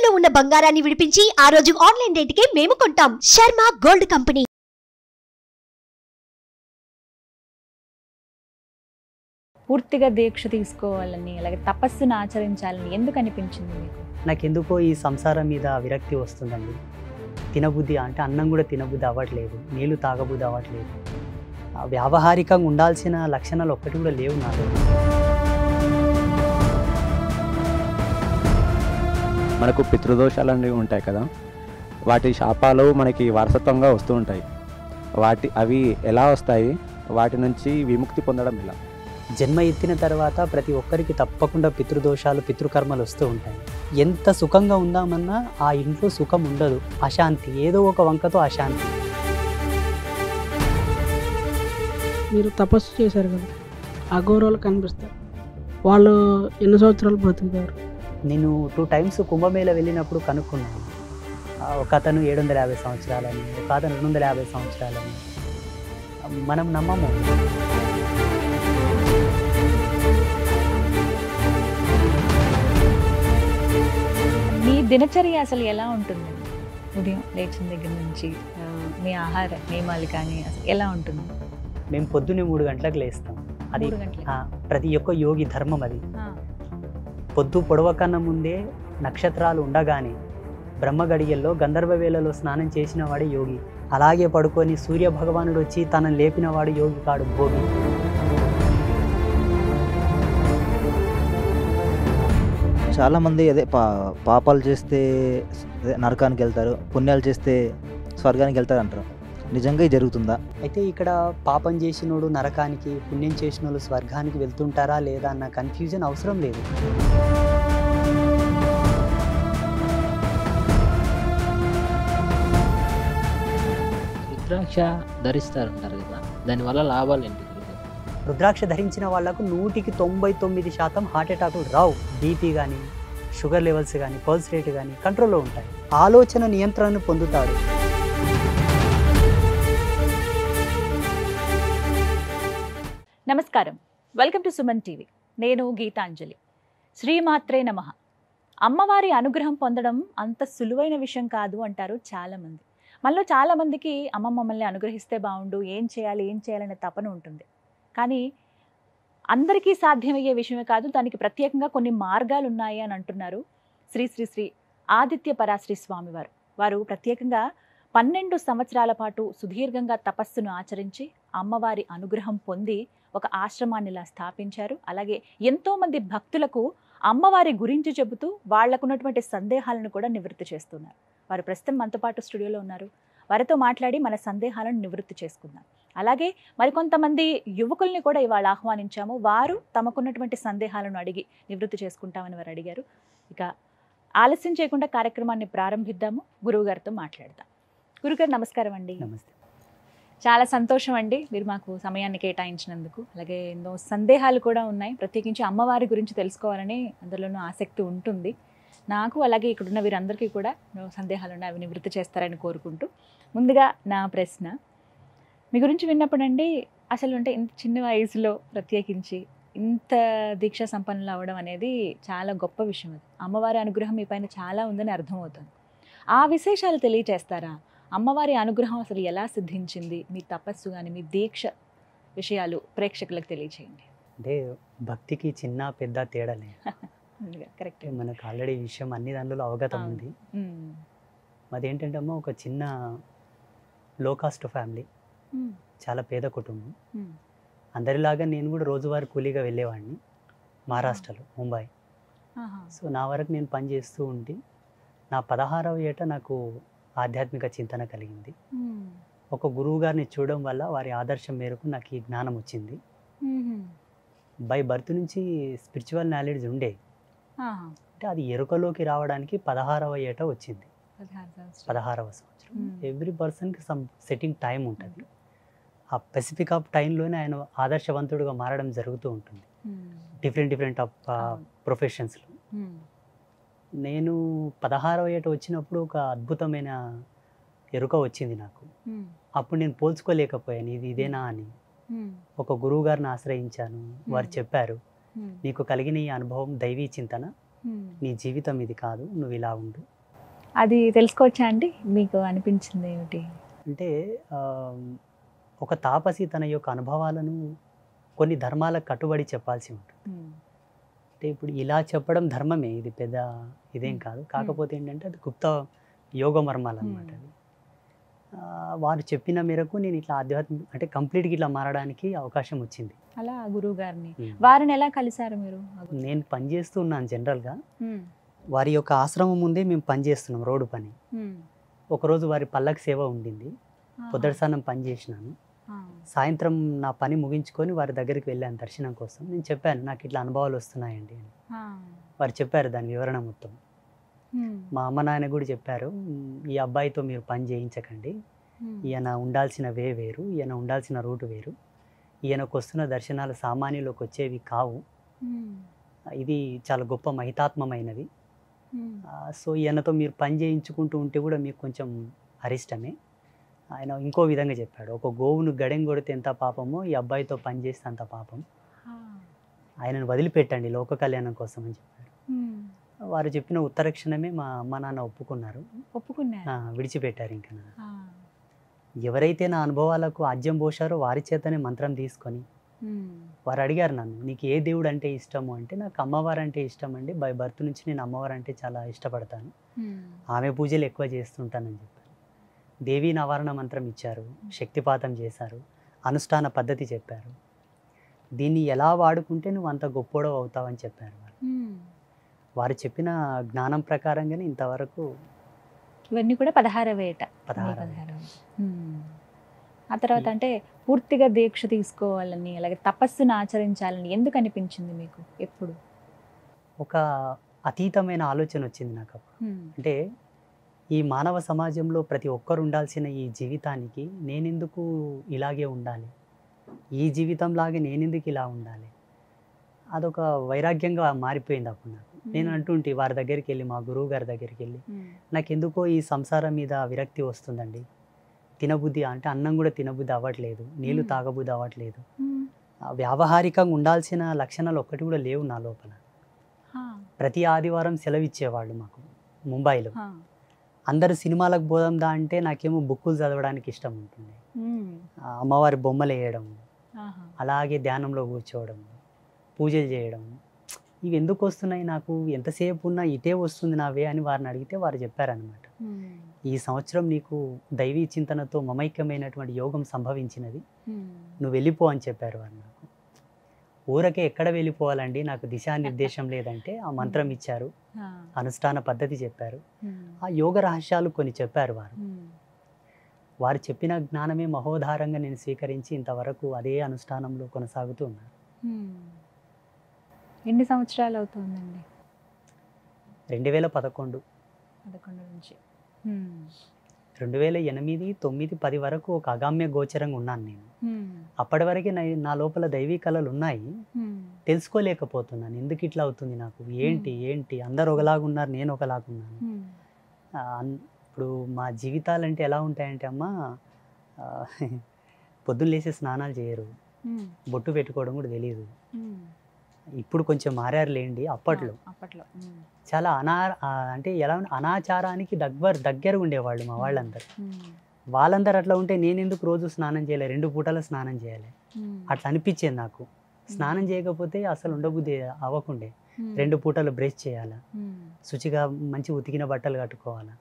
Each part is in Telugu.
తాకట్టులో ఉన్న బంగారాన్ని విడిపించి ఆ రోజు ఆన్లైన్ రేటుకే మేము కొంటాం. Sharma gold company. పూర్తిగా దీక్ష తీసుకోవాలని అలాగే తపస్సును ఆచరించాలని ఎందుకు అనిపించింది మీకు? నాకెందుకో ఈ సంసారం మీద విరక్తి వస్తుందండి. తినబుద్ధి అంటే అన్నం కూడా తినబుద్ధి అవ్వట్లేదు, నీళ్లు తాగబుద్ధి అవ్వట్లేదు. వ్యావహారికంగా ఉండాల్సిన లక్షణాలు ఒక్కటి కూడా లేవు నాకు. మనకు పితృదోషాలు అనేవి ఉంటాయి కదా, వాటి శాపాలు మనకి వారసత్వంగా వస్తూ ఉంటాయి. అవి ఎలా వస్తాయి, వాటి నుంచి విముక్తి పొందడం ఎలా? జన్మ ఎత్తిన తర్వాత ప్రతి ఒక్కరికి తప్పకుండా పితృదోషాలు, పితృకర్మలు వస్తూ ఉంటాయి. ఎంత సుఖంగా ఉందామన్నా ఆ ఇంట్లో సుఖం ఉండదు, అశాంతి, ఏదో ఒక వంకతో అశాంతి. మీరు తపస్సు చేశారు కదా, అఘోరాలు కనిపిస్తారు. వాళ్ళు ఎన్ని సంవత్సరాలు బ్రతుకుతారు? నేను 2 times కుంభమేళ వెళ్ళినప్పుడు కనుక్కున్నాను. ఒక అతను 750 సంవత్సరాలని, ఒక అతను 250 సంవత్సరాలని. మనం నమ్మము. మీ దినచర్య అసలు ఎలా ఉంటుంది? ఉదయం లేచిన దగ్గర నుంచి మీ ఆహార నియమాలు కానీ అసలు ఎలా ఉంటుంది? మేము పొద్దున్నే 3 గంటలకు లేస్తాం. అది 3 గంటలకు? ప్రతి ఒక్క యోగి ధర్మం అది. పొద్దు పొడవకన్నా ముందే నక్షత్రాలు ఉండగానే బ్రహ్మ గడియల్లో గంధర్వ వేళలో స్నానం చేసిన వాడు యోగి. అలాగే పడుకొని సూర్య భగవానుడు వచ్చి తనను లేపిన వాడు యోగి కాడు, భోగి. చాలామంది అదే పాపాలు చేస్తే నరకానికి వెళ్తారు, పుణ్యాలు చేస్తే స్వర్గానికి వెళ్తారు అంటారు. నిజంగా ఇది జరుగుతుందా? అయితే ఇక్కడ పాపం చేసినోడు నరకానికి, పుణ్యం చేసిన వాళ్ళు స్వర్గానికి వెళ్తుంటారా లేదా అన్న కన్ఫ్యూజన్ అవసరం లేదు. రుద్రాక్ష ధరిస్తారంటారు కదా, దానివల్ల లాభాలు ఏంటి? రుద్రాక్ష ధరించిన వాళ్లకు 100కి 99% హార్ట్ అటాకులు రావు. బీపీ కానీ, షుగర్ లెవెల్స్ కానీ, పల్స్ రేట్ కానీ కంట్రోల్లో ఉంటాయి. ఆలోచన నియంత్రణను పొందుతాడు. నమస్కారం, వెల్కమ్ టు సుమన్ టీవీ. నేను గీతాంజలి. శ్రీమాత్రే నమః. అమ్మవారి అనుగ్రహం పొందడం అంత సులువైన విషయం కాదు అంటారు చాలామంది. మనలో చాలామందికి అమ్మ మమ్మల్ని అనుగ్రహిస్తే బాగుండు, ఏం చేయాలనే తపన ఉంటుంది. కానీ అందరికీ సాధ్యమయ్యే విషయమే కాదు, దానికి ప్రత్యేకంగా కొన్ని మార్గాలు ఉన్నాయి అని అంటున్నారు శ్రీ శ్రీ శ్రీ ఆదిత్య పరాశ్రీ స్వామివారు. వారు ప్రత్యేకంగా 12 సంవత్సరాల పాటు సుదీర్ఘంగా తపస్సును ఆచరించి అమ్మవారి అనుగ్రహం పొంది ఒక ఆశ్రమాన్ని ఇలా స్థాపించారు. అలాగే ఎంతోమంది భక్తులకు అమ్మవారి గురించి చెబుతూ వాళ్లకున్నటువంటి సందేహాలను కూడా నివృత్తి చేస్తున్నారు. వారు ప్రస్తుతం మనతో పాటు స్టూడియోలో ఉన్నారు. వారితో మాట్లాడి మన సందేహాలను నివృత్తి చేసుకుందాం. అలాగే మరికొంతమంది యువకుల్ని కూడా ఇవాళ ఆహ్వానించాము. వారు తమకున్నటువంటి సందేహాలను అడిగి నివృత్తి చేసుకుంటామని వారు అడిగారు. ఇక ఆలస్యం చేయకుండా కార్యక్రమాన్ని ప్రారంభిద్దాము. గురువు గారితో మాట్లాడదాం. గురుగారు నమస్కారం అండి. నమస్తే. చాలా సంతోషం అండి మీరు మాకు సమయాన్ని కేటాయించినందుకు. అలాగే ఎన్నో సందేహాలు కూడా ఉన్నాయి, ప్రత్యేకించి అమ్మవారి గురించి తెలుసుకోవాలని అందులోనూ ఆసక్తి ఉంటుంది నాకు. అలాగే ఇక్కడున్న వీరందరికీ కూడా సందేహాలు ఉన్నాయి, అవి నివృత్తి చేస్తారని కోరుకుంటూ ముందుగా నా ప్రశ్న, మీ గురించి విన్నప్పుడండి అసలు అంటే ఇంత చిన్న వయసులో ప్రత్యేకించి ఇంత దీక్షా సంపన్నులు అవ్వడం అనేది చాలా గొప్ప విషయం. అది అమ్మవారి అనుగ్రహం మీ పైన చాలా ఉందని అర్థమవుతుంది. ఆ విశేషాలు తెలియచేస్తారా? అమ్మవారి అనుగ్రహం అసలు ఎలా సిద్ధించింది, మీ తపస్సు కానీ మీ దీక్ష విషయాలు ప్రేక్షకులకు తెలియచేయండి. అంటే భక్తికి చిన్న పెద్ద తేడాలే. కరెక్ట్. మనకు ఆల్రెడీ ఈ విషయం అన్ని దానిలో అవగతం ఉంది. మాదేంటంటే అమ్మ ఒక చిన్న లో కాస్ట్ ఫ్యామిలీ, చాలా పేద కుటుంబం. అందరిలాగా నేను కూడా రోజువారీ కూలీగా వెళ్ళేవాడిని మహారాష్ట్రలో, ముంబై. సో నా వరకు నేను పని చేస్తూ ఉండి నా 16వ ఏట నాకు ఆధ్యాత్మిక చింతన కలిగింది. ఒక గురువు గారిని చూడడం వల్ల వారి ఆదర్శం మేరకు నాకు ఈ జ్ఞానం వచ్చింది. బై బర్త్ నుంచి స్పిరిచువల్ నాలెడ్జ్ ఉండే, అంటే అది ఎరుకలోకి రావడానికి 16వ ఏట వచ్చింది. 16వ సంవత్సరం. ఎవ్రీ పర్సన్కి సమ్ సెట్టింగ్ టైం ఉంటుంది. ఆ స్పెసిఫిక్ ఆఫ్ టైంలోనే ఆయన ఆదర్శవంతుడుగా మారడం జరుగుతూ ఉంటుంది డిఫరెంట్ ఆఫ్ ప్రొఫెషన్స్లో. నేను 16వ ఏట వచ్చినప్పుడు ఒక అద్భుతమైన ఎరుక వచ్చింది నాకు. అప్పుడు నేను పోల్చుకోలేకపోయాను ఇది ఇదేనా అని. ఒక గురువు గారిని ఆశ్రయించాను. వారు చెప్పారు, నీకు కలిగిన ఈ అనుభవం దైవీ చింతన, నీ జీవితం ఇది కాదు, నువ్వు ఇలా ఉండు, అది తెలుసుకోవచ్చా అండి? మీకు అనిపించింది ఏమిటి? అంటే ఒక తాపసి తన యొక్క అనుభవాలను కొన్ని ధర్మాలకు కట్టుబడి చెప్పాల్సి ఉంటుంది. అంటే ఇప్పుడు ఇలా చెప్పడం ధర్మమే, ఇది పెద్ద ఇదేం కాదు. కాకపోతే ఏంటంటే అది గుప్త యోగ మర్మాలు అనమాట. అది వారు చెప్పిన మేరకు నేను ఇట్లా ఆధ్యాత్మిక అంటే కంప్లీట్గా ఇట్లా మారడానికి అవకాశం వచ్చింది. అలా గురువు గారిని వారిని ఎలా కలిశారు మీరు? నేను పనిచేస్తూ ఉన్నాను జనరల్గా. వారి యొక్క ఆశ్రమం ముందే మేము పనిచేస్తున్నాం, రోడ్డు పని. ఒకరోజు వారి పల్లకి సేవ ఉండింది, పొద్దటిసానం పని చేసినాను. సాయంత్రం నా పని ముగించుకొని వారి దగ్గరికి వెళ్ళాను దర్శనం కోసం. నేను చెప్పాను నాకు ఇట్లా అనుభవాలు వస్తున్నాయండి అని. వారు చెప్పారు దాని వివరణ మొత్తం. మా అమ్మ నాయన కూడా చెప్పారు, ఈ అబ్బాయితో మీరు పని చేయించకండి, ఈయన ఉండాల్సిన వే వేరు, ఈయన ఉండాల్సిన రూటు వేరు, ఈయనకు వస్తున్న దర్శనాలు సామాన్యులకు వచ్చేవి కావు, ఇది చాలా గొప్ప మహితాత్మమైనది. సో ఈయనతో మీరు పని చేయించుకుంటూ ఉంటే కూడా మీకు కొంచెం అరిష్టమే. ఆయన ఇంకో విధంగా చెప్పాడు, ఒక గోవును గడెం కొడితే ఎంత పాపమో ఈ అబ్బాయితో పని చేస్తే అంత పాపం, ఆయనను వదిలిపెట్టండి లోక కళ్యాణం కోసం అని చెప్పారు. వారు చెప్పిన ఉత్తర క్షణమే మా అమ్మ నాన్న ఒప్పుకున్నారు, విడిచిపెట్టారు. ఇంకా ఎవరైతే నా అనుభవాలకు ఆజ్యం పోశారో వారి చేతనే మంత్రం తీసుకొని వారు అడిగారు నన్ను, నీకు ఏ దేవుడు అంటే ఇష్టము అంటే, నాకు అమ్మవారు అంటే ఇష్టం అండి, బై బర్త్ నుంచి నేను అమ్మవారు అంటే చాలా ఇష్టపడతాను, ఆమె పూజలు ఎక్కువ చేస్తుంటానని చెప్పారు. దేవీ నవారణ మంత్రం ఇచ్చారు, శక్తిపాతం చేశారు, అనుష్ఠాన పద్ధతి చెప్పారు, దీన్ని ఎలా వాడుకుంటే నువ్వు అంత గొప్పోడవు అవుతావని చెప్పారు. వారు చెప్పిన జ్ఞానం ప్రకారంగానే ఇంతవరకు ఇవన్నీ కూడా 16వ ఏట. ఆ తర్వాత అంటే పూర్తిగా దీక్ష తీసుకోవాలని, అలాగే తపస్సును ఆచరించాలని ఎందుకు అనిపించింది మీకు? ఎప్పుడు ఒక అతీతమైన ఆలోచన వచ్చింది నాకు అప్పుడు. అంటే ఈ మానవ సమాజంలో ప్రతి ఒక్కరు ఉండాల్సిన ఈ జీవితానికి నేనెందుకు ఇలాగే ఉండాలి, ఈ జీవితంలాగే నేనెందుకు ఇలా ఉండాలి, అదొక వైరాగ్యంగా మారిపోయింది అప్పుడు నాకు. నేను అంటుంటే వారి దగ్గరికి వెళ్ళి, మా గురువు గారి దగ్గరికి వెళ్ళి, నాకెందుకో ఈ సంసారం మీద విరక్తి వస్తుందండి, తినబుద్ధి అంటే అన్నం కూడా తినబుద్ధి అవ్వట్లేదు, నీళ్లు తాగబుద్ధి అవ్వట్లేదు, వ్యావహారికంగా ఉండాల్సిన లక్షణాలు ఒక్కటి కూడా లేవు నా లోపల. ప్రతి ఆదివారం సెలవు ఇచ్చేవాళ్ళు మాకు ముంబైలో. అందరు సినిమాలకు పోదాందా అంటే నాకేమో బుక్కులు చదవడానికి ఇష్టం ఉంటుంది, అమ్మవారి బొమ్మలు వేయడం, అలాగే ధ్యానంలో కూర్చోవడం, పూజలు చేయడం, ఇవి ఎందుకు వస్తున్నాయి నాకు, ఎంతసేపు ఉన్నా ఇటే వస్తుంది నావే అని వారిని అడిగితే వారు చెప్పారనమాట, ఈ సంవత్సరం నీకు దైవీ చింతనతో మమైక్యమైనటువంటి యోగం సంభవించినది, నువ్వు వెళ్ళిపో అని చెప్పారు వారు నాకు. ఊరకే ఎక్కడ వెళ్ళిపోవాలండి, నాకు దిశానిర్దేశం లేదంటే ఆ మంత్రం ఇచ్చారు, అనుష్ఠాన పద్ధతి చెప్పారు, ఆ యోగ రహస్యాలు కొన్ని చెప్పారు వారు. వారు చెప్పిన జ్ఞానమే మహోధారంగా నేను స్వీకరించి ఇంతవరకు అదే అనుష్ఠానంలో కొనసాగుతూ ఉన్నాను. ఎన్ని సంవత్సరాలు అవుతుందండి? 2011 నుంచి 2008, 9, 10 వరకు ఒక అగామ్య గోచరంగా ఉన్నాను నేను. అప్పటి వరకే నా లోపల దైవీ కళలు ఉన్నాయి, తెలుసుకోలేకపోతున్నాను ఎందుకు ఇట్లా అవుతుంది నాకు, ఏంటి అందరు ఒకలాగా ఉన్నారు, నేను ఒకలాగా ఉన్నాను. ఇప్పుడు మా జీవితాలంటే ఎలా ఉంటాయంటే అమ్మ, పొద్దున్న లేసి స్నానాలు చేయరు, బొట్టు పెట్టుకోవడం కూడా తెలియదు. ఇప్పుడు కొంచెం మారారు లేండి, అప్పట్లో చాలా అంటే ఎలా అనాచారానికి దగ్గర ఉండేవాళ్ళు మా వాళ్ళందరూ. వాళ్ళందరూ అట్లా ఉంటే నేను ఎందుకు రోజు స్నానం చేయాలి, 2 పూటల స్నానం చేయాలి అట్లా అనిపించేది నాకు. స్నానం చేయకపోతే అసలు ఉండబుద్ధి అవ్వకుండే. 2 పూటలు బ్రష్ చేయాలా, శుచిగా మంచి ఉతికిన బట్టలు కట్టుకోవాలా,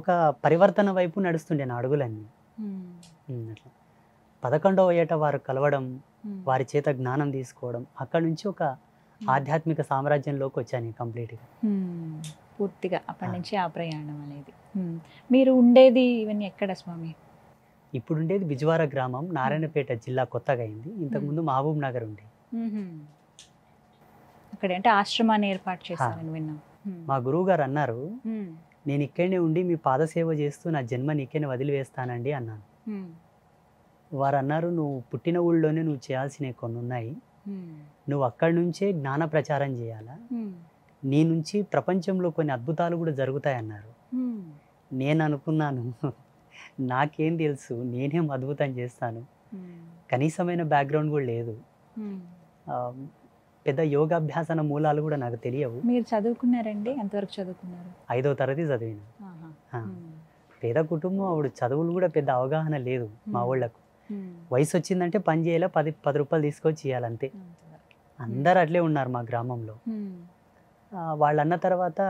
ఒక పరివర్తన వైపు నడుస్తుండే నా అడుగులన్నీ. అట్లా 11వ ఏట వారు కలవడం, వారి చేత జ్ఞానం తీసుకోవడం, అక్కడ నుంచి ఒక ఆధ్యాత్మిక సామ్రాజ్యంలోకి వచ్చాను కంప్లీట్గా, పూర్తిగా. అప్పటి నుంచి ఆ ప్రయాణం అనేది. మీరు ఉండేది ఇవన్నీ ఎక్కడ స్వామి? ఇప్పుడు ఉండేది బిజ్వార గ్రామం, నారాయణపేట జిల్లా కొత్తగా అయింది. ఇంతకుముందు మహబూబ్ నగర్ ఉండే. అక్కడ అంటే ఆశ్రమాన్ని ఏర్పాటు చేశారని విన్నాం. మా గురువు గారు అన్నారు, నేను ఇక్కడనే ఉండి మీ పాదసేవ చేస్తూ నా జన్మ నీకేనే వదిలివేస్తానండి అన్నాను. వారు అన్నారు, నువ్వు పుట్టిన ఊళ్ళోనే నువ్వు చేయాల్సినవి కొన్ని ఉన్నాయి, నువ్వు అక్కడి నుంచే జ్ఞాన ప్రచారం చేయాలా, నీ నుంచి ప్రపంచంలో కొన్ని అద్భుతాలు కూడా జరుగుతాయన్నారు. నేను అనుకున్నాను, నాకేం తెలుసు, నేనేం అద్భుతం చేస్తాను, కనీసమైన బ్యాక్గ్రౌండ్ కూడా లేదు. పెద్ద యోగాభ్యాసన మూలాలు కూడా నాకు తెలియవు. మీరు చదువుకున్నారండి? ఎంతవరకు చదువుకున్నారు? 5వ తరగతి చదివిన. ఆ. పేద కుటుంబం, అప్పుడు చదువులు కూడా పెద్ద అవగాహన లేదు మా ఊళ్ళకు. వయసు వచ్చిందంటే పని చేయాలి, 10 రూపాయలు తీసుకొచ్చి ఇవ్వాలంతే. అందరు అట్లే ఉన్నారు మా గ్రామంలో. వాళ్ళు అన్న తర్వాత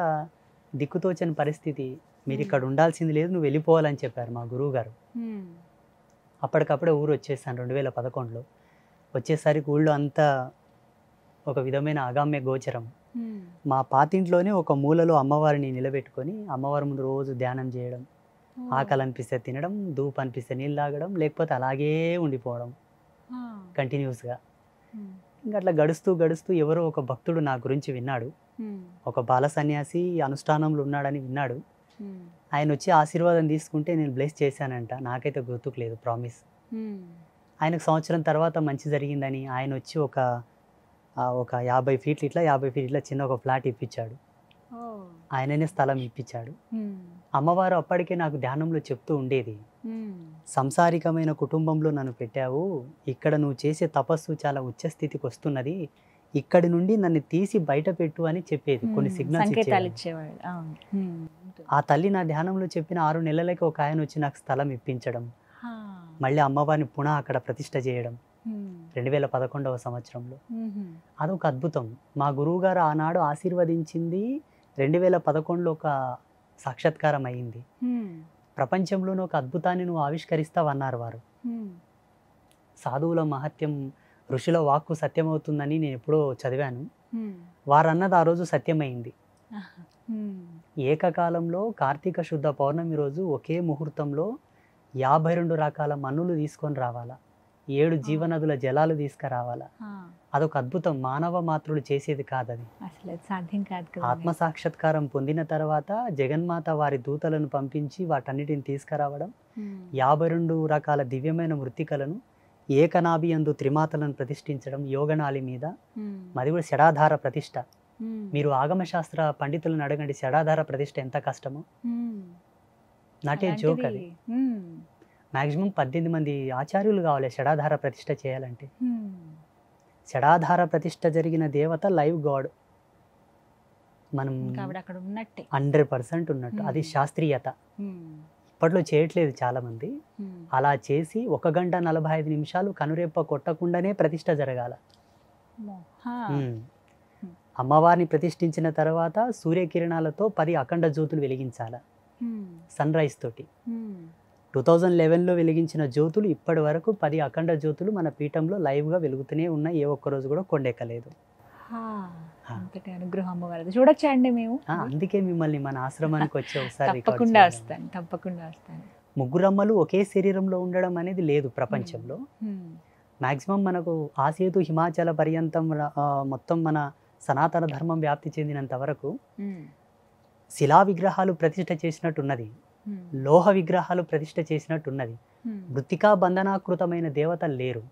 దిక్కుతోచని పరిస్థితి, మీరు ఇక్కడ ఉండాల్సింది లేదు, నువ్వు వెళ్ళిపోవాలని చెప్పారు మా గురువు గారు. అప్పటికప్పుడే ఊరు వచ్చేసాను 2011లో. వచ్చేసరికి ఊళ్ళో అంతా ఒక విధమైన అగామ్య గోచరం. మా పాతింట్లోనే ఒక మూలలో అమ్మవారిని నిలబెట్టుకొని అమ్మవారి ముందు రోజు ధ్యానం చేయడం, ఆకలి అనిపిస్తే తినడం, ధూపు అనిపిస్తే నీళ్ళు తాగడం, లేకపోతే అలాగే ఉండిపోవడం కంటిన్యూస్గా. ఇంకా అట్లా గడుస్తూ గడుస్తూ ఎవరో ఒక భక్తుడు నా గురించి విన్నాడు. ఒక బాల సన్యాసి అనుష్ఠానంలో ఉన్నాడని విన్నాడు. ఆయన వచ్చి ఆశీర్వాదం తీసుకుంటే నేను బ్లెస్ చేశానంట. నాకైతే గుర్తుకు లేదు, ప్రామిస్. ఆయనకు సంవత్సరం తర్వాత మంచి జరిగిందని ఆయన వచ్చి ఒక 50 ఫీట్లు ఇట్లా 50 ఫీట్ ఇట్లా చిన్న ఒక ఫ్లాట్ ఇప్పించాడు. ఆయననే స్థలం ఇప్పించాడు. అమ్మవారు అప్పటికే నాకు ధ్యానంలో చెప్తూ ఉండేది, సంసారికమైన కుటుంబంలో నన్ను పెట్టావు, ఇక్కడ నువ్వు చేసే తపస్సు చాలా ఉచ్చ స్థితికి వస్తున్నది, ఇక్కడి నుండి నన్ను తీసి బయట పెట్టు అని చెప్పేది. కొన్ని సిగ్నల్స్ ఇచ్చేవాడు. ఆ తల్లి నా ధ్యానంలో చెప్పిన 6 నెలలకి ఒక ఆయన వచ్చి నాకు స్థలం ఇప్పించడం, మళ్ళీ అమ్మవారిని పునః అక్కడ ప్రతిష్ట చేయడం 2011వ సంవత్సరంలో. అదొక అద్భుతం. మా గురువు గారు ఆనాడు ఆశీర్వదించింది 2011లో ఒక సాక్షాత్కారం అయింది. ప్రపంచంలోనే ఒక అద్భుతాన్ని నువ్వు ఆవిష్కరిస్తావన్నారు వారు. సాధువుల మహత్యం, ఋషుల వాక్కు సత్యమవుతుందని నేను ఎప్పుడో చదివాను. వారు అన్నది ఆ రోజు సత్యమైంది. ఏకకాలంలో కార్తీక శుద్ధ పౌర్ణమి రోజు ఒకే ముహూర్తంలో 52 రకాల మన్నులు తీసుకొని రావాలా, 7 జీవనదుల జలాలు తీసుకురావాలా. అదొక అద్భుతం. మానవ మాతృలు చేసేది కాదు అది, అసలు సాధ్యం కాదు. ఆత్మ సాక్షాత్కారం పొందిన తర్వాత జగన్మాత వారి దూతలను పంపించి వాటన్నిటిని తీసుకురావడం, 52 రకాల దివ్యమైన మృత్తికలను ఏకనాభి యందు త్రిమాతలను ప్రతిష్ఠించడం యోగనాళి మీద. అది కూడా షడాధార ప్రతిష్ఠ. మీరు ఆగమశాస్త్ర పండితులను అడగండి, షడాధార ప్రతిష్ఠ ఎంత కష్టమో. నాటే జోక్ అది. మ్యాక్సిమం 18 మంది ఆచార్యులు కావాలి షడాధార ప్రతిష్ఠ చేయాలంటే. షడాధార ప్రతిష్ఠ జరిగిన దేవత లైవ్ గాడ్, మనం 100% ఉన్నట్టు. అది శాస్త్రీయత. ఇప్పట్లో చేయట్లేదు చాలా మంది. అలా చేసి 1 గంట 45 నిమిషాలు కనురెప్ప కొట్టకుండానే ప్రతిష్ఠ జరగాల. అమ్మవారిని ప్రతిష్ఠించిన తర్వాత సూర్యకిరణాలతో 10 అఖండ జ్యోతులు వెలిగించాల, సన్ రైజ్ తోటి. 2011లో వెలిగించిన జ్యోతులు ఇప్పటి వరకు 10 అఖండ జ్యోతులు మన పీఠంలో లైవ్గా వెలుగుతూనే ఉన్నాయి. ఏ ఒక్కరోజు కూడా కొండెక్కలేదు. అనుగ్రహం అమ్మవారిది. చూడొచ్చా అండి మేము? అందుకే మిమ్మల్ని మన ఆశ్రమానికి వచ్చి ఒకసారి తప్పకుండా వస్తాను. ముగ్గురమ్మలు ఒకే శరీరంలో ఉండడం అనేది లేదు ప్రపంచంలో. మ్యాక్సిమం మనకు ఆసేతు హిమాచల పర్యంతం మొత్తం మన సనాతన ధర్మం వ్యాప్తి చెందినంత వరకు శిలా విగ్రహాలు ప్రతిష్ఠ చేసినట్టున్నది, లోహ విగ్రహాలు ప్రతిష్ఠ చేసినట్టున్నది. మృత్తికా బంధనాకృతమైన దేవతలు లేరు.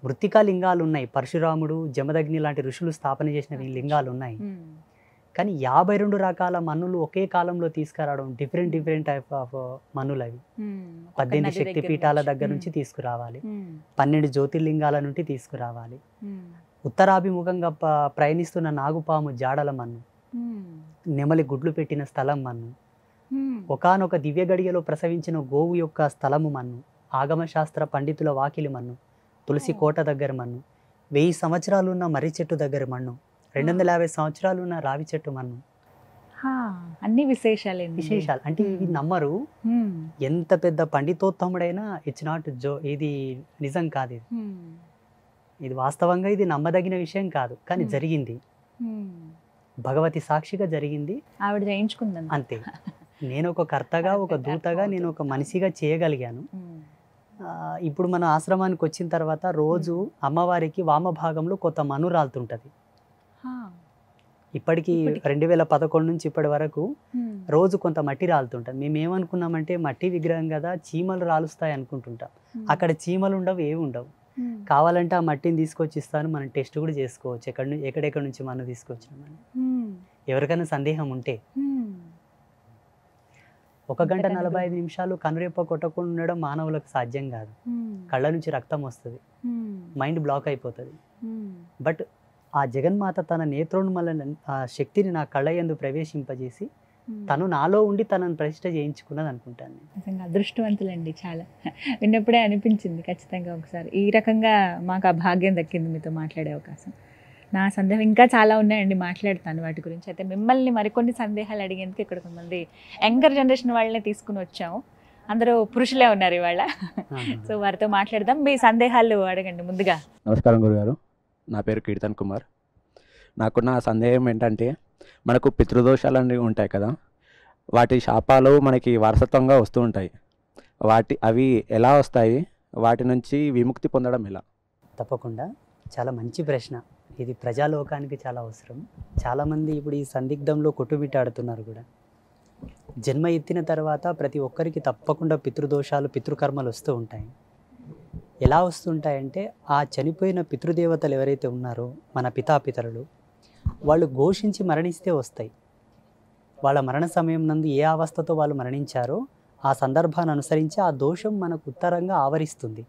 మృత్తికా లింగాలు ఉన్నాయి. పరశురాముడు, జమదగ్ని లాంటి ఋషులు స్థాపన చేసిన లింగాలు ఉన్నాయి. కానీ 52 రకాల మన్నులు ఒకే కాలంలో తీసుకురావడం, డిఫరెంట్ టైప్ ఆఫ్ మన్నులు అవి. 18 శక్తి పీఠాల దగ్గర నుంచి తీసుకురావాలి, 12 జ్యోతిర్లింగాల నుండి తీసుకురావాలి. ఉత్తరాభిముఖంగా ప్రయాణిస్తున్న నాగుపాము జాడల మన్ను, నెమలి గుడ్లు పెట్టిన స్థలం మన్ను, ఒకానొక దివ్య గడియలో ప్రసవించిన గోవు యొక్క స్థలము మన్ను, ఆగమశాస్త్ర పండితుల వాకిలి మన్ను, తులసి కోట దగ్గర మన్ను, 1000 సంవత్సరాలు ఉన్న మర్రి చెట్టు దగ్గర మన్ను, 250 సంవత్సరాలు ఉన్న రావి చెట్టు మన్ను. అన్ని విశేషాలు అంటే ఇవి నమ్మరు. ఎంత పెద్ద పండితోత్తముడైనా ఇట్స్ నాట్ ఇది నిజం కాదు. ఇది వాస్తవంగా ఇది నమ్మదగిన విషయం కాదు, కానీ జరిగింది. భగవతి సాక్షిగా జరిగింది. ఆవిడ చేయించుకుంది అంతే. నేను ఒక కర్తగా, ఒక దూతగా, నేను ఒక మనిషిగా చేయగలిగాను. ఇప్పుడు మన ఆశ్రమానికి వచ్చిన తర్వాత రోజు అమ్మవారికి వామభాగంలో కొత్త మన్ను రాలుతుంటది. ఇప్పటికి 2011 నుంచి ఇప్పటి వరకు రోజు కొంత మట్టి రాలుతుంటది. మేము ఏమనుకున్నామంటే మట్టి విగ్రహం కదా, చీమలు రాలుస్తాయి అనుకుంటుంటాం. అక్కడ చీమలు ఉండవు, ఏవి ఉండవు. కావాలంటే ఆ మట్టిని తీసుకొచ్చి ఇస్తాను, మనం టెస్ట్ కూడా చేసుకోవచ్చు ఎక్కడెక్కడి నుంచి మనం తీసుకొచ్చినామని. ఎవరికైనా సందేహం ఉంటే 1 గంట 45 నిమిషాలు కనురెప్ప కొట్టకుండా ఉండడం మానవులకు సాధ్యం కాదు. కళ్ళ నుంచి రక్తం వస్తుంది, మైండ్ బ్లాక్ అయిపోతుంది. బట్ ఆ జగన్మాత తన నేత్రోన్మల ఆ శక్తిని నా కళ్ళ యందు ప్రవేశింపజేసి తను నాలో ఉండి తనను ప్రతిష్ట చేయించుకున్నది అనుకుంటాను నేను. నిజంగా అదృష్టవంతులండి చాలా. విన్నప్పుడే అనిపించింది ఖచ్చితంగా ఒకసారి ఈ రకంగా మాకు ఆ భాగ్యం దక్కింది మీతో మాట్లాడే అవకాశం. నా సందేహం ఇంకా చాలా ఉన్నాయండి, మాట్లాడతాను వాటి గురించి. అయితే మిమ్మల్ని మరికొన్ని సందేహాలు అడిగేందుకు ఇక్కడ కొంతమంది యంగర్ జనరేషన్ వాళ్ళనే తీసుకుని వచ్చాము. అందరూ పురుషులే ఉన్నారు ఇవాళ. సో వారితో మాట్లాడదాం. మీ సందేహాలు అడగండి ముందుగా. నమస్కారం గురుగారు, నా పేరు కీర్తన్ కుమార్. నాకున్న సందేహం ఏంటంటే, మనకు పితృదోషాలు అనేవి ఉంటాయి కదా, వాటి శాపాలు మనకి వారసత్వంగా వస్తూ ఉంటాయి. అవి ఎలా వస్తాయి, వాటి నుంచి విముక్తి పొందడం ఎలా? తప్పకుండా చాలా మంచి ప్రశ్న. ఇది ప్రజాలోకానికి చాలా అవసరం. చాలామంది ఇప్పుడు ఈ సందిగ్ధంలో కొట్టుమిట్టాడుతున్నారు కూడా. జన్మ ఎత్తిన తర్వాత ప్రతి ఒక్కరికి తప్పకుండా పితృదోషాలు, పితృకర్మలు వస్తూ ఉంటాయి. ఎలా వస్తుంటాయంటే, ఆ చనిపోయిన పితృదేవతలు ఎవరైతే ఉన్నారో మన పితాపితరులు, వాళ్ళు ఘోషించి మరణిస్తే వస్తాయి. వాళ్ళ మరణ సమయం నందు ఏ అవస్థతో వాళ్ళు మరణించారో ఆ సందర్భాన్ని అనుసరించి ఆ దోషం మనకు ఉత్తరంగా ఆవరిస్తుంది.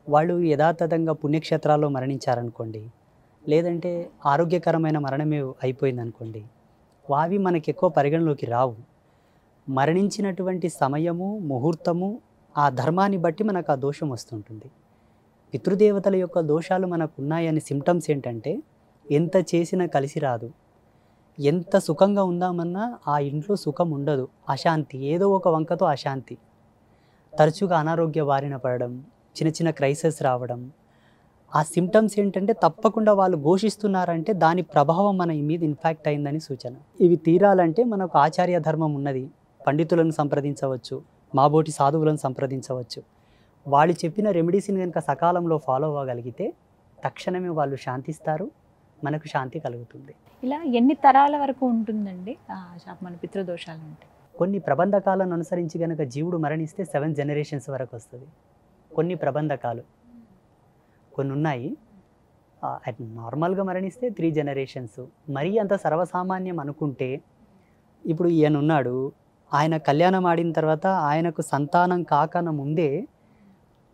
వాళ్ళు యథాతథంగా పుణ్యక్షేత్రాల్లో మరణించారనుకోండి, లేదంటే ఆరోగ్యకరమైన మరణమే అయిపోయిందనుకోండి, అవి మనకి ఎక్కువ పరిగణలోకి రావు. మరణించినటువంటి సమయము, ముహూర్తము, ఆ ధర్మాన్ని బట్టి మనకు ఆ దోషం వస్తుంటుంది. పితృదేవతల యొక్క దోషాలు మనకు ఉన్నాయని సిమ్టమ్స్ ఏంటంటే, ఎంత చేసినా కలిసి రాదు, ఎంత సుఖంగా ఉందామన్నా ఆ ఇంట్లో సుఖం ఉండదు, అశాంతి, ఏదో ఒక వంకతో అశాంతి, తరచుగా అనారోగ్య బారిన పడడం, చిన్న చిన్న క్రైసిస్ రావడం. ఆ సిమ్టమ్స్ ఏంటంటే తప్పకుండా వాళ్ళు ఘోషిస్తున్నారంటే దాని ప్రభావం మన మీద ఇన్ఫాక్ట్ అయిందని సూచన. ఇవి తీరాలంటే మనకు ఆచార్య ధర్మం ఉన్నది. పండితులను సంప్రదించవచ్చు, మాబోటి సాధువులను సంప్రదించవచ్చు. వాళ్ళు చెప్పిన రెమెడీస్ని కనుక సకాలంలో ఫాలో అవ్వగలిగితే తక్షణమే వాళ్ళు శాంతిస్తారు, మనకు శాంతి కలుగుతుంది. ఇలా ఎన్ని తరాల వరకు ఉంటుందండి మన పితృదోషాలు అంటే? కొన్ని ప్రబంధకాలను అనుసరించి కనుక జీవుడు మరణిస్తే 7 జనరేషన్స్ వరకు వస్తుంది. కొన్ని ప్రబంధకాలు కొన్ని ఉన్నాయి. నార్మల్గా మరణిస్తే 3 జనరేషన్స్. మరీ అంత సర్వసామాన్యం అనుకుంటే, ఇప్పుడు ఈయన ఉన్నాడు, ఆయన కళ్యాణం ఆడిన తర్వాత ఆయనకు సంతానం కాకన ముందే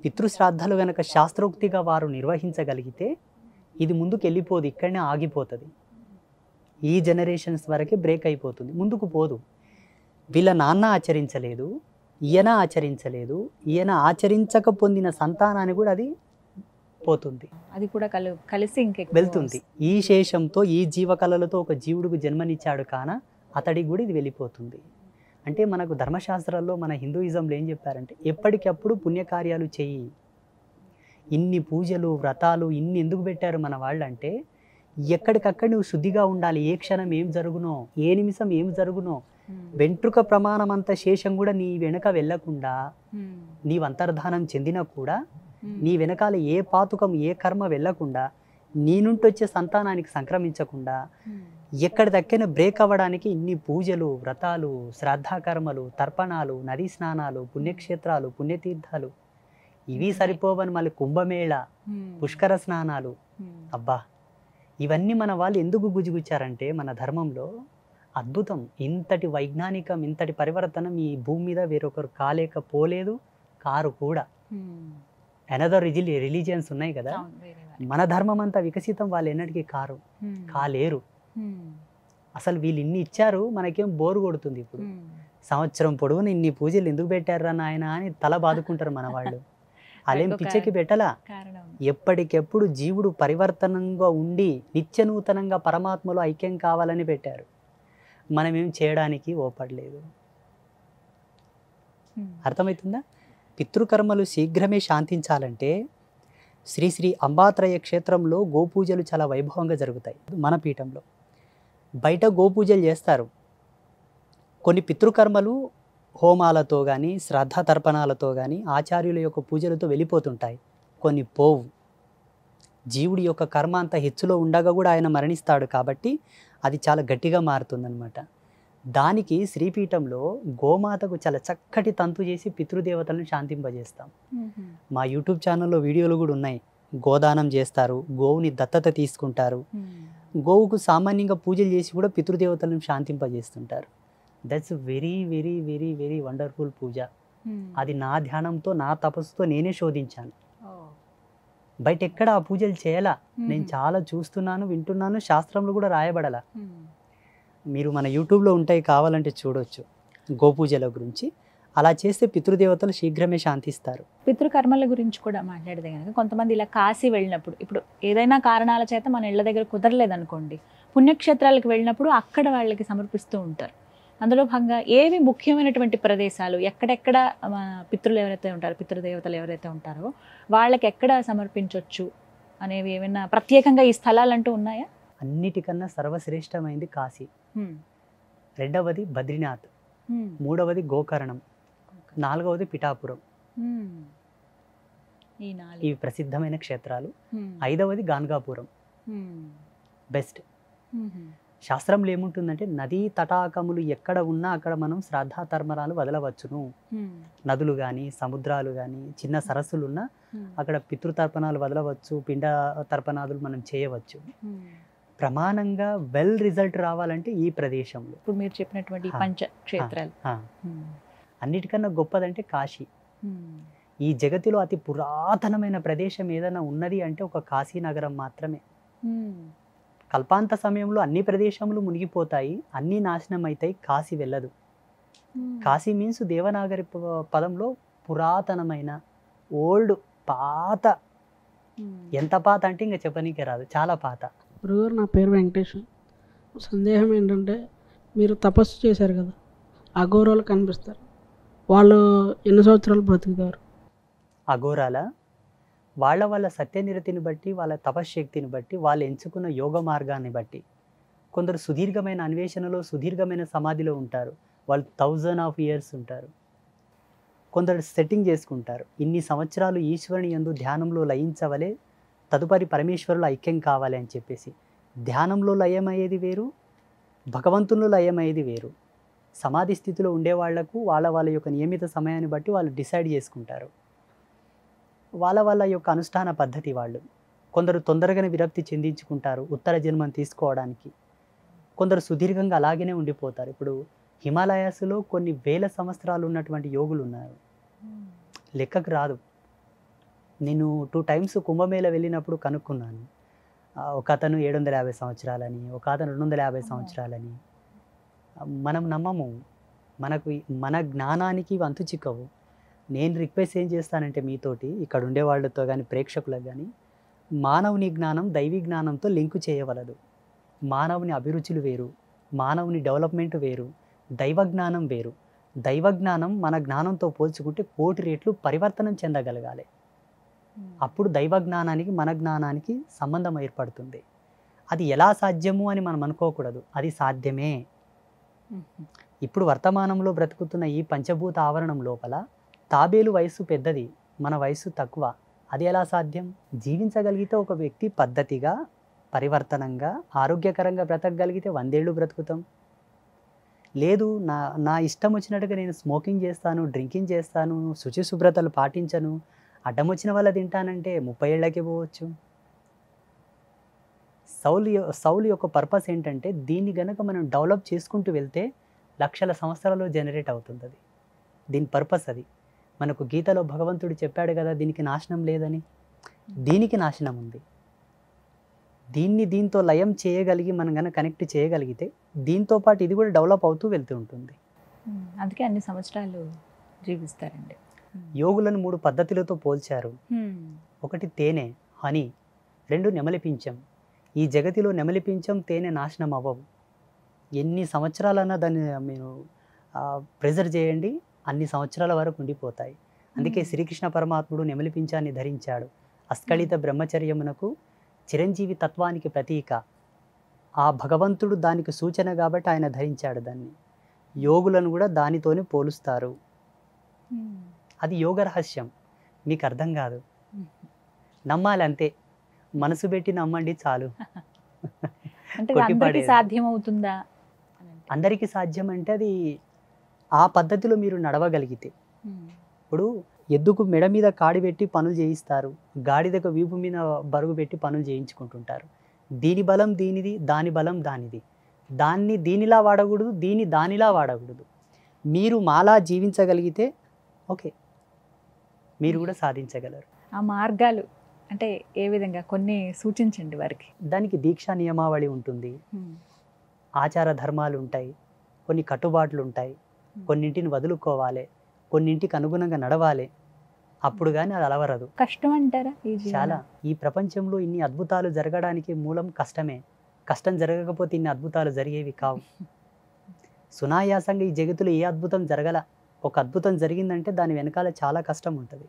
పితృశ్రాద్ధాలు కనుక శాస్త్రోక్తిగా వారు నిర్వహించగలిగితే ఇది ముందుకు వెళ్ళిపోదు, ఇక్కడనే ఆగిపోతుంది. ఈ జనరేషన్స్ వరకే బ్రేక్ అయిపోతుంది, ముందుకు పోదు. వీళ్ళ నాన్న ఆచరించలేదు, ఈయన ఆచరించలేదు, ఈయన ఆచరించక పొందిన సంతానాన్ని కూడా అది పోతుంది, అది కూడా కలిసి వెళ్తుంది. ఈ శేషంతో, ఈ జీవకళలతో ఒక జీవుడికి జన్మనిచ్చాడు కాన అతడికి కూడా ఇది వెళ్ళిపోతుంది. అంటే మనకు ధర్మశాస్త్రాల్లో, మన హిందూయిజంలో ఏం చెప్పారంటే, ఎప్పటికప్పుడు పుణ్యకార్యాలు చెయ్యి. ఇన్ని పూజలు, వ్రతాలు ఇన్ని ఎందుకు పెట్టారు మన వాళ్ళు అంటే, ఎక్కడికక్కడ నువ్వు శుద్ధిగా ఉండాలి. ఏ క్షణం ఏం జరుగునో, ఏ నిమిషం ఏం జరుగునో, వెంట్రుక ప్రమాణం అంత శేషం కూడా నీ వెనక వెళ్ళకుండా, నీవు అంతర్ధానం చెందినా కూడా నీ వెనకాల ఏ పాతుకం, ఏ కర్మ వెళ్ళకుండా, నీ నుండి వచ్చే సంతానానికి సంక్రమించకుండా, ఎక్కడిదక్కైనా బ్రేక్ అవ్వడానికి ఇన్ని పూజలు, వ్రతాలు, శ్రాద్ధాకర్మలు, తర్పణాలు, నదీ స్నానాలు, పుణ్యక్షేత్రాలు, పుణ్యతీర్థాలు, ఇవి సరిపోవని మళ్ళీ కుంభమేళ, పుష్కర స్నానాలు. అబ్బా, ఇవన్నీ మన వాళ్ళు ఎందుకు గుజిగుచ్చారంటే, మన ధర్మంలో అద్భుతం. ఇంతటి వైజ్ఞానికం, ఇంతటి పరివర్తనం ఈ భూమి మీద వేరొకరు కాలేకపోలేదు, కారు కూడా. అనదర్ రిలీజియన్స్ ఉన్నాయి కదా, మన ధర్మం అంతా వికసితం, వాళ్ళు ఎన్నటికీ కాలేరు. అసలు వీళ్ళు ఇన్ని ఇచ్చారు, మనకేం బోరు కొడుతుంది. ఇప్పుడు సంవత్సరం పొడవున ఇన్ని పూజలు ఎందుకు పెట్టారా నాయన అని తల బాదుకుంటారు మన వాళ్ళు. అలేం పిచ్చెకి పెట్టలా. ఎప్పటికెప్పుడు జీవుడు పరివర్తనంగా ఉండి నిత్య నూతనంగా పరమాత్మలో ఐక్యం కావాలని పెట్టారు. మనమేం చేయడానికి ఓపడలేదు. అర్థమవుతుందా? పితృకర్మలు శీఘ్రమే శాంతించాలంటే శ్రీ శ్రీ అంబాత్రయ క్షేత్రంలో గోపూజలు చాలా వైభవంగా జరుగుతాయి. మన పీఠంలో బయట గోపూజలు చేస్తారు. కొన్ని పితృకర్మలు హోమాలతో కానీ, శ్రద్ధ తర్పణాలతో కానీ, ఆచార్యుల యొక్క పూజలతో వెళ్ళిపోతుంటాయి. కొన్ని పోవు. జీవుడి యొక్క కర్మ అంత హెచ్చులో ఉండగా కూడా ఆయన మరణిస్తాడు కాబట్టి అది చాలా గట్టిగా మారుతుందన్నమాట. దానికి శ్రీపీఠంలో గోమాతకు చాలా చక్కటి తంతు చేసి పితృదేవతలను శాంతింపజేస్తాం. మా యూట్యూబ్ ఛానల్లో వీడియోలు కూడా ఉన్నాయి. గోదానం చేస్తారు, గోవుని దత్తత తీసుకుంటారు, గోవుకు సామాన్యంగా పూజలు చేసి కూడా పితృదేవతలను శాంతింపజేస్తుంటారు. That's very very very very wonderful puja. అది నా ధ్యానంతో, నా తపస్సుతో నేనే శోధించాను. బయట ఎక్కడ ఆ పూజలు చేయాలా. నేను చాలా చూస్తున్నాను, వింటున్నాను, శాస్త్రంలో కూడా రాయబడాల. మీరు మన యూట్యూబ్లో ఉంటాయి, కావాలంటే చూడొచ్చు గోపూజల గురించి. అలా చేస్తే పితృదేవతలు శీఘ్రమే శాంతిస్తారు. పితృకర్మల గురించి కూడా మాట్లాడితే కనుక కొంతమంది ఇలా కాశీ వెళ్ళినప్పుడు, ఇప్పుడు ఏదైనా కారణాల చేత మన ఇళ్ళ దగ్గర కుదరలేదనుకోండి, పుణ్యక్షేత్రాలకు వెళ్ళినప్పుడు అక్కడ వాళ్ళకి సమర్పిస్తూ ఉంటారు. అందులో భాగంగా ఏవి ముఖ్యమైనటువంటి ప్రదేశాలు, ఎక్కడెక్కడ పితృలు ఎవరైతే ఉంటారో, పితృదేవతలు ఎవరైతే ఉంటారో వాళ్ళకి ఎక్కడ సమర్పించవచ్చు అనేవి ఏమైనా ప్రత్యేకంగా ఈ స్థలాలు అంటూ ఉన్నాయా? అన్నిటికన్నా సర్వశ్రేష్టమైంది కాశీ, రెండవది బద్రీనాథ్, మూడవది గోకర్ణం, నాలుగవది పిఠాపురం. ఇవి ప్రసిద్ధమైన క్షేత్రాలు. ఐదవది గాన్గాపురం బెస్ట్. శాస్త్రంలో ఏముంటుందంటే నదీ తటాకములు ఎక్కడ ఉన్నా అక్కడ మనం శ్రద్ధా తర్మరాలు వదలవచ్చును. నదులు కానీ, సముద్రాలు కానీ, చిన్న సరస్సులు ఉన్నా అక్కడ పితృతర్పణాలు వదలవచ్చు, పిండ తర్పణాదులు మనం చేయవచ్చు. ప్రమాణంగా వెల్ రిజల్ట్ రావాలంటే ఈ ప్రదేశంలో ఇప్పుడు మీరు చెప్పినటువంటి పంచక్షేత్రాలు. అన్నిటికన్నా గొప్పదంటే కాశీ. ఈ జగతిలో అతి పురాతనమైన ప్రదేశం ఏదైనా ఉన్నది అంటే ఒక కాశీ నగరం మాత్రమే. కల్పాంత సమయంలో అన్ని ప్రదేశములు మునిగిపోతాయి, అన్నీ నాశనం అవుతాయి, కాశీ వెళ్ళదు. కాశీ మీన్స్ దేవనాగరి పదంలో పురాతనమైన ఓల్డ్, పాత. ఎంత పాత అంటే ఇంకా చెప్పనీకే రాదు, చాలా పాత. గురుగారు, నా పేరు వెంకటేష్. సందేహం ఏంటంటే, మీరు తపస్సు చేశారు కదా, అఘోరాలు కనిపిస్తారు, వాళ్ళు ఎన్ని సంవత్సరాలు బ్రతుకుతారు? అఘోరాల వాళ్ళ సత్యనిరతిని బట్టి, వాళ్ళ తపశ్శక్తిని బట్టి, వాళ్ళు ఎంచుకున్న యోగ మార్గాన్ని బట్టి, కొందరు సుదీర్ఘమైన అన్వేషణలో, సుదీర్ఘమైన సమాధిలో ఉంటారు, వాళ్ళు 1000 years ఉంటారు. కొందరు సెట్టింగ్ చేసుకుంటారు, ఇన్ని సంవత్సరాలు ఈశ్వరుని యందు ధ్యానంలో లయించవలే, తదుపరి పరమేశ్వరులు ఐక్యం కావాలి అని చెప్పేసి. ధ్యానంలో లయమయ్యేది వేరు, భగవంతుల్లో లయమయ్యేది వేరు. సమాధి స్థితిలో ఉండే వాళ్లకు వాళ్ళ యొక్క నియమిత సమయాన్ని బట్టి వాళ్ళు డిసైడ్ చేసుకుంటారు. వాళ్ళ యొక్క అనుష్ఠాన పద్ధతి వాళ్ళు. కొందరు తొందరగానే విరక్తి చెందించుకుంటారు ఉత్తర జన్మం తీసుకోవడానికి, కొందరు సుదీర్ఘంగా అలాగనే ఉండిపోతారు. ఇప్పుడు హిమాలయాస్లో కొన్ని వేల సంవత్సరాలు ఉన్నటువంటి యోగులు ఉన్నారు, లెక్కకు రాదు. నేను 2 times కుంభమేళ వెళ్ళినప్పుడు కనుక్కున్నాను. ఒక అతను 750 సంవత్సరాలని, ఒక అతను 250 సంవత్సరాలని. మనం నమ్మము, మన జ్ఞానానికి వంతు చిక్కవు. నేను రిక్వెస్ట్ ఏం చేస్తానంటే మీతోటి, ఇక్కడ ఉండే వాళ్ళతో కానీ, ప్రేక్షకులకు కానీ, మానవుని జ్ఞానం దైవీ జ్ఞానంతో లింకు చేయవలదు. మానవుని అభిరుచులు వేరు, మానవుని డెవలప్మెంట్ వేరు, దైవ జ్ఞానం వేరు. దైవ జ్ఞానం మన జ్ఞానంతో పోల్చుకుంటే 1,000,000 రెట్లు పరివర్తనం చెందగలగాలి. అప్పుడు దైవ జ్ఞానానికి మన జ్ఞానానికి సంబంధం ఏర్పడుతుంది. అది ఎలా సాధ్యము అని మనం అనుకోకూడదు, అది సాధ్యమే. ఇప్పుడు వర్తమానంలో బ్రతుకుతున్న ఈ పంచభూత ఆవరణం లోపల తాబేలు వయసు పెద్దది, మన వయసు తక్కువ. అది ఎలా సాధ్యం? జీవించగలిగితే ఒక వ్యక్తి పద్ధతిగా, పరివర్తనంగా, ఆరోగ్యకరంగా బ్రతకగలిగితే 100 ఏళ్ళు బ్రతుకుతాం. లేదు, నా ఇష్టం వచ్చినట్టుగా నేను స్మోకింగ్ చేస్తాను, డ్రింకింగ్ చేస్తాను, శుచి శుభ్రతలు పాటించను, అడ్డం వచ్చిన వల్ల తింటానంటే 30 ఏళ్ళకి పోవచ్చు. సౌలు యొక్క పర్పస్ ఏంటంటే, దీన్ని గనక మనం డెవలప్ చేసుకుంటూ వెళ్తే లక్షల సంవత్సరాలు జనరేట్ అవుతుంది. అది దీని పర్పస్. అది మనకు గీతలో భగవంతుడు చెప్పాడు కదా, దీనికి నాశనం లేదని. దీనికి నాశనం ఉంది. దీంతో లయం చేయగలిగి మనం కనుక కనెక్ట్ చేయగలిగితే దీంతో పాటు ఇది కూడా డెవలప్ అవుతూ వెళ్తూ ఉంటుంది. అందుకే అన్ని సంవత్సరాలు జీవిస్తారండి. యోగులను 3 పద్ధతులతో పోల్చారు. ఒకటి తేనె, హనీ. 2 నెమలి పించం. ఈ జగతిలో నెమలి పించం, తేనె నాశనం అవ్వవు. ఎన్ని సంవత్సరాలన్నా దాన్ని మీరు ప్రెజర్ చేయండి, అన్ని సంవత్సరాల వరకు ఉండిపోతాయి. అందుకే శ్రీకృష్ణ పరమాత్ముడు నెమలి పించాన్ని ధరించాడు. అస్కళిత బ్రహ్మచర్యమునకు, చిరంజీవి తత్వానికి ప్రతీక. ఆ భగవంతుడు దానికి సూచన కాబట్టి ఆయన ధరించాడు దాన్ని. యోగులను కూడా దానితోనే పోలుస్తారు. అది యోగ రహస్యం, మీకు అర్థం కాదు, నమ్మాలి అంతే. మనసు పెట్టి నమ్మండి చాలు. సాధ్యమవుతుందా? అందరికీ సాధ్యం అంటే అది ఆ పద్ధతిలో మీరు నడవగలిగితే. ఇప్పుడు ఎద్దుకు మెడ మీద కాడి పెట్టి పనులు చేయిస్తారు, గాడిదకు వీపు మీద బరువు పెట్టి పనులు చేయించుకుంటుంటారు. దీని బలం దీనిది, దాని బలం దానిది. దాన్ని దీనిలా వాడకూడదు, దీన్ని దానిలా వాడకూడదు. మీరు మాలా జీవించగలిగితే ఓకే, మీరు కూడా సాధించగలరు. ఆ మార్గాలు అంటే ఏ విధంగా కొన్ని సూచించండి వారికి. దానికి దీక్షా నియమావళి ఉంటుంది, ఆచార ధర్మాలు ఉంటాయి, కొన్ని కట్టుబాట్లు ఉంటాయి, కొన్నింటిని వదులుకోవాలి, కొన్నింటికి అనుగుణంగా నడవాలి. అప్పుడు కానీ అది అలవరదు. కష్టం అంటారా ఈ జీవనం? చాలా. ఈ ప్రపంచంలో ఇన్ని అద్భుతాలు జరగడానికి మూలం కష్టమే. కష్టం జరగకపోతే ఇన్ని అద్భుతాలు జరిగేవి కావు. సునాయాసంగా ఈ జగత్తులో ఏ అద్భుతం జరగల. ఒక అద్భుతం జరిగిందంటే దాని వెనకాల చాలా కష్టం ఉంటుంది.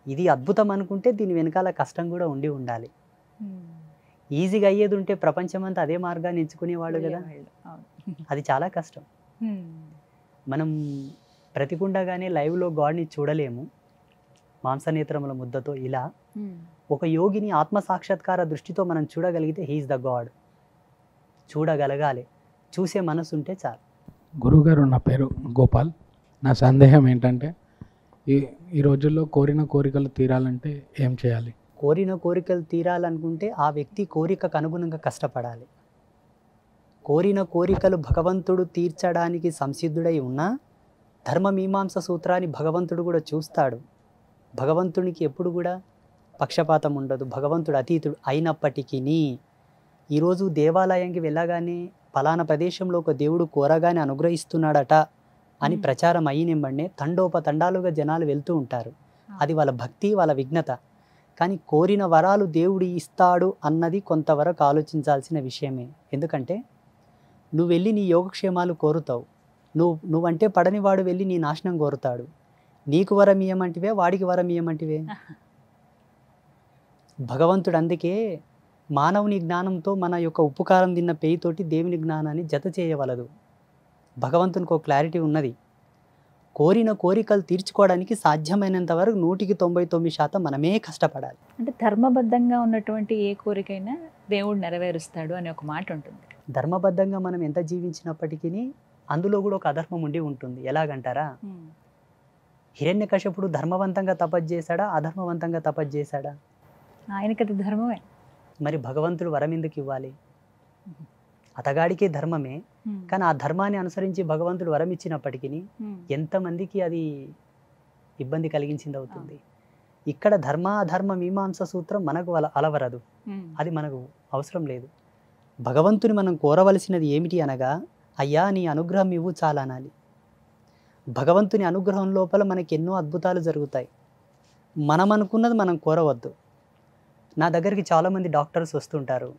ఇది అద్భుతం అనుకుంటే దీని వెనకాల కష్టం కూడా ఉండి ఉండాలి. ఈజీగా అయ్యేది ఉంటే ప్రపంచమంతా అదే మార్గాన్ని ఎంచుకునేవాళ్ళు కదా. అది చాలా కష్టం. మనం బ్రతికుండగానే లైవ్లో గాడ్ని చూడలేము మాంసనేత్రముల ముద్దతో. ఇలా ఒక యోగిని ఆత్మ సాక్షాత్కార దృష్టితో మనం చూడగలిగితే హీఈస్ ద గాడ్. చూడగలగాలి, చూసే మనసు ఉంటే చాలు. గురువుగారు, నా పేరు గోపాల్. నా సందేహం ఏంటంటే ఈ రోజుల్లో కోరిన కోరికలు తీరాలంటే ఏం చేయాలి? కోరిన కోరికలు తీరాలనుకుంటే ఆ వ్యక్తి కోరికకు అనుగుణంగా కష్టపడాలి. కోరిన కోరికలు భగవంతుడు తీర్చడానికి సంసిద్ధుడై ఉన్నా ధర్మమీమాంస సూత్రాన్ని భగవంతుడు కూడా చూస్తాడు. భగవంతునికి ఎప్పుడు కూడా పక్షపాతం ఉండదు. భగవంతుడు అతీతుడు అయినప్పటికీ ఈరోజు దేవాలయానికి వెళ్ళగానే ఫలానా ప్రదేశంలో ఒక దేవుడు కోరగానే అనుగ్రహిస్తున్నాడట అని ప్రచారం అయినెంబడినే తండోపతండాలుగా జనాలు వెళ్తూ ఉంటారు. అది వాళ్ళ భక్తి, వాళ్ళ విఘ్నత. కానీ కోరిన వరాలు దేవుడు ఇస్తాడు అన్నది కొంతవరకు ఆలోచించాల్సిన విషయమే. ఎందుకంటే నువ్వు వెళ్ళి నీ యోగక్షేమాలు కోరుతావు, నువ్వంటే పడని వాడు వెళ్ళి నీ నాశనం కోరుతాడు. నీకు వరం ఇయ్యమంటివే, వాడికి వరం ఇయ్యమంటివే. భగవంతుడు అందుకే మానవుని జ్ఞానంతో మన యొక్క ఉప్పుకారం తిన్న పేయితోటి దేవుని జ్ఞానాన్ని జత చేయవలదు. భగవంతునికి ఒక క్లారిటీ ఉన్నది. కోరిన కోరికలు తీర్చుకోవడానికి సాధ్యమైనంత వరకు 199% మనమే కష్టపడాలి. అంటే ధర్మబద్ధంగా ఉన్నటువంటి ఏ కోరికైనా దేవుడు నెరవేరుస్తాడు అనే ఒక మాట ఉంటుంది. ధర్మబద్ధంగా మనం ఎంత జీవించినప్పటికీ అందులో కూడా ఒక అధర్మం ఉండి ఉంటుంది. ఎలాగంటారా, హిరణ్యకశపుడు ధర్మవంతంగా తపస్సు చేశాడా, అధర్మవంతంగా తపస్సు చేశాడా? ఆయనకి అది ధర్మమే. మరి భగవంతుడు వరం ఎందుకు ఇవ్వాలి? అతగాడికే ధర్మమే, కానీ ఆ ధర్మాన్ని అనుసరించి భగవంతుడు వరం ఇచ్చినప్పటికీ ఎంతమందికి అది ఇబ్బంది కలిగించింది అవుతుంది. ఇక్కడ ధర్మ మీమాంస సూత్రం మనకు అలవరదు, అది మనకు అవసరం లేదు. భగవంతుని మనం కోరవలసినది ఏమిటి అనగా, అయ్యా నీ అనుగ్రహం ఇవ్వు చాలా అనాలి. భగవంతుని అనుగ్రహం లోపల మనకి ఎన్నో అద్భుతాలు జరుగుతాయి. మనం అనుకున్నది మనం కోరవద్దు. నా దగ్గరికి చాలామంది డాక్టర్స్ వస్తుంటారు,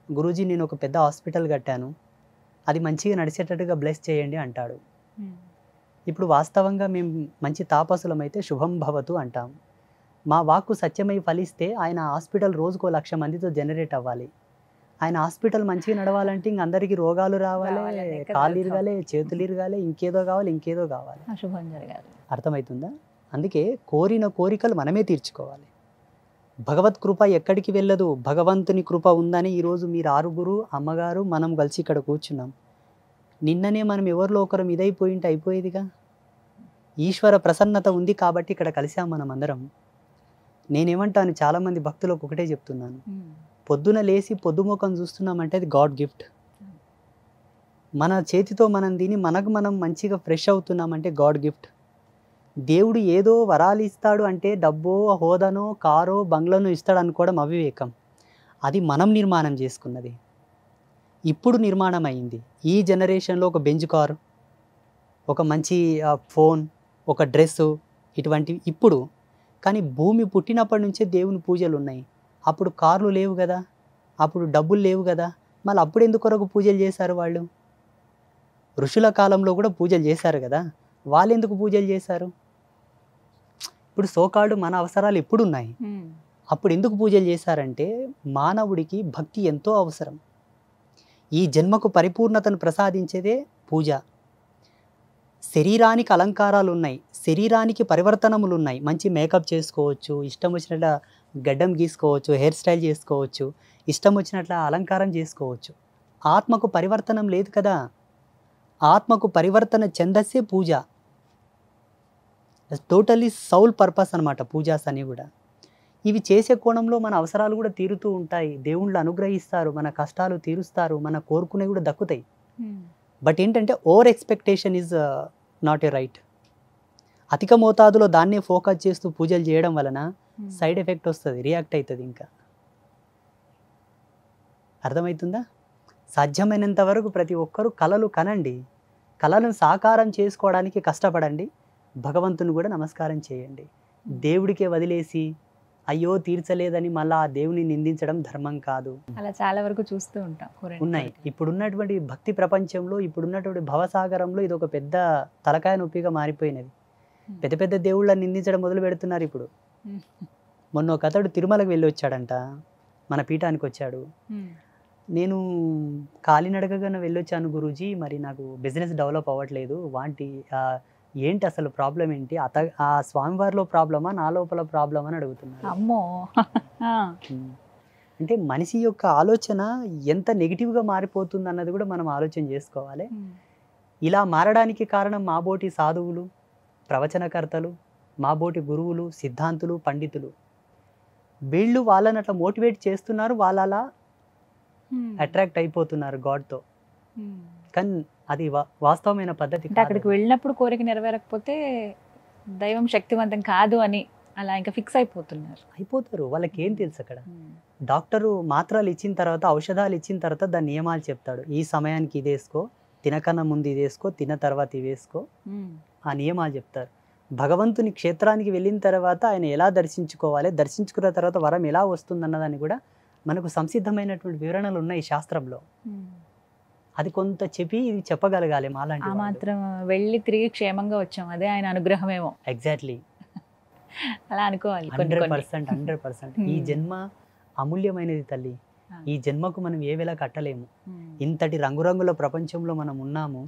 గురూజీ నేను ఒక పెద్ద హాస్పిటల్ కట్టాను, అది మంచిగా నడిచేటట్టుగా బ్లెస్ చేయండి అంటాడు. ఇప్పుడు వాస్తవంగా మేము మంచి తాపసులమైతే శుభం భవతు అంటాం. మా వాక్కు సత్యమై ఫలిస్తే ఆయన హాస్పిటల్ రోజుకో 1,00,000 మందితో జనరేట్ అవ్వాలి. ఆయన హాస్పిటల్ మంచిగా నడవాలంటే ఇంక అందరికీ రోగాలు రావాలి, కాళ్ళు ఇరగాలి, చేతులు ఇరగాలి, ఇంకేదో కావాలి, ఇంకేదో కావాలి, శుభం జరగాలి. అర్థమవుతుందా? అందుకే కోరిన కోరికలు మనమే తీర్చుకోవాలి. భగవత్ కృప ఎక్కడికి వెళ్ళదు, భగవంతుని కృప ఉందని ఈరోజు మీరు 6 అమ్మగారు మనం కలిసి ఇక్కడ కూర్చున్నాం. నిన్ననే మనం ఎవరిలో ఒకరం ఇదైపోయింటే అయిపోయేదిగా. ఈశ్వర ప్రసన్నత ఉంది కాబట్టి ఇక్కడ కలిసాం మనం అందరం. నేనేమంటాను, చాలామంది భక్తులకు ఒకటే చెప్తున్నాను, పొద్దున లేచి పొద్దుముఖం చూస్తున్నామంటే అది గాడ్ గిఫ్ట్. మన చేతితో మనం తిని మనకు మనం మంచిగా ఫ్రెష్ అవుతున్నామంటే గాడ్ గిఫ్ట్. దేవుడు ఏదో వరాలు ఇస్తాడు అంటే డబ్బో, హోదానో, కారో, బంగ్లానో ఇస్తాడు అనుకోవడం అవివేకం. అది మనం నిర్మాణం చేసుకున్నది. ఇప్పుడు నిర్మాణం అయింది. ఈ జనరేషన్లో ఒక బెంజ్ కారు, ఒక మంచి ఫోన్, ఒక డ్రెస్సు, ఇటువంటివి ఇప్పుడు. కానీ భూమి పుట్టినప్పటి నుంచే దేవుని పూజలు ఉన్నాయి. అప్పుడు కార్లు లేవు కదా, అప్పుడు డబ్బులు లేవు కదా, మళ్ళీ అప్పుడు ఎందుకొరకు పూజలు చేశారు వాళ్ళు? ఋషుల కాలంలో కూడా పూజలు చేశారు కదా, వాళ్ళు ఎందుకు పూజలు చేశారు? ఇప్పుడు సోకాళ్ళు మన అవసరాలు ఎప్పుడు ఉన్నాయి, అప్పుడు ఎందుకు పూజలు చేశారంటే మానవుడికి భక్తి ఎంతో అవసరం. ఈ జన్మకు పరిపూర్ణతను ప్రసాదించేదే పూజ. శరీరానికి అలంకారాలు ఉన్నాయి, శరీరానికి పరివర్తనములు ఉన్నాయి. మంచి మేకప్ చేసుకోవచ్చు, ఇష్టం వచ్చినట్ల గడ్డం గీసుకోవచ్చు, హెయిర్ స్టైల్ చేసుకోవచ్చు, ఇష్టం వచ్చినట్ల అలంకారం చేసుకోవచ్చు. ఆత్మకు పరివర్తనం లేదు కదా. ఆత్మకు పరివర్తన చెందసే పూజ. టోటల్లీ సౌల్ పర్పస్ అనమాట పూజాస్ అని కూడా. ఇవి చేసే కోణంలో మన అవసరాలు కూడా తీరుతూ ఉంటాయి. దేవుళ్ళు అనుగ్రహిస్తారు, మన కష్టాలు తీరుస్తారు, మన కోరుకునేవి కూడా దక్కుతాయి. బట్ ఏంటంటే over expectation is not a right. అధిక మోతాదులో దాన్నే ఫోకస్ చేస్తూ పూజలు చేయడం వలన సైడ్ ఎఫెక్ట్ వస్తుంది, రియాక్ట్ అవుతుంది. ఇంకా అర్థమవుతుందా? సాధ్యమైనంత వరకు ప్రతి ఒక్కరూ కళలు కనండి, కళలను సాకారం చేసుకోవడానికి కష్టపడండి, భగవంతుని కూడా నమస్కారం చేయండి. దేవుడికే వదిలేసి అయ్యో తీర్చలేదని మళ్ళీ ఆ దేవుని నిందించడం ధర్మం కాదు. అలా చాలా వరకు చూస్తూ ఉంటాం. ఉన్నాయి. ఇప్పుడున్నటువంటి భక్తి ప్రపంచంలో, ఇప్పుడున్నటువంటి భవసాగరంలో ఇది ఒక పెద్ద తలకాయ నొప్పిగా మారిపోయినది. పెద్ద పెద్ద దేవుళ్ళని నిందించడం మొదలు పెడుతున్నారు ఇప్పుడు. మొన్న ఒక అతడు తిరుమలకు వెళ్ళి వచ్చాడంట, మన పీఠానికి వచ్చాడు. నేను కాలినడకగానే వెళ్ళొచ్చాను గురూజీ, మరి నాకు బిజినెస్ డెవలప్ అవ్వట్లేదు, ఏంటి అసలు ప్రాబ్లం ఏంటి? ఆ స్వామివారిలో ప్రాబ్లమా, నా లోపల ప్రాబ్లమా అని అడుగుతున్నాను. అమ్మో. అంటే మనిషి యొక్క ఆలోచన ఎంత నెగిటివ్గా మారిపోతుంది అన్నది కూడా మనం ఆలోచన చేసుకోవాలి. ఇలా మారడానికి కారణం మాబోటి సాధువులు, ప్రవచనకర్తలు, మాబోటి గురువులు, సిద్ధాంతులు, పండితులు. వీళ్ళు వాళ్ళని అట్లా మోటివేట్ చేస్తున్నారు, వాళ్ళు అలా అట్రాక్ట్ అయిపోతున్నారు గాడ్తో. కానీ అది వాస్తవమైన పద్ధతి. అక్కడికి వెళ్ళినప్పుడు కోరిక నెరవేరకపోతే దైవం శక్తివంతం కాదు అని అలా ఇంకా ఫిక్స్ అయిపోతారు. వాళ్ళకి ఏం తెలుసు? అక్కడ డాక్టరు మాత్రలు ఇచ్చిన తర్వాత, ఔషధాలు ఇచ్చిన తర్వాత దాని నియమాలు చెప్తాడు. ఈ సమయానికి ఇది వేసుకో, తినకన్నా ముందు ఇది వేసుకో, తిన్న తర్వాత ఇది వేసుకో, ఆ నియమాలు చెప్తారు. భగవంతుని క్షేత్రానికి వెళ్ళిన తర్వాత ఆయన ఎలా దర్శించుకోవాలి, దర్శించుకున్న తర్వాత వరం ఎలా వస్తుందన్నదాన్ని కూడా మనకు సంసిద్ధమైనటువంటి వివరణలు ఉన్నాయి శాస్త్రంలో. అది కొంత చెప్పి ఇది చెప్పగలగాలి మాలాంటి. మాత్రం వెళ్ళి తిరిగి క్షేమంగా వచ్చాం, అదే ఆయన అనుగ్రహమేమో. ఎగ్జాక్ట్లీ, అలా అనుకోవాలి. 100%. ఈ జన్మ అమూల్యమైనది తల్లి. ఈ జన్మకు మనం ఏ వేళ కట్టలేము. ఇంతటి రంగురంగుల ప్రపంచంలో మనం ఉన్నాము,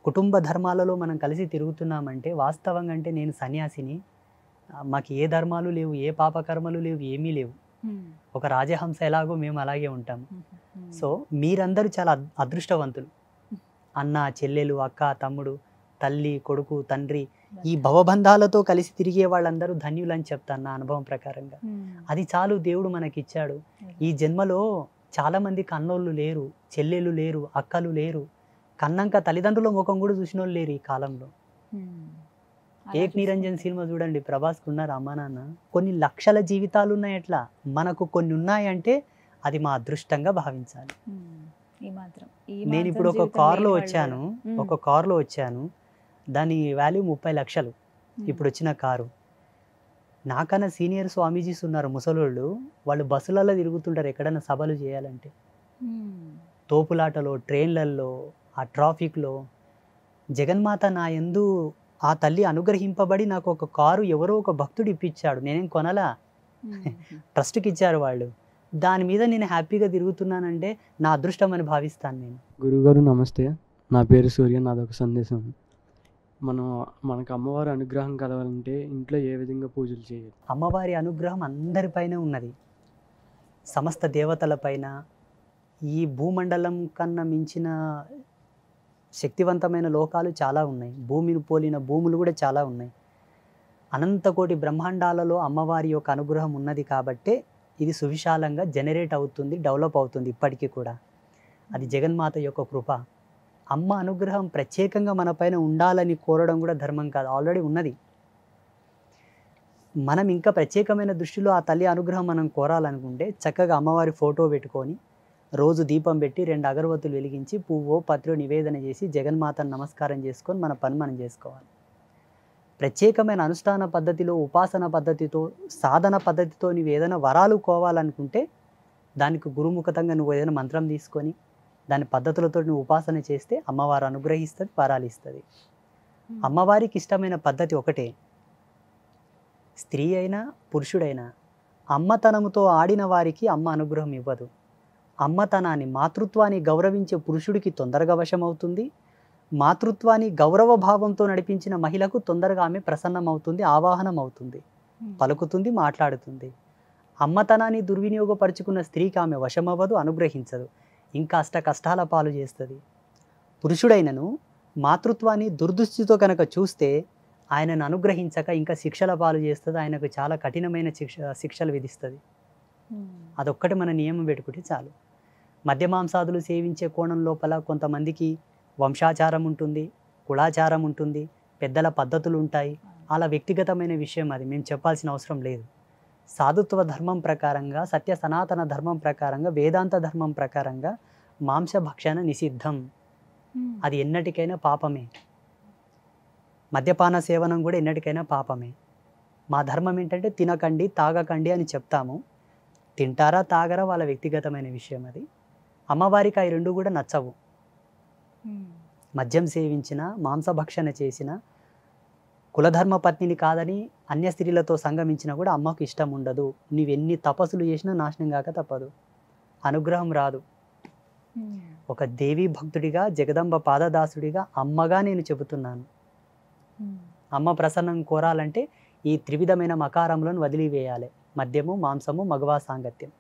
కుటుంబ ధర్మాలలో మనం కలిసి తిరుగుతున్నామంటే వాస్తవంగా అంటే నేను సన్యాసిని, మాకు ఏ ధర్మాలు లేవు, ఏ పాపకర్మలు లేవు, ఏమీ లేవు. ఒక రాజహంస ఎలాగో మేము అలాగే ఉంటాము. సో మీరందరూ చాలా అదృష్టవంతులు. అన్న, చెల్లెలు, అక్క, తమ్ముడు, తల్లి, కొడుకు, తండ్రి, ఈ భవబంధాలతో కలిసి తిరిగే వాళ్ళందరూ ధన్యులని చెప్తాను నా అనుభవం ప్రకారంగా. అది చాలు దేవుడు మనకిచ్చాడు. ఈ జన్మలో చాలా మందికి అన్నోళ్ళు లేరు, చెల్లెలు లేరు, అక్కలు లేరు, కన్నంక తల్లిదండ్రుల ముఖం కూడా చూసిన వాళ్ళు లేరు ఈ కాలంలో. ఏక్ నిరంజన్ సినిమా చూడండి, ప్రభాస్కి ఉన్నారు అమ్మా నాన్న. కొన్ని లక్షల జీవితాలు ఉన్నాయి. అట్లా మనకు కొన్ని ఉన్నాయంటే అది మా అదృష్టంగా భావించాలి. నేను ఇప్పుడు ఒక కార్లో వచ్చాను, దాని వాల్యూ 30 లక్షలు. ఇప్పుడు వచ్చిన కారు. నాకన్నా సీనియర్ స్వామీజీస్ ఉన్నారు ముసలోళ్ళు, వాళ్ళు బస్సులలో తిరుగుతుంటారు ఎక్కడైనా సభలు చేయాలంటే. తోపులాటలో, ట్రైన్లలో, ఆ ట్రాఫిక్లో. జగన్మాత నా యందు ఆ తల్లి అనుగ్రహింపబడి నాకు ఒక కారు ఎవరో ఒక భక్తుడు ఇప్పించాడు. నేనేం కొనలా, ట్రస్ట్కి ఇచ్చారు వాళ్ళు. దాని మీద నేను హ్యాపీగా తిరుగుతున్నానంటే నా అదృష్టం అని భావిస్తాను నేను. గురుగారు నమస్తే, నా పేరు సూర్య. నాదొక సందేశం. మనకు అమ్మవారి అనుగ్రహం కలవాలంటే ఇంట్లో ఏ విధంగా పూజలు చేయాలి? అమ్మవారి అనుగ్రహం అందరిపైన ఉన్నది, సమస్త దేవతలపైన. ఈ భూమండలం కన్నా మించిన శక్తివంతమైన లోకాలు చాలా ఉన్నాయి, భూమిని పోలిన భూములు కూడా చాలా ఉన్నాయి. అనంతకోటి బ్రహ్మాండాలలో అమ్మవారి యొక్క అనుగ్రహం ఉన్నది కాబట్టే ఇది సువిశాలంగా జనరేట్ అవుతుంది, డెవలప్ అవుతుంది ఇప్పటికీ కూడా. అది జగన్మాత యొక్క కృప. అమ్మ అనుగ్రహం ప్రత్యేకంగా మన పైన ఉండాలని కోరడం కూడా ధర్మం కాదు, ఆల్రెడీ ఉన్నది. మనం ఇంకా ప్రత్యేకమైన దృష్టిలో ఆ తల్లి అనుగ్రహం మనం కోరాలనుకుంటే చక్కగా అమ్మవారి ఫోటో పెట్టుకొని రోజు దీపం పెట్టి 2 అగరవత్తులు వెలిగించి పువ్వో పత్రో నివేదన చేసి జగన్మాతను నమస్కారం చేసుకొని మన పని మనం చేసుకోవాలి. ప్రత్యేకమైన అనుష్ఠాన పద్ధతిలో, ఉపాసన పద్ధతితో, సాధన పద్ధతితో నువ్వు ఏదైనా వరాలు కోవాలనుకుంటే దానికి గురుముఖతంగా నువ్వు ఏదైనా మంత్రం తీసుకొని దాని పద్ధతులతో నువ్వు ఉపాసన చేస్తే అమ్మవారు అనుగ్రహిస్తుంది, వరాలు ఇస్తుంది. అమ్మవారికి ఇష్టమైన పద్ధతి ఒకటే. స్త్రీ అయినా పురుషుడైనా అమ్మతనముతో ఆడిన వారికి అమ్మ అనుగ్రహం ఇవ్వదు. అమ్మతనాన్ని, మాతృత్వాన్ని గౌరవించే పురుషుడికి తొందరగా వశమవుతుంది. మాతృత్వాన్ని గౌరవ భావంతో నడిపించిన మహిళకు తొందరగా ఆమె ప్రసన్నమవుతుంది, ఆవాహనం అవుతుంది, పలుకుతుంది, మాట్లాడుతుంది. అమ్మతనాన్ని దుర్వినియోగపరుచుకున్న స్త్రీకి ఆమె వశమవ్వదు, అనుగ్రహించదు, ఇంకా కష్టాల పాలు చేస్తుంది. పురుషుడైనను మాతృత్వాన్ని దుర్దృష్టితో కనుక చూస్తే ఆయనను అనుగ్రహించక ఇంకా శిక్షల పాలు చేస్తుంది, ఆయనకు చాలా కఠినమైన శిక్షలు విధిస్తుంది. అదొక్కటి మన నియమం పెట్టుకుంటే చాలు. మద్యమాంసాదులు సేవించే కోణం లోపల కొంతమందికి వంశాచారం ఉంటుంది, కులాచారం ఉంటుంది, పెద్దల పద్ధతులు ఉంటాయి. అలా వ్యక్తిగతమైన విషయం, అది మేము చెప్పాల్సిన అవసరం లేదు. సాధుత్వ ధర్మం ప్రకారంగా, సత్య సనాతన ధర్మం ప్రకారంగా, వేదాంత ధర్మం ప్రకారంగా మాంసభక్షణ నిషిద్ధం. అది ఎన్నటికైనా పాపమే. మద్యపాన సేవనం కూడా ఎన్నటికైనా పాపమే. మా ధర్మం ఏంటంటే తినకండి, తాగకండి అని చెప్తాము. తింటారా తాగరా వాళ్ళ వ్యక్తిగతమైన విషయం అది. అమ్మవారికి అవి రెండు కూడా నచ్చవు. మద్యం సేవించిన, మాంసభక్షణ చేసిన, కులధర్మ పత్నిని కాదని అన్య స్త్రీలతో సంగమించినా కూడా అమ్మకు ఇష్టం ఉండదు. నీవెన్ని తపస్సులు చేసినా నాశనం కాక తప్పదు, అనుగ్రహం రాదు. ఒక దేవీ భక్తుడిగా, జగదంబ పాదదాసుడిగా, అమ్మగా నేను చెబుతున్నాను. అమ్మ ప్రసన్నం కోరాలంటే ఈ త్రివిధమైన మకారంలను వదిలివేయాలి. మద్యము, మాంసము, మగవా సాంగత్యం.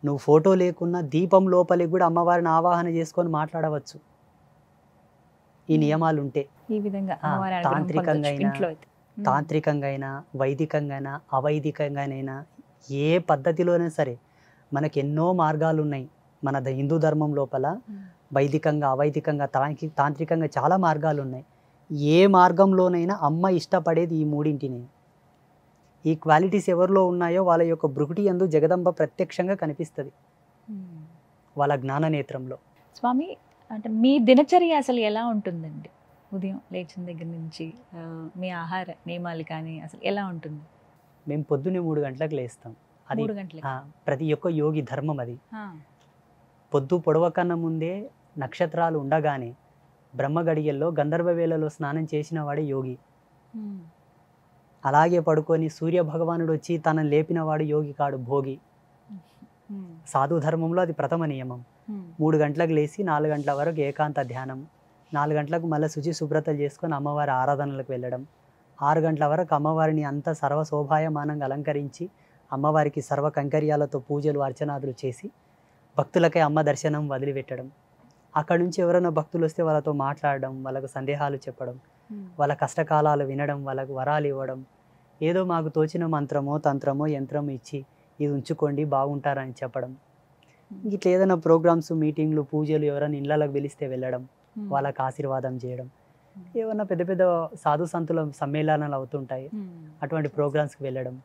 నువ్వు ఫోటో లేకున్నా దీపం లోపలికి కూడా అమ్మవారిని ఆవాహన చేసుకొని మాట్లాడవచ్చు ఈ నియమాలు ఉంటే. ఈ విధంగా తాంత్రికంగా అయినా, వైదికంగా అయినా, అవైదికంగానైనా, ఏ పద్ధతిలోనైనా సరే మనకు ఎన్నో మార్గాలు ఉన్నాయి. మన హిందూ ధర్మం లోపల వైదికంగా, అవైదికంగా, తాంత్రికంగా చాలా మార్గాలు ఉన్నాయి. ఏ మార్గంలోనైనా అమ్మ ఇష్టపడేది ఈ మూడింటిని. ఈ క్వాలిటీస్ ఎవరిలో ఉన్నాయో వాళ్ళ యొక్క భృకుటి యందు జగదంబ ప్రత్యక్షంగా కనిపిస్తుంది వాళ్ళ జ్ఞాననేత్రంలో. స్వామి, అంటే మీ దినచర్య అసలు ఎలా ఉంటుందండి? ఉదయం లేచిన దగ్గర నుంచి మీ ఆహార నియమాలు కానీ అసలు ఎలా ఉంటుంది? మేము పొద్దున్నే 3 గంటలకు లేస్తాం. అది 3 గంటలకి? ప్రతి ఒక్క యోగి ధర్మం అది. పొద్దు పొడవకన్నా ముందే నక్షత్రాలు ఉండగానే బ్రహ్మ గడియల్లో గంధర్వ వేళలో స్నానం చేసిన వాడే యోగి. అలాగే పడుకొని సూర్య భగవానుడు వచ్చి తనను లేపినవాడు యోగి కాడు, భోగి. సాధు ధర్మంలో అది ప్రథమ నియమం. 3 గంటలకు లేచి 4 గంటల వరకు ఏకాంత ధ్యానం, 4 గంటలకు మళ్ళీ శుచి శుభ్రతలు చేసుకొని అమ్మవారి ఆరాధనలకు వెళ్ళడం, 6 గంటల వరకు అమ్మవారిని అంతా సర్వశోభాయమానంగా అలంకరించి అమ్మవారికి సర్వ కంకర్యాలతో పూజలు అర్చనాదులు చేసి భక్తులకై అమ్మ దర్శనం వదిలిపెట్టడం. అక్కడ నుంచి ఎవరైనా భక్తులు వస్తే వాళ్ళతో మాట్లాడడం, వాళ్ళకు సందేహాలు చెప్పడం, వాళ్ళ కష్టకాలాలు వినడం, వాళ్ళకు వరాలు ఇవ్వడం, ఏదో మాకు తోచిన మంత్రమో తంత్రమో యంత్రమో ఇచ్చి ఇది ఉంచుకోండి బాగుంటారని చెప్పడం. ఇట్లా ఏదైనా ప్రోగ్రామ్స్, మీటింగ్లు, పూజలు ఎవరైనా ఇళ్ళకి పిలిస్తే వెళ్ళడం, వాళ్ళకి ఆశీర్వాదం చేయడం. ఏమన్నా పెద్ద పెద్ద సాధు సంతుల సమ్మేళనాలు అవుతుంటాయి, అటువంటి ప్రోగ్రామ్స్కి వెళ్ళడం.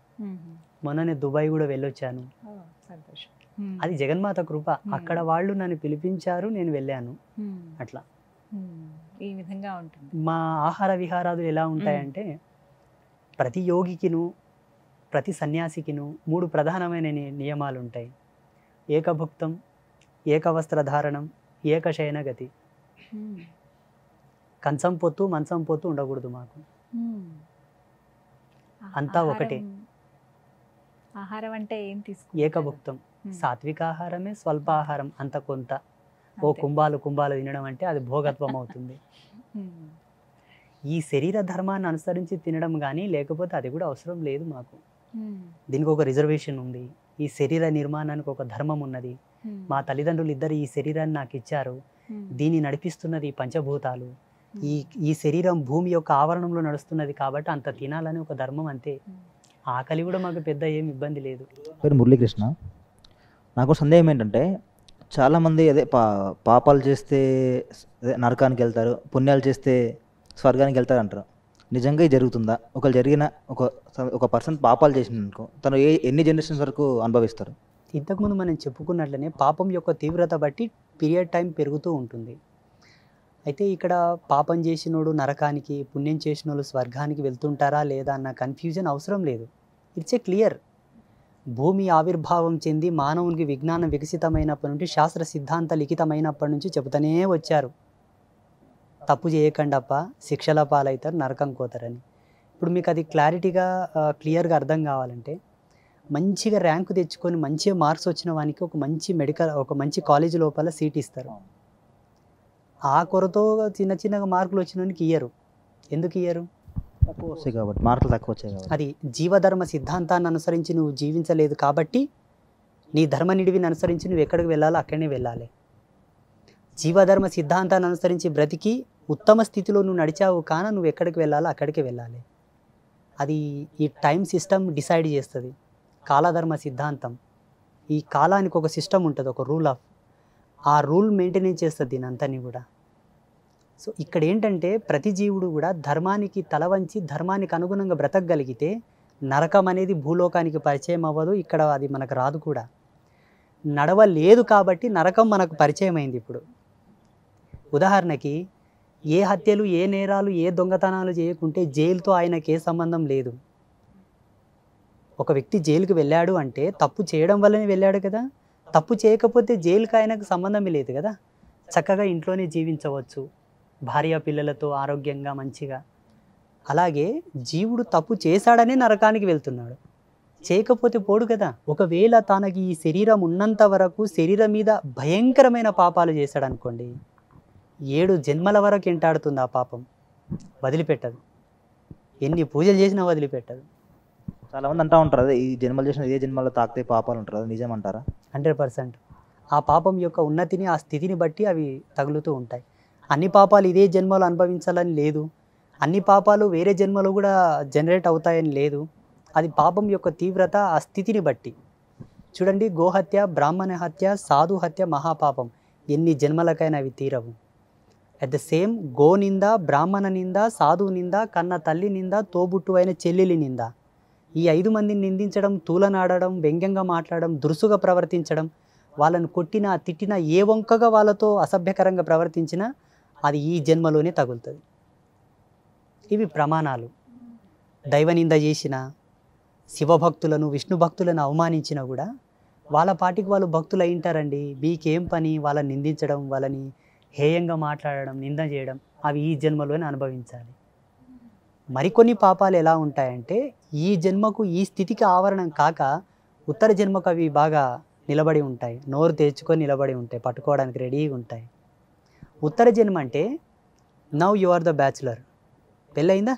మొన్ననే దుబాయ్ కూడా వెళ్ళొచ్చాను. అది జగన్మాత కృప. అక్కడ వాళ్ళు నన్ను పిలిపించారు, నేను వెళ్ళాను. అట్లా ఈ విధంగా ఉంటుంది. మా ఆహార విహారాలు ఎలా ఉంటాయంటే ప్రతి యోగికిను, ప్రతి సన్యాసికిను 3 ప్రధానమైన నియమాలు ఉంటాయి. ఏకభుక్తం, ఏకవస్త్రధారణం, ఏకశయన గతి. కంచం పొత్తు, మంచం పొత్తు ఉండకూడదు మాకు. అంతా ఒకటే. ఆహారం అంటే ఏం తీసుకు? ఏకభుక్తం, సాత్విక ఆహారమే, స్వల్ప ఆహారం అంత కొంత. ఓ కుంభాలు తినడం అంటే అది భోగత్వం అవుతుంది. ఈ శరీర ధర్మాన్ని అనుసరించి తినడం కానీ లేకపోతే అది కూడా అవసరం లేదు మాకు. దీనికి ఒక రిజర్వేషన్ ఉంది. ఈ శరీర నిర్మాణానికి ఒక ధర్మం ఉన్నది. మా తల్లిదండ్రులు ఇద్దరు ఈ శరీరాన్ని నాకు ఇచ్చారు. దీన్ని నడిపిస్తున్నది పంచభూతాలు. ఈ శరీరం భూమి యొక్క ఆవరణంలో నడుస్తున్నది కాబట్టి అంత తినాలని ఒక ధర్మం, అంతే. ఆకలి కూడా మాకు పెద్ద ఏం ఇబ్బంది లేదు. పేరు మురళీకృష్ణ. నాకు సందేహం ఏంటంటే చాలామంది పాపాలు చేస్తే నరకానికి వెళ్తారు, పుణ్యాలు చేస్తే స్వర్గానికి వెళ్తారు అంటారు. నిజంగా ఇది జరుగుతుందా? ఒకవేళ జరిగిన ఒక పర్సన్ పాపాలు చేసినందుకు తను ఎన్ని జనరేషన్స్ వరకు అనుభవిస్తారు? ఇంతకుముందు మనం చెప్పుకున్నట్లనే పాపం యొక్క తీవ్రత బట్టి పీరియడ్ టైం పెరుగుతూ ఉంటుంది. అయితే ఇక్కడ పాపం చేసినోడు నరకానికి, పుణ్యం చేసినోళ్ళు స్వర్గానికి వెళ్తుంటారా లేదా అన్న కన్ఫ్యూజన్ అవసరం లేదు. It's a clear. భూమి ఆవిర్భావం చెంది మానవునికి విజ్ఞానం వికసితమైనప్పటి నుండి, శాస్త్ర సిద్ధాంత లిఖితమైనప్పటి నుంచి చెబుతూనే వచ్చారు, తప్పు చేయకండప్ప శిక్షల పాలవుతారు, నరకం కోతారని. ఇప్పుడు మీకు అది క్లారిటీగా క్లియర్గా అర్థం కావాలంటే మంచిగా ర్యాంకు తెచ్చుకొని మంచిగా మార్క్స్ వచ్చిన వానికి ఒక మంచి కాలేజీ లోపల సీట్ ఇస్తారు. ఆ కొరతో చిన్నగా మార్కులు వచ్చిన వానికి ఇయ్యరు. ఎందుకు ఇయ్యరు? తక్కువ వచ్చాయి కాబట్టి, మార్కులు తక్కువ వచ్చాయి కాబట్టి. అది జీవధర్మ సిద్ధాంతాన్ని అనుసరించి నువ్వు జీవించలేదు కాబట్టి, నీ ధర్మ నిడివిని అనుసరించి నువ్వు ఎక్కడికి వెళ్ళాలో అక్కడనే వెళ్ళాలి. జీవధర్మ సిద్ధాంతాన్ని అనుసరించి బ్రతికి ఉత్తమ స్థితిలో నువ్వు నడిచావు కాన నువ్వు ఎక్కడికి వెళ్ళాలో అక్కడికి వెళ్ళాలి. అది ఈ టైం సిస్టమ్ డిసైడ్ చేస్తుంది. కాలధర్మ సిద్ధాంతం, ఈ కాలానికి ఒక సిస్టమ్ ఉంటుంది, ఒక రూల్ ఆఫ్, ఆ రూల్ మెయింటైన్ చేస్తుంది దీని అంతని కూడా. సో ఇక్కడ ఏంటంటే ప్రతి జీవుడు కూడా ధర్మానికి తల వంచి ధర్మానికి అనుగుణంగా బ్రతకగలిగితే నరకం అనేది భూలోకానికి పరిచయం అవ్వదు, ఇక్కడ అది మనకు రాదు కూడా. నడవలేదు కాబట్టి నరకం మనకు పరిచయం అయింది ఇప్పుడు. ఉదాహరణకి ఏ హత్యలు, ఏ నేరాలు, ఏ దొంగతనాలు చేయకుంటే జైలుతో ఆయనకి ఏ సంబంధం లేదు. ఒక వ్యక్తి జైలుకి వెళ్ళాడు అంటే తప్పు చేయడం వల్లనే వెళ్ళాడు కదా. తప్పు చేయకపోతే జైలుకి ఆయనకు సంబంధమే లేదు కదా. చక్కగా ఇంట్లోనే జీవించవచ్చు, భార్య పిల్లలతో ఆరోగ్యంగా మంచిగా. అలాగే జీవుడు తప్పు చేశాడనే నరకానికి వెళ్తున్నాడు, చేయకపోతే పోడు కదా. ఒకవేళ తనకి ఈ శరీరం ఉన్నంత వరకు శరీరం మీద భయంకరమైన పాపాలు చేశాడు అనుకోండి, 7 జన్మల వరకు ఎంటాడుతుంది ఆ పాపం, వదిలిపెట్టదు. ఎన్ని పూజలు చేసినా వదిలిపెట్టదు. చాలామంది అంటూ ఉంటారు అదే ఈ జన్మలు చేసిన ఏ జన్మలో తాకితే పాపాలు ఉంటారు, అది నిజమంటారా? 100%. ఆ పాపం యొక్క ఉన్నతిని, ఆ స్థితిని బట్టి అవి తగులుతూ ఉంటాయి. అన్ని పాపాలు ఇదే జన్మలో అనుభవించాలని లేదు, అన్ని పాపాలు వేరే జన్మలో కూడా జనరేట్ అవుతాయని లేదు. అది పాపం యొక్క తీవ్రత, ఆ స్థితిని బట్టి. చూడండి, గోహత్య, బ్రాహ్మణ హత్య, సాధు హత్య మహాపాపం, ఎన్ని జన్మలకైనా అవి తీరవు. అట్ ద సేమ్ గో నింద, బ్రాహ్మణ నింద, సాధువు నింద, కన్న తల్లి నింద, తోబుట్టు అయిన చెల్లెలి నింద, ఈ 5 మందిని నిందించడం, తూలనాడడం, వ్యంగ్యంగా మాట్లాడడం, దురుసుగా ప్రవర్తించడం, వాళ్ళను కొట్టినా తిట్టినా, ఏ వంకగా వాళ్ళతో అసభ్యకరంగా ప్రవర్తించినా అది ఈ జన్మలోనే తగులుతుంది. ఇవి ప్రమాణాలు. దైవనింద చేసిన, శివభక్తులను, విష్ణు భక్తులను అవమానించినా కూడా వాళ్ళ పాటికి వాళ్ళు భక్తులు అయింటారండి. మీకేం పని వాళ్ళని నిందించడం, వాళ్ళని హేయంగా మాట్లాడడం, నింద చేయడం, అవి ఈ జన్మలోనే అనుభవించాలి. మరికొన్ని పాపాలు ఎలా ఉంటాయంటే ఈ జన్మకు ఈ స్థితికి ఆవరణం కాక ఉత్తర జన్మకు అవి బాగా నిలబడి ఉంటాయి, నోరు తెరుచుకొని నిలబడి ఉంటాయి, పట్టుకోవడానికి రెడీగా ఉంటాయి. ఉత్తర జన్మ అంటే now you are the bachelor. పెళ్ళయిందా?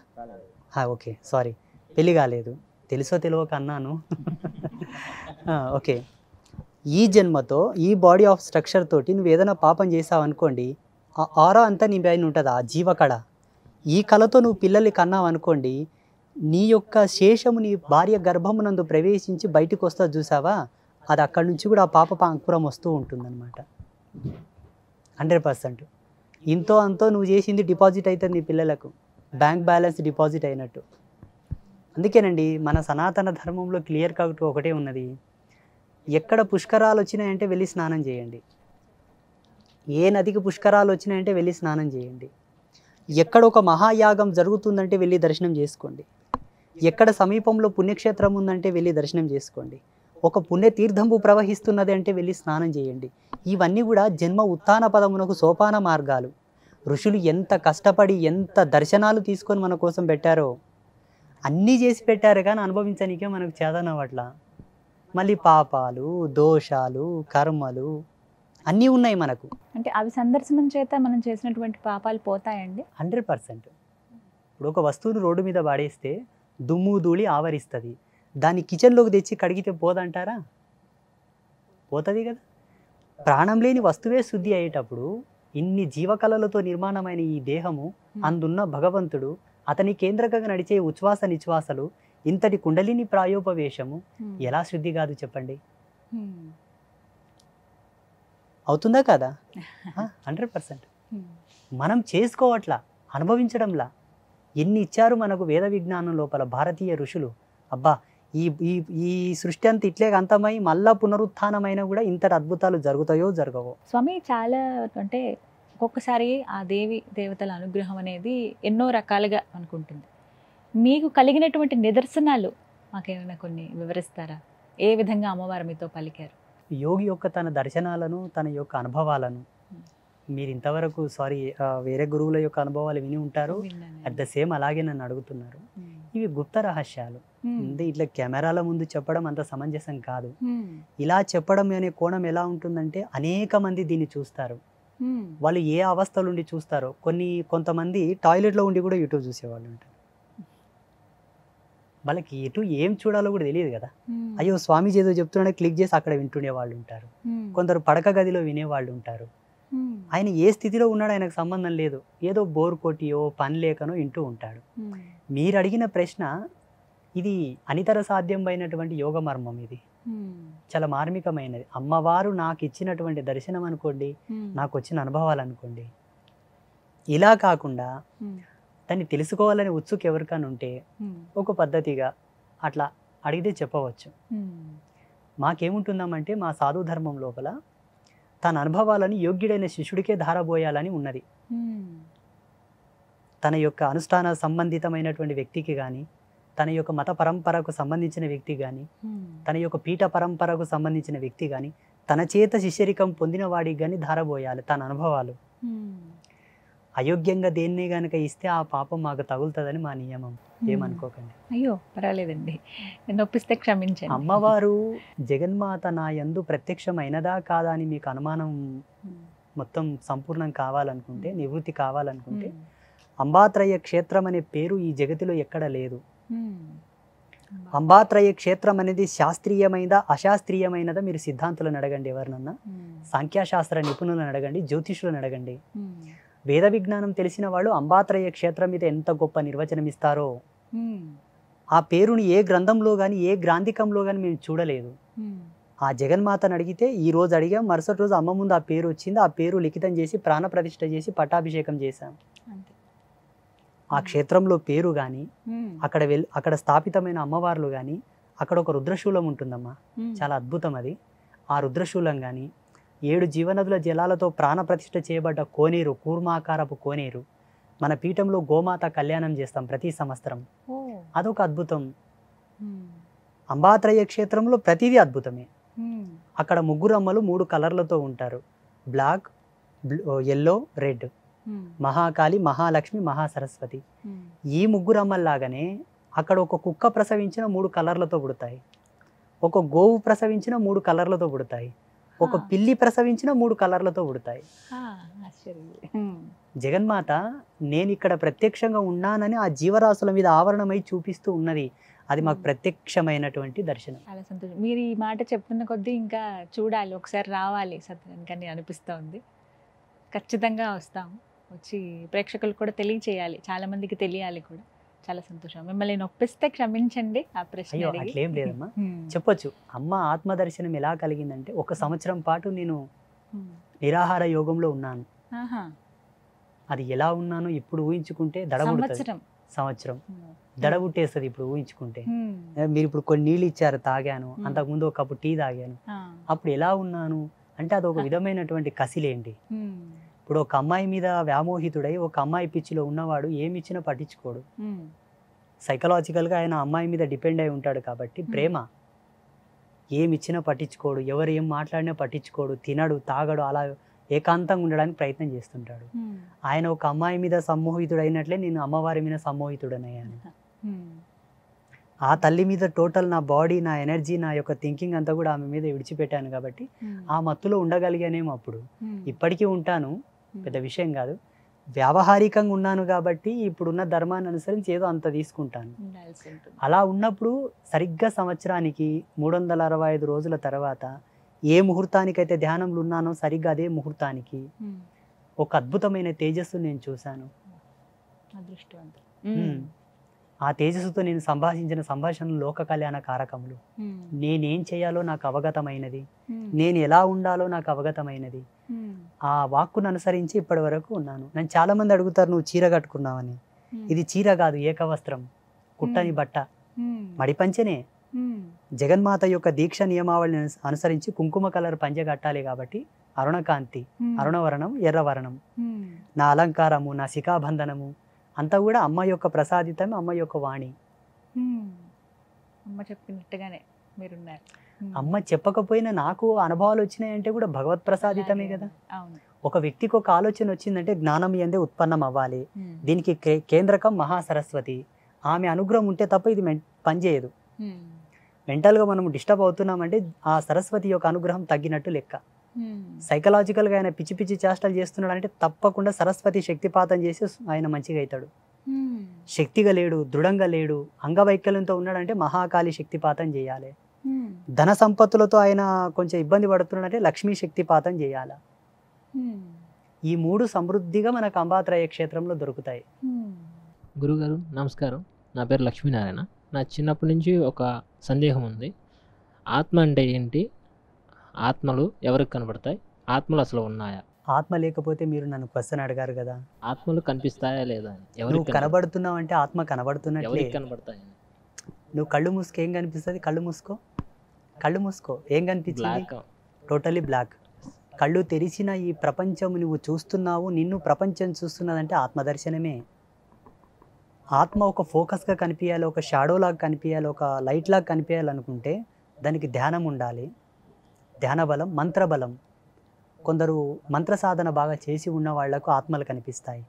ఓకే, సారీ, పెళ్ళి కాలేదు, తెలుసో తెలియక అన్నాను. ఓకే, ఈ జన్మతో ఈ బాడీ ఆఫ్ స్ట్రక్చర్ తోటి నువ్వు ఏదైనా పాపం చేసావు అనుకోండి, ఆ ఆరా అంతా నీ పైన ఉంటుంది, ఆ జీవకళ. ఈ కళతో నువ్వు పిల్లల్ని కన్నావు అనుకోండి, నీ యొక్క శేషము నీ భార్య గర్భమునందు ప్రవేశించి బయటకు వస్తా చూసావా, అది అక్కడి నుంచి కూడా ఆ పాప అంకురం వస్తూ ఉంటుందన్నమాట. 100%. ఇంతో అంతో నువ్వు చేసింది డిపాజిట్ అవుతుంది నీ పిల్లలకు, బ్యాంక్ బ్యాలెన్స్ డిపాజిట్ అయినట్టు. అందుకేనండి మన సనాతన ధర్మంలో క్లియర్ కట్ ఒకటే ఉన్నది, ఎక్కడ పుష్కరాలు వచ్చినాయంటే వెళ్ళి స్నానం చేయండి, ఏ నదికి పుష్కరాలు వచ్చినాయంటే వెళ్ళి స్నానం చేయండి, ఎక్కడ ఒక మహాయాగం జరుగుతుందంటే వెళ్ళి దర్శనం చేసుకోండి, ఎక్కడ సమీపంలో పుణ్యక్షేత్రం ఉందంటే వెళ్ళి దర్శనం చేసుకోండి, ఒక పుణ్యతీర్థంపు ప్రవహిస్తున్నది అంటే వెళ్ళి స్నానం చేయండి. ఇవన్నీ కూడా జన్మ ఉత్థాన పదమునకు సోపాన మార్గాలు. ఋషులు ఎంత కష్టపడి ఎంత దర్శనాలు తీసుకొని మన కోసం పెట్టారో అన్నీ చేసి పెట్టారు, కానీ అనుభవించడానికే మనకు చేతనవట్లా. మళ్ళీ పాపాలు, దోషాలు, కర్మలు అన్నీ ఉన్నాయి మనకు. అంటే అవి సందర్శనం చేత మనం చేసినటువంటి పాపాలు పోతాయండి? 100%. ఇప్పుడు ఒక వస్తువును రోడ్డు మీద వాడేస్తే దుమ్ము ధూళి ఆవరిస్తుంది, దాన్ని కిచెన్లోకి తెచ్చి కడిగితే పోదంటారా? పోతుంది కదా. ప్రాణం లేని వస్తువే శుద్ధి అయ్యేటప్పుడు ఇన్ని జీవకళలతో నిర్మాణమైన ఈ దేహము, అందున్న భగవంతుడు, అతని కేంద్రకంగా నడిచే ఉచ్ఛ్వాస నిశ్వాసలు, ఇంతటి కుండలిని ప్రాయోపవేశము ఎలా శుద్ధి కాదు చెప్పండి? అవుతుందా కదా? 100%. మనం చేసుకోవట్లా, అనుభవించడంలా. ఎన్ని ఇచ్చారు మనకు వేద విజ్ఞానం లోపల భారతీయ ఋషులు. అబ్బా, ఈ ఈ ఈ సృష్టి అంతా ఇట్లే అంతమై మళ్ళా పునరుత్థానమైన కూడా ఇంతటి అద్భుతాలు జరుగుతాయో జరగవో. స్వామి, చాలా అంటే ఒక్కొక్కసారి ఆ దేవి దేవతల అనుగ్రహం అనేది ఎన్నో రకాలుగా అనుకుంటుంది. మీకు కలిగినటువంటి నిదర్శనాలు మాకేమైనా కొన్ని వివరిస్తారా? ఏ విధంగా అమ్మవారు మీతో పలికారు? యోగి యొక్క తన దర్శనాలను, తన యొక్క అనుభవాలను మీరు ఇంతవరకు వేరే గురువుల యొక్క అనుభవాలు విని ఉంటారు, అట్ ద సేమ్ అలాగే నన్ను అడుగుతున్నారు. ఇవి గుప్త రహస్యాలు. అంటే ఇట్లా కెమెరాల ముందు చెప్పడం అంత సమంజసం కాదు. ఇలా చెప్పడం అనే కోణం ఎలా ఉంటుందంటే అనేక మంది దీన్ని చూస్తారు, వాళ్ళు ఏ అవస్థలు ఉండి చూస్తారో. కొంతమంది టాయిలెట్లో ఉండి కూడా యూట్యూబ్ చూసేవాళ్ళు ఉంటారు, వాళ్ళకి ఎటు ఏం చూడాలో కూడా తెలియదు కదా. అయ్యో స్వామీజీ ఏదో చెప్తున్నాడో క్లిక్ చేసి అక్కడ వింటునే వాళ్ళు ఉంటారు, కొందరు పడక గదిలో వినేవాళ్ళు ఉంటారు. ఆయన ఏ స్థితిలో ఉన్నాడో ఆయనకు సంబంధం లేదు, ఏదో బోర్ కొట్టియో పని లేకనో వింటూ ఉంటాడు. మీరు అడిగిన ప్రశ్న ఇది అనితర సాధ్యమైనటువంటి యోగ మర్మం. ఇది చాలా మార్మికమైనది. అమ్మవారు నాకు ఇచ్చినటువంటి దర్శనం అనుకోండి, నాకు వచ్చిన అనుభవాలు అనుకోండి. ఇలా కాకుండా దాన్ని తెలుసుకోవాలని ఉత్సుకు ఎవరికైనా ఉంటే ఒక పద్ధతిగా అట్లా అడిగితే చెప్పవచ్చు. మాకేముంటుందామంటే మా సాధు ధర్మం లోపల తన అనుభవాలను యోగ్యుడైన శిష్యుడికే ధారబోయాలని ఉన్నది. తన యొక్క అనుష్ఠాన సంబంధితమైనటువంటి వ్యక్తికి కానీ, తన యొక్క మత పరంపరకు సంబంధించిన వ్యక్తి కానీ, తన యొక్క పీఠ పరంపరకు సంబంధించిన వ్యక్తి కానీ, తన చేత శిష్యరికం పొందిన వాడికి కానీ ధారబోయాలి తన అనుభవాలు. అయోగ్యంగా దేన్ని గనక ఇస్తే ఆ పాపం మాకు తగులుతుందని మా నియమం. ఏమనుకోకండి. అయ్యో పర్వాలేదండి, నొప్పిస్తే క్షమించండి. అమ్మవారు జగన్మాత నా యందు ప్రత్యక్షమైనదా కాదా అని మీకు అనుమానం మొత్తం సంపూర్ణం కావాలనుకుంటే, నివృత్తి కావాలనుకుంటే, అంబాత్రయ క్షేత్రం అనే పేరు ఈ జగతిలో ఎక్కడ లేదు. అంబాత్రయ క్షేత్రం అనేది శాస్త్రీయమైనదా అశాస్త్రీయమైనదా మీరు సిద్ధాంతులను అడగండి, ఎవరినన్నా సాంఖ్యశాస్త్ర నిపుణులను అడగండి, జ్యోతిషులను అడగండి. వేద విజ్ఞానం తెలిసిన వాళ్ళు అంబాత్రయ క్షేత్రం మీద ఎంత గొప్ప నిర్వచనం ఇస్తారో. ఆ పేరుని ఏ గ్రంథంలో కానీ ఏ గ్రాంధికంలో కానీ మేము చూడలేదు. ఆ జగన్మాతను అడిగితే ఈ రోజు అడిగాం, మరుసటి రోజు అమ్మ ముందు ఆ పేరు వచ్చింది. ఆ పేరు లిఖితం చేసి ప్రాణప్రతిష్ఠ చేసి పట్టాభిషేకం చేశాం. ఆ క్షేత్రంలో పేరు కానీ, అక్కడ స్థాపితమైన అమ్మవార్లు కానీ, అక్కడ ఒక రుద్రశూలం ఉంటుందమ్మా, చాలా అద్భుతం అది. ఆ రుద్రశూలం కానీ, 7 జీవనదుల జలాలతో ప్రాణప్రతిష్ఠ చేయబడ్డ కోనేరు, కూర్మాకారపు కోనేరు, మన పీఠంలో గోమాత కళ్యాణం చేస్తాం ప్రతి సంవత్సరం. అదొక అద్భుతం. అంబాత్రయ క్షేత్రంలో ప్రతిదీ అద్భుతమే. అక్కడ 3 అమ్మలు 3 కలర్లతో ఉంటారు, black, yellow, red. Mahakali, Mahalakshmi, Mahasaraswati. ఈ 3 అమ్మల్లాగానే అక్కడ ఒక కుక్క ప్రసవించిన 3 కలర్లతో పుడతాయి, ఒక గోవు ప్రసవించిన 3 కలర్లతో పుడతాయి, ఒక పిల్లి ప్రసవించిన 3 కలర్లతో పుడతాయి. జగన్మాత నేను ఇక్కడ ప్రత్యక్షంగా ఉన్నానని ఆ జీవరాశుల మీద ఆవరణమై చూపిస్తూ ఉన్నది. అది మాకు ప్రత్యక్షమైనటువంటి దర్శనం. చాలా సంతోషం. మీరు ఈ మాట చెప్తున్న కొద్దీ ఇంకా చూడాలి, ఒకసారి రావాలి సత్యానికి అనిపిస్తోంది. ఖచ్చితంగా వస్తాము, వచ్చి ప్రేక్షకులు కూడా తెలియచేయాలి, చాలా మందికి తెలియాలి కూడా. చాలా సంతోషం. మిమ్మల్ని నొప్పిస్తే క్షమించండి ఆ ప్రశ్న. అయ్యో అట్లేం లేదమ్మా, చెప్పొచ్చు. అమ్మ ఆత్మదర్శనం ఎలా కలిగిందంటే, 1 సంవత్సరం పాటు నేను నిరాహార యోగంలో ఉన్నాను. అది ఎలా ఉన్నానో ఇప్పుడు ఊహించుకుంటే సంవత్సరం దడబుట్టేస్తుంది ఇప్పుడు ఊహించుకుంటే. మీరు ఇప్పుడు కొన్ని నీళ్ళు ఇచ్చారు, తాగాను. అంతకుముందు ఒక కప్పు టీ తాగాను. అప్పుడు ఎలా ఉన్నాను అంటే అది ఒక విధమైనటువంటి కసిలేంటి. ఇప్పుడు ఒక అమ్మాయి మీద వ్యామోహితుడై ఒక అమ్మాయి పిచ్చిలో ఉన్నవాడు ఏమి ఇచ్చినా పట్టించుకోడు. సైకలాజికల్గా ఆయన అమ్మాయి మీద డిపెండ్ అయి ఉంటాడు కాబట్టి ప్రేమ. ఏమి ఇచ్చినా పట్టించుకోడు, ఎవరు ఏం మాట్లాడినా పట్టించుకోడు, తినడు, తాగడు, అలా ఏకాంతంగా ఉండడానికి ప్రయత్నం చేస్తుంటాడు. ఆయన ఒక అమ్మాయి మీద సమ్మోహితుడైనట్లే నేను అమ్మవారి మీద సమ్మోహితుడనయ్యాను. ఆ తల్లి మీద టోటల్ నా బాడీ, నా ఎనర్జీ, నా యొక్క థింకింగ్ అంతా కూడా ఆమె మీద విడిచిపెట్టాను కాబట్టి ఆ మత్తులో ఉండగలిగానేమో. అప్పుడు ఇప్పటికీ ఉంటాను, పెద్ద విషయం కాదు. వ్యావహారికంగా ఉన్నాను కాబట్టి ఇప్పుడున్న ధర్మాన్ని అనుసరించి ఏదో అంత తీసుకుంటాను. అలా ఉన్నప్పుడు సరిగ్గా సంవత్సరానికి 365 రోజుల తర్వాత ఏ ముహూర్తానికైతే ధ్యానంలో ఉన్నానో సరిగ్గా అదే ముహూర్తానికి ఒక అద్భుతమైన తేజస్సు నేను చూశాను. ఆ తేజస్సుతో నేను సంభాషించిన సంభాషణలు లోక కళ్యాణ కారకములు. నేనేం చేయాలో నాకు అవగతమైనది, నేను ఎలా ఉండాలో నాకు అవగతమైనది. ఆ వాక్కును అనుసరించి ఇప్పటి వరకు ఉన్నాను. నన్ను చాలా మంది అడుగుతారు, నువ్వు చీర కట్టుకున్నావని. ఇది చీర కాదు, ఏకవస్త్రం, కుట్టని బట్ట, మడిపంచనే. జగన్మాత యొక్క దీక్ష నియమావళిని అనుసరించి కుంకుమ కలర్ పంచె కట్టాలి కాబట్టి అరుణకాంతి, అరుణవర్ణం, ఎర్రవర్ణం. నా అలంకారము, నా శిఖాబంధనము అంతా కూడా అమ్మ యొక్క ప్రసాదితమే, అమ్మ యొక్క వాణి. అమ్మ చెప్పినట్టుగానే మీరున్నారు. అమ్మ చెప్పకపోయినా నాకు అనుభవాలు వచ్చినాయంటే కూడా భగవత్ ప్రసాదితమే కదా. ఒక వ్యక్తికి ఒక ఆలోచన వచ్చిందంటే జ్ఞానం యందే ఉత్పన్నం అవ్వాలి. దీనికి కేంద్రకం మహాసరస్వతి. ఆమె అనుగ్రహం ఉంటే తప్ప ఇది పనిచేయదు. మెంటల్గా మనం డిస్టర్బ్ అవుతున్నామంటే ఆ సరస్వతి యొక్క అనుగ్రహం తగ్గినట్టు లెక్క. సైకలాజికల్గా ఆయన పిచ్చి పిచ్చి చేష్టలు చేస్తున్నాడు అంటే తప్పకుండా సరస్వతి శక్తిపాతం చేసి ఆయన మంచిగా అవుతాడు. శక్తిగా లేడు, దృఢంగా లేడు, అంగవైకల్యంతో ఉన్నాడంటే మహాకాళి శక్తిపాతం చేయాలి. ధన సంపత్తులతో ఆయన కొంచెం ఇబ్బంది పడుతున్నాడంటే లక్ష్మీ శక్తిపాతం చేయాలి. ఈ 3 సమృద్ధిగా మనకు అంబాత్రయ క్షేత్రంలో దొరుకుతాయి. గురుగారు నమస్కారం, నా పేరు లక్ష్మీనారాయణ. నా చిన్నప్పటి నుంచి ఒక సందేహం ఉంది. ఆత్మ అంటే ఏంటి? ఆత్మలు ఎవరికి కనబడతాయి? ఆత్మలు అసలు ఉన్నాయా? ఆత్మ లేకపోతే మీరు నన్ను క్వశ్చన్ అడిగారు కదా, ఆత్మలు కనిపిస్తాయా లేదా? ఎవరికి కనబడుతున్నావు అంటే ఆత్మ కనబడుతున్నట్లే. కనబడతాయి నువ్వు కళ్ళు మూసుకో ఏం కనిపిస్తుంది? కళ్ళు మూసుకో ఏం కనిపించింది? బ్లాక్. Totally black. కళ్ళు తెరిచిన ఈ ప్రపంచం నువ్వు చూస్తున్నావు, నిన్ను ప్రపంచం చూస్తున్నదంటే ఆత్మదర్శనమే. ఆత్మ ఒక ఫోకస్గా కనిపించాలి, ఒక షాడో లాగా కనిపించాలి, ఒక లైట్ లాగా కనిపించాలనుకుంటే దానికి ధ్యానం ఉండాలి. ధ్యాన బలం, మంత్రబలం. కొందరు మంత్ర సాధన బాగా చేసి ఉన్న వాళ్లకు ఆత్మలు కనిపిస్తాయి.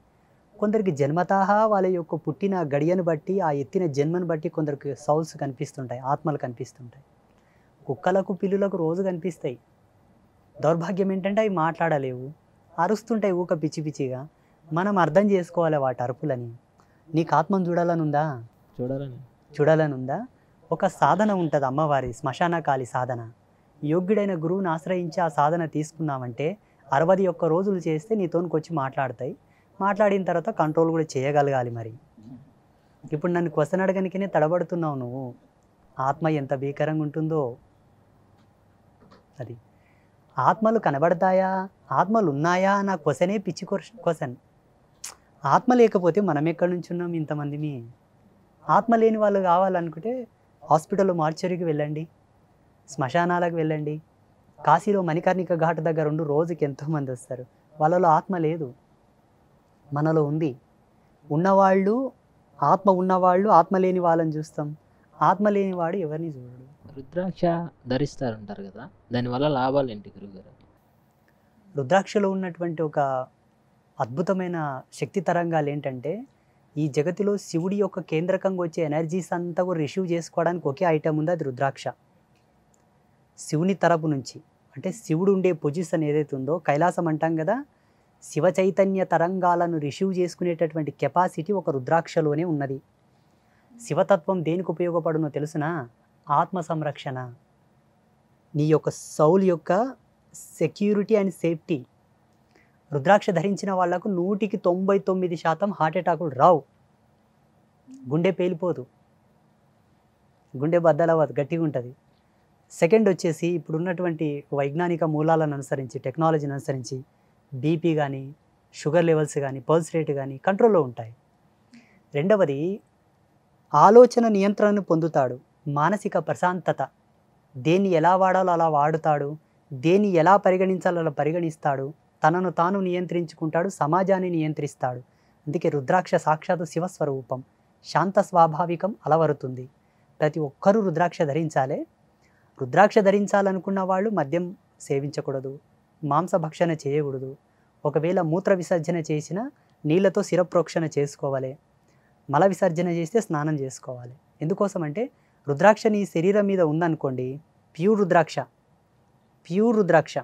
కొందరికి జన్మతః వాళ్ళ యొక్క పుట్టిన గడియను బట్టి, ఆ ఎత్తిన జన్మను బట్టి కొందరికి సౌల్స్ కనిపిస్తుంటాయి, ఆత్మలు కనిపిస్తుంటాయి. కుక్కలకు పిల్లులకు రోజు కనిపిస్తాయి. దౌర్భాగ్యం ఏంటంటే అవి మాట్లాడలేవు, అరుస్తుంటాయి ఊక పిచ్చి పిచ్చిగా. మనం అర్థం చేసుకోవాలి వాటి అరుపులని. నీకు ఆత్మను చూడాలని ఉందా? ఒక సాధన ఉంటుంది అమ్మవారి, శ్మశానకాలి సాధన. యోగ్యుడైన గురువుని ఆశ్రయించి ఆ సాధన తీసుకున్నామంటే 61 రోజులు చేస్తే నీతోనికి వచ్చి మాట్లాడతాయి. మాట్లాడిన తర్వాత కంట్రోల్ కూడా చేయగలగాలి. మరి ఇప్పుడు నన్ను క్వశ్చన్ అడగనికనే తడబడుతున్నావు నువ్వు. ఆత్మ ఎంత భీకరంగా ఉంటుందో. అది ఆత్మలు కనబడతాయా, ఆత్మలు ఉన్నాయా నా క్వశ్చనే పిచ్చి క్వశ్చన్. ఆత్మ లేకపోతే మనం ఎక్కడి నుంచి ఉన్నాం ఇంతమందిని? ఆత్మ లేని వాళ్ళు కావాలనుకుంటే హాస్పిటల్లో మార్చరీకి వెళ్ళండి, శ్మశానాలకు వెళ్ళండి. కాశీలో మణికర్ణిక ఘాట్ దగ్గర ఉండి రోజుకి ఎంతోమంది వస్తారు. వాళ్ళలో ఆత్మ లేదు, మనలో ఉంది. ఉన్నవాళ్ళు, ఆత్మ ఉన్నవాళ్ళు ఆత్మ లేని వాళ్ళని చూస్తాం. ఆత్మ లేనివాడు ఎవరిని చూడడు. రుద్రాక్ష ధరిస్తారంటారు కదా, దానివల్ల లాభాలు ఏంటి గురుగారు? రుద్రాక్షలో ఉన్నటువంటి ఒక అద్భుతమైన శక్తి తరంగాలు ఏంటంటే, ఈ జగతిలో శివుడి యొక్క కేంద్రకంగా వచ్చే ఎనర్జీస్ అంతా కూడా రిసీవ్ చేసుకోవడానికి ఒకే ఐటమ్ ఉంది, అది రుద్రాక్ష. శివుని తరపు నుంచి, అంటే శివుడు ఉండే పొజిషన్ ఏదైతే ఉందో, కైలాసం అంటాం కదా, శివ చైతన్య తరంగాలను రిసీవ్ చేసుకునేటటువంటి కెపాసిటీ ఒక రుద్రాక్షలోనే ఉన్నది. శివతత్వం దేనికి ఉపయోగపడునో తెలుసునా? ఆత్మ సంరక్షణ, నీ యొక్క సౌల్ యొక్క సెక్యూరిటీ అండ్ సేఫ్టీ. రుద్రాక్ష ధరించిన వాళ్లకు 99% హార్ట్ అటాకులు రావు, గుండె పేలిపోదు, గుండె బద్దలవ్వదు, గట్టిగా ఉంటుంది. సెకండ్ వచ్చేసి ఇప్పుడు ఉన్నటువంటి వైజ్ఞానిక మూలాలను అనుసరించి, టెక్నాలజీని అనుసరించి బీపీ కానీ, షుగర్ లెవెల్స్ కానీ, పల్స్ రేట్ కానీ కంట్రోల్లో ఉంటాయి. రెండవది ఆలోచన నియంత్రణను పొందుతాడు, మానసిక ప్రశాంతత. దేన్ని ఎలా వాడాలో అలా వాడుతాడు, దేన్ని ఎలా పరిగణించాలో అలా పరిగణిస్తాడు, తనను తాను నియంత్రించుకుంటాడు, సమాజాన్ని నియంత్రిస్తాడు. అందుకే రుద్రాక్ష సాక్షాత్తు శివస్వరూపం, శాంత స్వాభావికం అలవరుతుంది. ప్రతి ఒక్కరూ రుద్రాక్ష ధరించాలి. రుద్రాక్ష ధరించాలనుకున్న వాళ్ళు మద్యం సేవించకూడదు, మాంసభక్షణ చేయకూడదు. ఒకవేళ మూత్ర విసర్జన చేసిన నీళ్ళతో శిరప్రోక్షణ చేసుకోవాలి, మల విసర్జన చేస్తే స్నానం చేసుకోవాలి. ఎందుకోసం అంటే రుద్రాక్ష నీ శరీరం మీద ఉందనుకోండి, ప్యూర్ రుద్రాక్ష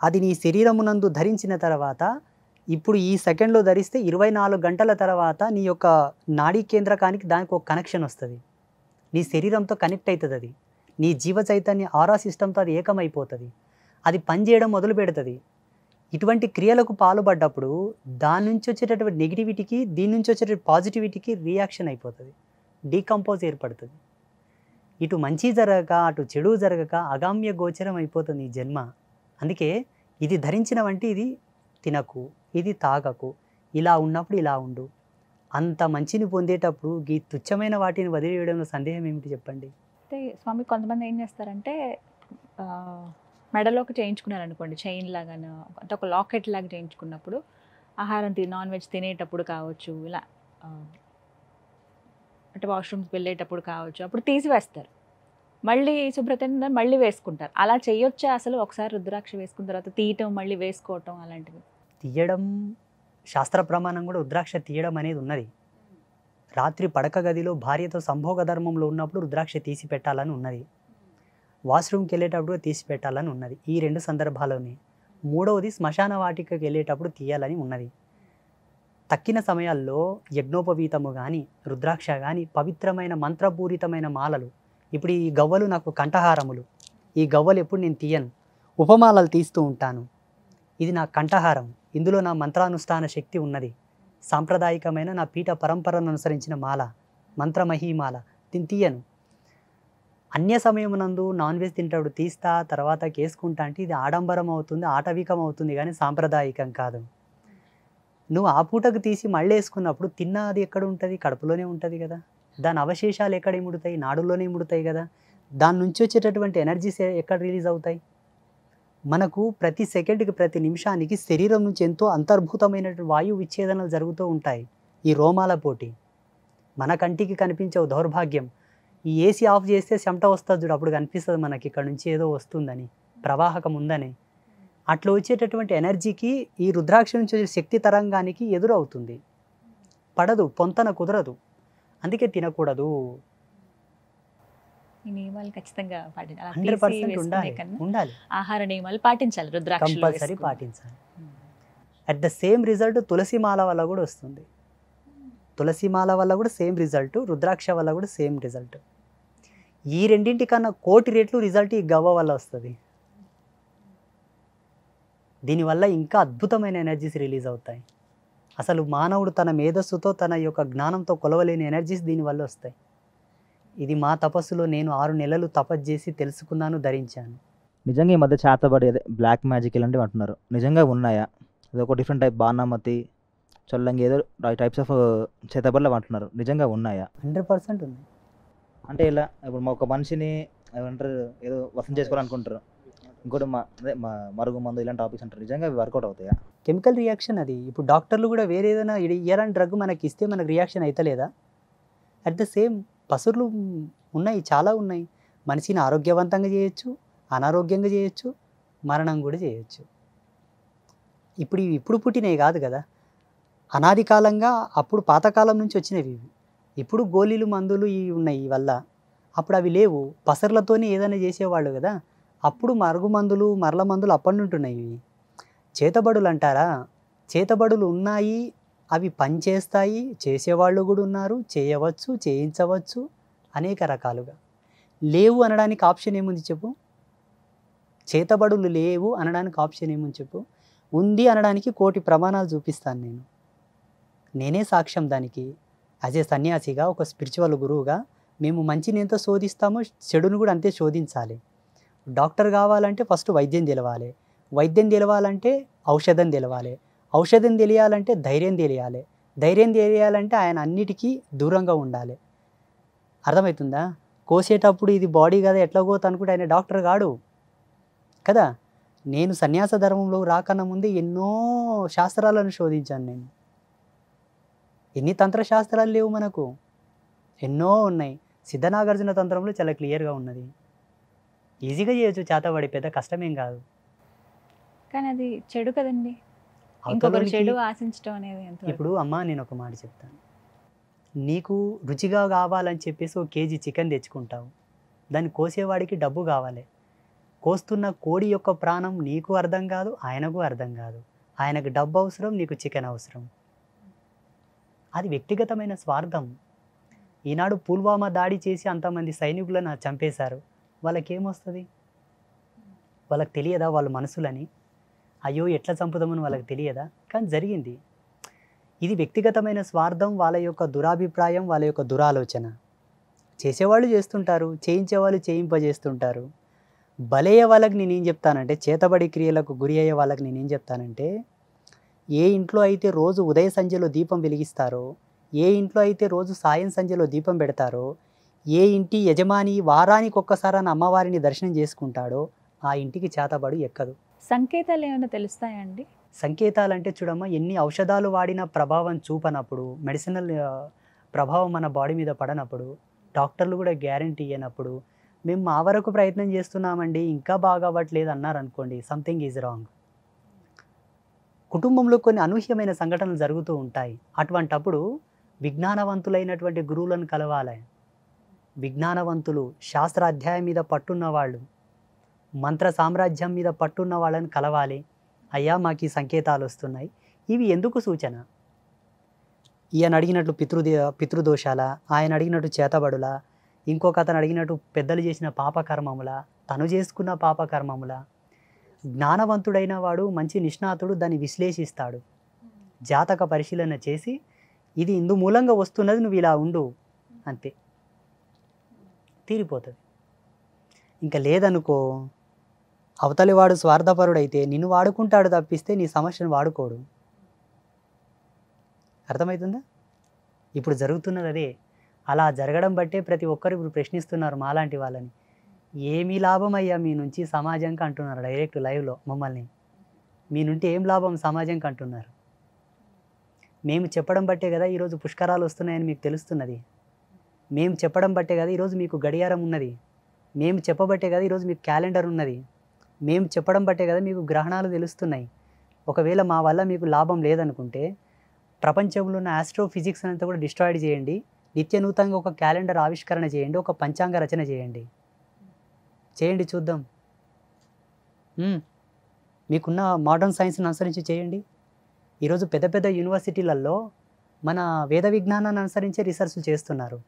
అది నీ శరీరమునందు ధరించిన తర్వాత, ఇప్పుడు ఈ సెకండ్లో ధరిస్తే 24 గంటల తర్వాత నీ యొక్క నాడీ కేంద్రకానికి దానికి ఒక కనెక్షన్ వస్తుంది, నీ శరీరంతో కనెక్ట్ అవుతుంది. అది నీ జీవ చైతన్య ఆరా సిస్టంతో అది ఏకమైపోతుంది, అది పనిచేయడం మొదలు పెడుతుంది. ఇటువంటి క్రియలకు పాల్పడ్డప్పుడు దాని నుంచి వచ్చేటటువంటి నెగిటివిటీకి, దీని నుంచి వచ్చేటటువంటి పాజిటివిటీకి రియాక్షన్ అయిపోతుంది, డీకంపోజ్ ఏర్పడుతుంది. ఇటు మంచి జరగక అటు చెడు జరగక అగామ్య గోచరం అయిపోతుంది ఈ జన్మ. అందుకే ఇది ధరించిన వంటి ఇది తినకు, ఇది తాగకు, ఇలా ఉన్నప్పుడు ఇలా ఉండు. అంత మంచిని పొందేటప్పుడు ఈ తుచ్చమైన వాటిని వదిలివేయడంలో సందేహం ఏమిటి చెప్పండి? అయితే స్వామి కొంతమంది ఏం చేస్తారంటే మెడలోకి చేయించుకున్నారనుకోండి, చైన్ లాగాను, అంటే ఒక లాకెట్ లాగా చేయించుకున్నప్పుడు ఆహారం నాన్ వెజ్ తినేటప్పుడు కావచ్చు, ఇలా అంటే వాష్రూమ్స్ వెళ్ళేటప్పుడు కావచ్చు, అప్పుడు తీసివేస్తారు, మళ్ళీ శుభ్రత మళ్ళీ వేసుకుంటారు. అలా చేయొచ్చా అసలు? ఒకసారి రుద్రాక్ష వేసుకున్న తర్వాత తీయటం, మళ్ళీ వేసుకోవటం అలాంటివి? తీయడం శాస్త్ర ప్రమాణం కూడా రుద్రాక్ష తీయడం అనేది ఉన్నది. రాత్రి పడక గదిలో భార్యతో సంభోగ ధర్మంలో ఉన్నప్పుడు రుద్రాక్ష తీసి పెట్టాలని ఉన్నది, వాష్రూమ్కి వెళ్ళేటప్పుడు తీసి పెట్టాలని ఉన్నది, ఈ 2 సందర్భాల్లోనే. మూడవది శ్మశాన వాటికకి వెళ్ళేటప్పుడు తీయాలని ఉన్నది. తక్కిన సమయాల్లో యజ్ఞోపవీతము కానీ, రుద్రాక్ష కానీ, పవిత్రమైన మంత్రపూరితమైన మాలలు. ఇప్పుడు ఈ గవ్వలు నాకు కంఠహారములు, ఈ గవ్వలు ఎప్పుడు నేను తీయను, ఉపమాలలు తీస్తూ ఉంటాను. ఇది నా కంఠహారం, ఇందులో నా మంత్రానుష్ఠాన శక్తి ఉన్నది. సాంప్రదాయకమైన నా పీఠ పరంపరను అనుసరించిన మాల, మంత్రమహీమాల, దీన్ని తీయను. అన్య సమయమునందు నాన్ వెజ్ తింటాడు తీస్తా, తర్వాత కేసుకుంటా అంటే ఇది ఆడంబరం అవుతుంది, ఆటవికం అవుతుంది, కానీ సాంప్రదాయకం కాదు. నువ్వు ఆ పూటకు తీసి మళ్ళీ వేసుకున్నప్పుడు తిన్నది ఎక్కడ ఉంటుంది? కడుపులోనే ఉంటుంది కదా. దాని అవశేషాలు ఎక్కడ ఇముడుతాయి? నాడుల్లోనే ఇముడుతాయి కదా. దాని నుంచి వచ్చేటటువంటి ఎనర్జీస్ ఎక్కడ రిలీజ్ అవుతాయి? మనకు ప్రతి సెకండ్కి ప్రతి నిమిషానికి శరీరం నుంచి ఎంతో అంతర్భూతమైనటువంటి వాయువు విచ్ఛేదనలు జరుగుతూ ఉంటాయి. ఈ రోమాల పోటీ మన కంటికి కనిపించవు, దౌర్భాగ్యం. ఈ ఏసీ ఆఫ్ చేస్తే చెమట వస్తుంది చూడు, అప్పుడు కనిపిస్తుంది మనకి ఇక్కడ నుంచి ఏదో వస్తుందని, ప్రవాహకం ఉందని. అట్లా వచ్చేటటువంటి ఎనర్జీకి ఈ రుద్రాక్ష నుంచి వచ్చే శక్తి తరంగానికి ఎదురవుతుంది, పడదు, పొంతన కుదరదు. అందుకే తినకూడదు. ఈ నియమాలు ఖచ్చితంగా పాటించాలి. 100% ఉండాలి. ఆహార నియమాలు పాటించాలి, రుద్రాక్ష కంపల్సరీ పాటించాలి. అట్ ద సేమ్ రిజల్ట్ తులసిమాల వల్ల కూడా వస్తుంది. తులసిమాల వల్ల కూడా సేమ్ రిజల్ట్, రుద్రాక్ష వల్ల కూడా సేమ్ రిజల్ట్. ఈ రెండింటికన్నా 1,000,000 రెట్లు రిజల్ట్ ఈ గవ్వ వల్ల వస్తుంది. దీనివల్ల ఇంకా అద్భుతమైన ఎనర్జీస్ రిలీజ్ అవుతాయి. అసలు మానవుడు తన మేధస్సుతో తన యొక్క జ్ఞానంతో కొలవలేని ఎనర్జీస్ దీనివల్ల వస్తాయి. ఇది మా తపస్సులో నేను 6 నెలలు తపస్సు చేసి తెలుసుకున్నాను, ధరించాను. నిజంగా ఈ మధ్య చేతబడి అదే బ్లాక్ మ్యాజిక్ ఇలాంటివి అంటున్నారు, నిజంగా ఉన్నాయా? అది ఒక డిఫరెంట్ టైప్ బాణామతి, చొల్లంగి, ఏదో టైప్స్ ఆఫ్ చేతబడులు అంటున్నారు, నిజంగా ఉన్నాయా? 100% ఉంది. అంటే ఇలా ఇప్పుడు ఒక మనిషిని ఏమంటారు, ఏదో వసం చేసుకోవాలనుకుంటారు, ఇంకోటి అదే మరుగు మందు ఇలాంటి టాపిక్స్ అంటారు, నిజంగా అవి వర్కౌట్ అవుతాయా? కెమికల్ రియాక్షన్ అది. ఇప్పుడు డాక్టర్లు కూడా వేరే ఏదైనా ఇయరాని డ్రగ్ మనకి ఇస్తే మనకు రియాక్షన్ అవుతలేదా? అట్ ద సేమ్ పసురులు ఉన్నాయి, చాలా ఉన్నాయి. మనిషిని ఆరోగ్యవంతంగా చేయొచ్చు, అనారోగ్యంగా చేయొచ్చు, మరణం కూడా చేయొచ్చు. ఇప్పుడు పుట్టినవి కాదు కదా, అనాది కాలంగా అప్పుడు పాతకాలం నుంచి వచ్చినవి ఇవి. ఇప్పుడు గోళీలు మందులు ఇవి ఉన్నాయి ఈ వల్ల. అప్పుడు అవి లేవు, పసర్లతోనే ఏదైనా చేసేవాళ్ళు కదా. అప్పుడు మరుగు మందులు, మరల మందులు అప్పటి నుండి ఉన్నాయి. ఇవి చేతబడులు అంటారా? చేతబడులు ఉన్నాయి, అవి పనిచేస్తాయి, చేసేవాళ్ళు కూడా ఉన్నారు, చేయవచ్చు, చేయించవచ్చు అనేక రకాలుగా. లేవు అనడానికి ఆప్షన్ ఏముంది చెప్పు? చేతబడులు లేవు అనడానికి ఆప్షన్ ఏముంది చెప్పు? ఉంది అనడానికి 1,000,000 ప్రమాణాలు చూపిస్తాను నేనే సాక్ష్యం దానికి. యాజ్ ఏ సన్యాసిగా, ఒక స్పిరిచువల్ గురువుగా మేము మంచిని ఎంత శోధిస్తామో చెడును కూడా అంతే శోధించాలి. డాక్టర్ కావాలంటే ఫస్ట్ వైద్యం తెలవాలి, వైద్యం తెలవాలంటే ఔషధం తెలవాలి, ఔషధం తెలియాలంటే ధైర్యం తెలియాలి, ధైర్యం తెలియాలంటే ఆయన అన్నిటికీ దూరంగా ఉండాలి. అర్థమవుతుందా? కోసేటప్పుడు ఇది బాడీ కదా ఎట్లా కోత అనుకుంటే ఆయన డాక్టర్ కాడు కదా. నేను సన్యాస ధర్మంలో రాకన్నా ముందే ఎన్నో శాస్త్రాలను శోధించాను నేను. ఎన్ని తంత్రశాస్త్రాలు లేవు మనకు? ఎన్నో ఉన్నాయి. సిద్ధనాగార్జున తంత్రంలో చాలా క్లియర్గా ఉన్నది. ఈజీగా చేయొచ్చు, చేతబడి, పెద్ద కష్టమేం కాదు. కానీ అది చెడు కదండి, ఇంకొకరు చెడు ఆశించడం అనేది. ఇప్పుడు అమ్మ నేను ఒక మాట చెప్తాను, నీకు రుచిగా కావాలని చెప్పేసి 1 కేజీ చికెన్ తెచ్చుకుంటావు, దాన్ని కోసేవాడికి డబ్బు కావాలి. కోస్తున్న కోడి యొక్క ప్రాణం నీకు అర్థం కాదు, ఆయనకు అర్థం కాదు. ఆయనకు డబ్బు అవసరం, నీకు చికెన్ అవసరం. అది వ్యక్తిగతమైన స్వార్థం. ఈనాడు పుల్వామా దాడి చేసి అంతమంది సైనికులను చంపేశారు, వాళ్ళకేమొస్తుంది? వాళ్ళకి తెలియదా వాళ్ళ మనసులని? అయ్యో ఎట్లా చంపుదామని వాళ్ళకి తెలియదా? కానీ జరిగింది. ఇది వ్యక్తిగతమైన స్వార్థం, వాళ్ళ యొక్క దురాభిప్రాయం, వాళ్ళ యొక్క దురాలోచన. చేసేవాళ్ళు చేస్తుంటారు, చేయించేవాళ్ళు చేయింపజేస్తుంటారు. బలయ్యే వాళ్ళకి నేనేం చెప్తానంటే, చేతబడి క్రియలకు గురి అయ్యే వాళ్ళకి నేనేం చెప్తానంటే, ఏ ఇంట్లో అయితే రోజు ఉదయ సంధ్యలో దీపం వెలిగిస్తారో, ఏ ఇంట్లో అయితే రోజు సాయం సంధ్యలో దీపం పెడతారో, ఏ ఇంటి యజమాని వారానికి ఒక్కసారి అమ్మవారిని దర్శనం చేసుకుంటాడో ఆ ఇంటికి చేతబడి ఎక్కదు. సంకేతాలు ఏమైనా తెలుస్తాయండి? సంకేతాలు అంటే చూడమ్మా, ఎన్ని ఔషధాలు వాడినా ప్రభావం చూపనప్పుడు, మెడిసినల్ ప్రభావం మన బాడీ మీద పడనప్పుడు, డాక్టర్లు కూడా గ్యారంటీ ఇవ్వనప్పుడు, మేము మా వరకు ప్రయత్నం చేస్తున్నామండి ఇంకా బాగా అవ్వట్లేదు అన్నారనుకోండి, సంథింగ్ ఈజ్ రాంగ్. కుటుంబంలో కొన్ని అనూహ్యమైన సంఘటనలు జరుగుతూ ఉంటాయి. అటువంటప్పుడు విజ్ఞానవంతులైనటువంటి గురువులను కలవాలి. విజ్ఞానవంతులు, శాస్త్ర అధ్యాయం మీద పట్టున్న వాళ్ళు, మంత్ర సామ్రాజ్యం మీద పట్టున్న వాళ్ళని కలవాలి. అయ్యా మాకు ఈ సంకేతాలు వస్తున్నాయి, ఇవి ఎందుకు సూచన? ఈయన అడిగినట్లు పితృదోషాల, ఆయన అడిగినట్టు చేతబడుల, ఇంకొక అతను అడిగినట్టు పెద్దలు చేసిన పాపకర్మముల, తను చేసుకున్న పాపకర్మముల. జ్ఞానవంతుడైన వాడు, మంచి నిష్ణాతుడు దాన్ని విశ్లేషిస్తాడు, జాతక పరిశీలన చేసి ఇది ఇందు మూలంగా వస్తున్నది, నువ్వు ఇలా ఉండు, అంతే, తీరిపోతుంది. ఇంకా లేదనుకో, అవతలి వాడు స్వార్థపరుడైతే నిన్ను వాడుకుంటాడు తప్పిస్తే నీ సమస్యను వాడుకోడు. అర్థమవుతుందా? ఇప్పుడు జరుగుతున్నది అదే. అలా జరగడం బట్టే ప్రతి ఒక్కరు ఇప్పుడు ప్రశ్నిస్తున్నారు మాలాంటి వాళ్ళని, ఏమీ లాభం అయ్యా మీ నుంచి సమాజంకి అంటున్నారు డైరెక్ట్ లైవ్లో మమ్మల్ని. మీ నుండి ఏం లాభం సమాజంకి అంటున్నారు. మేము చెప్పడం బట్టే కదా ఈరోజు పుష్కరాలు వస్తున్నాయని మీకు తెలుస్తున్నది. మేము చెప్పడం బట్టే కదా ఈరోజు మీకు గడియారం ఉన్నది. మేము చెప్పబట్టే కదా ఈరోజు మీకు క్యాలెండర్ ఉన్నది. మేము చెప్పడం బట్టే కదా మీకు గ్రహణాలు తెలుస్తున్నాయి. ఒకవేళ మా వల్ల మీకు లాభం లేదనుకుంటే ప్రపంచంలో ఉన్న ఆస్ట్రోఫిజిక్స్ అంతా కూడా డిస్ట్రాయిడ్ చేయండి, నిత్య నూతనంగా ఒక క్యాలెండర్ ఆవిష్కరణ చేయండి, ఒక పంచాంగ రచన చేయండి, చేయండి చూద్దాం. మీకున్న మోడర్న్ సైన్స్ని అనుసరించి చేయండి. ఈరోజు పెద్ద పెద్ద యూనివర్సిటీలలో మన వేద విజ్ఞానాన్ని అనుసరించే రీసెర్చ్లు చేస్తున్నారు.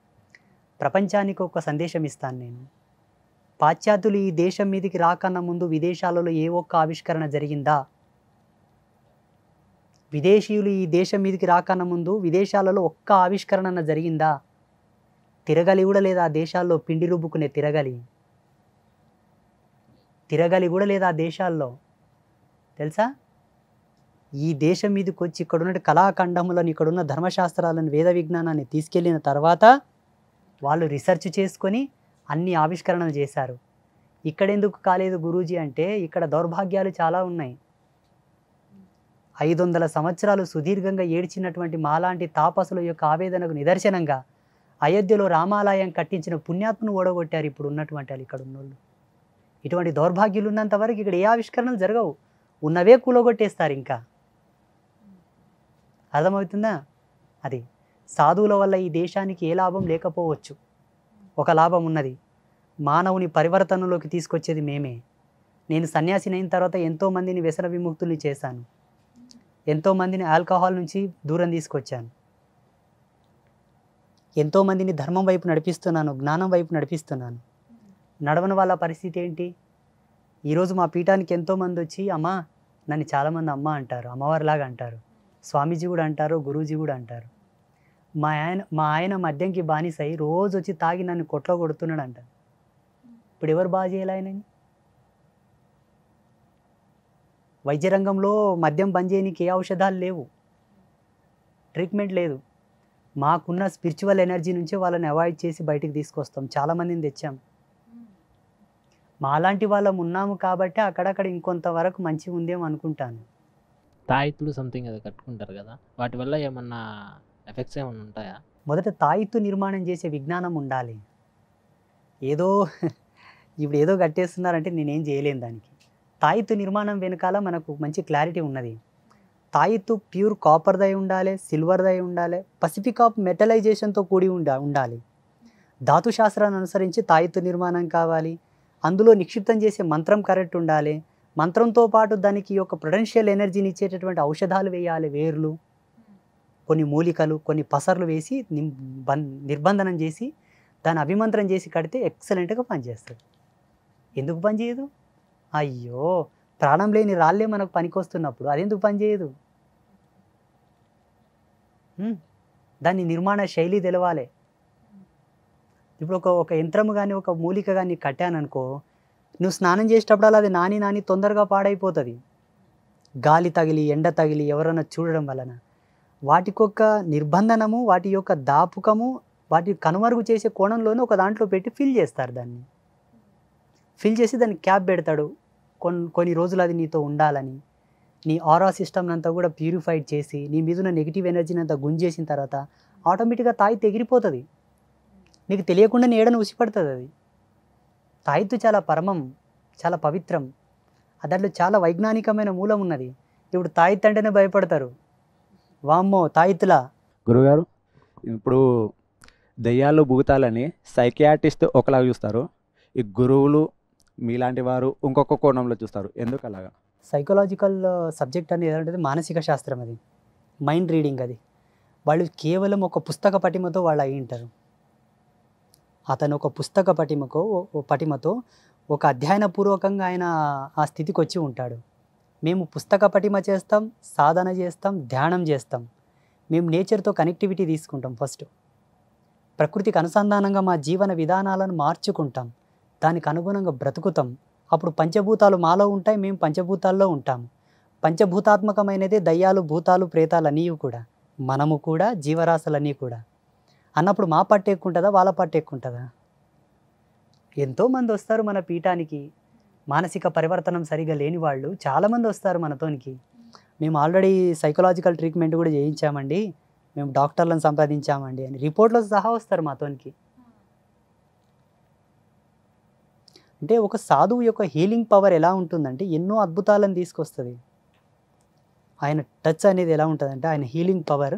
ప్రపంచానికి ఒక సందేశం ఇస్తాను నేను. పాశ్చాత్యులు ఈ దేశం మీదకి రాకన్నా ముందు విదేశాలలో ఏ ఒక్క ఆవిష్కరణ జరిగిందా? విదేశీయులు ఈ దేశం మీదకి రాకన్నా ముందు విదేశాలలో ఒక్క ఆవిష్కరణ జరిగిందా? తిరగలి కూడా లేదా ఆ దేశాల్లో, పిండి రుబ్బుకునే తిరగలి కూడా లేదా ఆ దేశాల్లో, తెలుసా? ఈ దేశం మీదకి వచ్చి ఇక్కడున్న కళాఖండములను, ఇక్కడున్న ధర్మశాస్త్రాలను, వేద విజ్ఞానాన్ని తీసుకెళ్ళిన తర్వాత వాళ్ళు రీసెర్చ్ చేసుకొని అన్ని ఆవిష్కరణలు చేశారు. ఇక్కడెందుకు కాలేదు గురూజీ అంటే ఇక్కడ దౌర్భాగ్యాలు చాలా ఉన్నాయి. 500 సంవత్సరాలు సుదీర్ఘంగా ఏడ్చినటువంటి మాలాంటి తాపసుల యొక్క ఆవేదనకు నిదర్శనంగా అయోధ్యలో రామాలయం కట్టించిన పుణ్యాత్మను ఓడగొట్టారు ఇప్పుడు ఉన్నటువంటి వాళ్ళు, ఇక్కడ ఉన్నోళ్ళు. ఇటువంటి దౌర్భాగ్యులు ఉన్నంత వరకు ఇక్కడ ఏ ఆవిష్కరణలు జరగవు, ఉన్నవే కూలగొట్టేస్తారు. ఇంకా అర్థమవుతుందా? అది సాధువుల వల్ల ఈ దేశానికి ఏ లాభం లేకపోవచ్చు, ఒక లాభం ఉన్నది. మానవుని పరివర్తనలోకి తీసుకొచ్చేది మేమే. నేను సన్యాసిని అయిన తర్వాత ఎంతోమందిని వ్యసన విముక్తుల్ని చేశాను, ఎంతోమందిని ఆల్కహాల్ నుంచి దూరం తీసుకొచ్చాను, ఎంతోమందిని ధర్మం వైపు నడిపిస్తున్నాను, జ్ఞానం వైపు నడిపిస్తున్నాను. నడవని వాళ్ళ పరిస్థితి ఏంటి? ఈరోజు మా పీఠానికి ఎంతోమంది వచ్చి అమ్మ, నన్ను చాలామంది అమ్మ అంటారు, అమ్మవారిలాగా అంటారు, స్వామీజీ కూడా అంటారు, గురూజీ కూడా అంటారు. మా ఆయన మద్యంకి బానిసై రోజు వచ్చి తాగి నన్ను కొట్లో కొడుతున్నాడు అంట. ఇప్పుడు ఎవరు బాగా చేయాలి ఆయనని? వైద్య రంగంలో మద్యం బంద్ చేయడానికి ఏ ఔషధాలు లేవు, ట్రీట్మెంట్ లేదు. మాకున్న స్పిరిచువల్ ఎనర్జీ నుంచి వాళ్ళని అవాయిడ్ చేసి బయటికి తీసుకొస్తాం. చాలామందిని తెచ్చాం. మాలాంటి వాళ్ళం ఉన్నాము కాబట్టి అక్కడక్కడ ఇంకొంతవరకు మంచిగా ఉందేమో అనుకుంటాను. తాయితులు సంథింగ్ అది కట్టుకుంటారు కదా, వాటి వల్ల ఏమన్నా ఎఫెక్ట్స్ ఏమన్నా ఉంటాయా? మొదట తాయిత్తు నిర్మాణం చేసే విజ్ఞానం ఉండాలి. ఏదో ఇప్పుడు ఏదో కట్టేస్తున్నారంటే నేనేం చేయలేను దానికి. తాయిత్తు నిర్మాణం వెనకాల మనకు మంచి క్లారిటీ ఉన్నది. తాయిత్తు ప్యూర్ కాపర్దై ఉండాలి, సిల్వర్దై ఉండాలి, పసిఫిక్ ఆఫ్ మెటలైజేషన్తో కూడి ఉండాలి. ధాతు శాస్త్రాన్ని అనుసరించి తాయిత్తు నిర్మాణం కావాలి. అందులో నిక్షిప్తం చేసే మంత్రం కరెక్ట్ ఉండాలి. మంత్రంతో పాటు దానికి ఒక పొటెన్షియల్ ఎనర్జీని ఇచ్చేటటువంటి ఔషధాలు వేయాలి, వేర్లు, కొన్ని మూలికలు, కొన్ని పసర్లు వేసి నిర్బంధనం చేసి దాన్ని అభిమంత్రం చేసి కడితే ఎక్సలెంట్గా పనిచేస్తుంది. ఎందుకు పనిచేయదు? అయ్యో, ప్రాణం లేని రాళ్ళే మనకు పనికొస్తున్నప్పుడు అదెందుకు పనిచేయదు? దాని నిర్మాణ శైలి తెలవాలి. ఇప్పుడు ఒక యంత్రము కానీ ఒక మూలిక కానీ కట్టాననుకో, నువ్వు స్నానం చేసేటప్పుడు అది నాని తొందరగా పాడైపోతుంది. గాలి తగిలి, ఎండ తగిలి, ఎవరైనా చూడడం వలన. వాటికొక నిర్బంధనము, వాటి యొక్క దాపుకము, వాటి కనుమరుగు చేసే కోణంలోనే ఒక దాంట్లో పెట్టి ఫిల్ చేస్తారు. దాన్ని ఫిల్ చేసి దాన్ని క్యాప్ పెడతాడు. కొన్ని రోజులు అది నీతో ఉండాలని, నీ ఆరా సిస్టమ్ అంతా కూడా ప్యూరిఫైడ్ చేసి నీ మీద ఉన్న నెగిటివ్ ఎనర్జీని అంతా గుంజేసిన తర్వాత ఆటోమేటిక్గా తాయిత్తు ఎగిరిపోతుంది. నీకు తెలియకుండా నీడను ఉసిపడుతుంది. అది తాయిత్తు చాలా పరమం, చాలా పవిత్రం. దాంట్లో చాలా వైజ్ఞానికమైన మూలం ఉన్నది. ఇప్పుడు తాయిత్తు అంటేనే భయపడతారు. వామ్మో తాయిత్తులా. గురుగారు, ఇప్పుడు దెయ్యాలు భూతాలని సైకియాట్రిస్ట్ ఒకలాగా చూస్తారు, ఈ గురువులు మీలాంటి వారు ఇంకొక కోణంలో చూస్తారు. ఎందుకు అలాగా? సైకలాజికల్ సబ్జెక్ట్ అనేది ఏదంటే మానసిక శాస్త్రం, అది మైండ్ రీడింగ్. అది వాళ్ళు కేవలం ఒక పుస్తక పటిమతో వాళ్ళు అయి ఉంటారు. అతను ఒక పుస్తక పటిమతో ఒక అధ్యయనపూర్వకంగా ఆయన ఆ స్థితికి వచ్చి ఉంటాడు. మేము పుస్తక పటిమ చేస్తాం, సాధన చేస్తాం, ధ్యానం చేస్తాం. మేము నేచర్తో కనెక్టివిటీ తీసుకుంటాం. ఫస్ట్ ప్రకృతికి అనుసంధానంగా మా జీవన విధానాలను మార్చుకుంటాం, దానికి అనుగుణంగా బ్రతుకుతాం. అప్పుడు పంచభూతాలు మాలో ఉంటాయి, మేము పంచభూతాల్లో ఉంటాము. పంచభూతాత్మకమైనదే దయ్యాలు, భూతాలు, ప్రేతాలు అన్నీ కూడా, మనము కూడా, జీవరాశులన్నీ కూడా. అన్నప్పుడు మా పట్టు ఎక్కువ ఉంటుందా, వాళ్ళ పట్టు ఎక్కువ ఉంటుందా? ఎంతోమంది వస్తారు మన పీఠానికి, మానసిక పరివర్తనం సరిగా లేని వాళ్ళు చాలామంది వస్తారు మనతోనికి. మేము ఆల్రెడీ సైకలాజికల్ ట్రీట్మెంట్ కూడా చేయించామండి, మేము డాక్టర్లను సంపాదించామండి అని రిపోర్ట్లో సహా వస్తారు మాతోనికి. అంటే ఒక సాధువు యొక్క హీలింగ్ పవర్ ఎలా ఉంటుందంటే ఎన్నో అద్భుతాలను తీసుకొస్తుంది. ఆయన టచ్ అనేది ఎలా ఉంటుందంటే ఆయన హీలింగ్ పవర్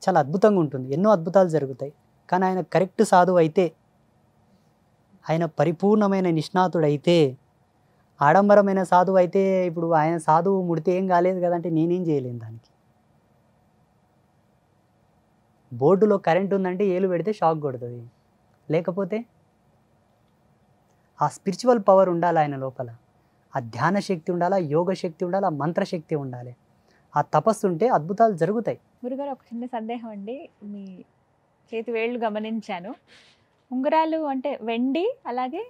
చాలా అద్భుతంగా ఉంటుంది, ఎన్నో అద్భుతాలు జరుగుతాయి. కానీ ఆయన కరెక్ట్ సాధువు అయితే, ఆయన పరిపూర్ణమైన నిష్ణాతుడైతే, ఆడంబరమైన సాధువు అయితే ఇప్పుడు ఆయన సాధువు ముడితే ఏం కాలేదు కదంటే నేనేం చేయలేను దానికి. బోర్డులో కరెంట్ ఉందంటే ఏలు పెడితే షాక్ కొడుతుంది, లేకపోతే ఆ స్పిరిచువల్ పవర్ ఉండాలి ఆయన లోపల, ఆ ధ్యాన శక్తి ఉండాలి, ఆ యోగ శక్తి ఉండాలి, ఆ మంత్రశక్తి ఉండాలి, ఆ తపస్సు ఉంటే అద్భుతాలు జరుగుతాయి. గురుగారు ఒక చిన్న సందేహం అండి, మీ చేతి వేళ్ళు గమనించాను, ఉంగరాలు అంటే వెండి అలాగే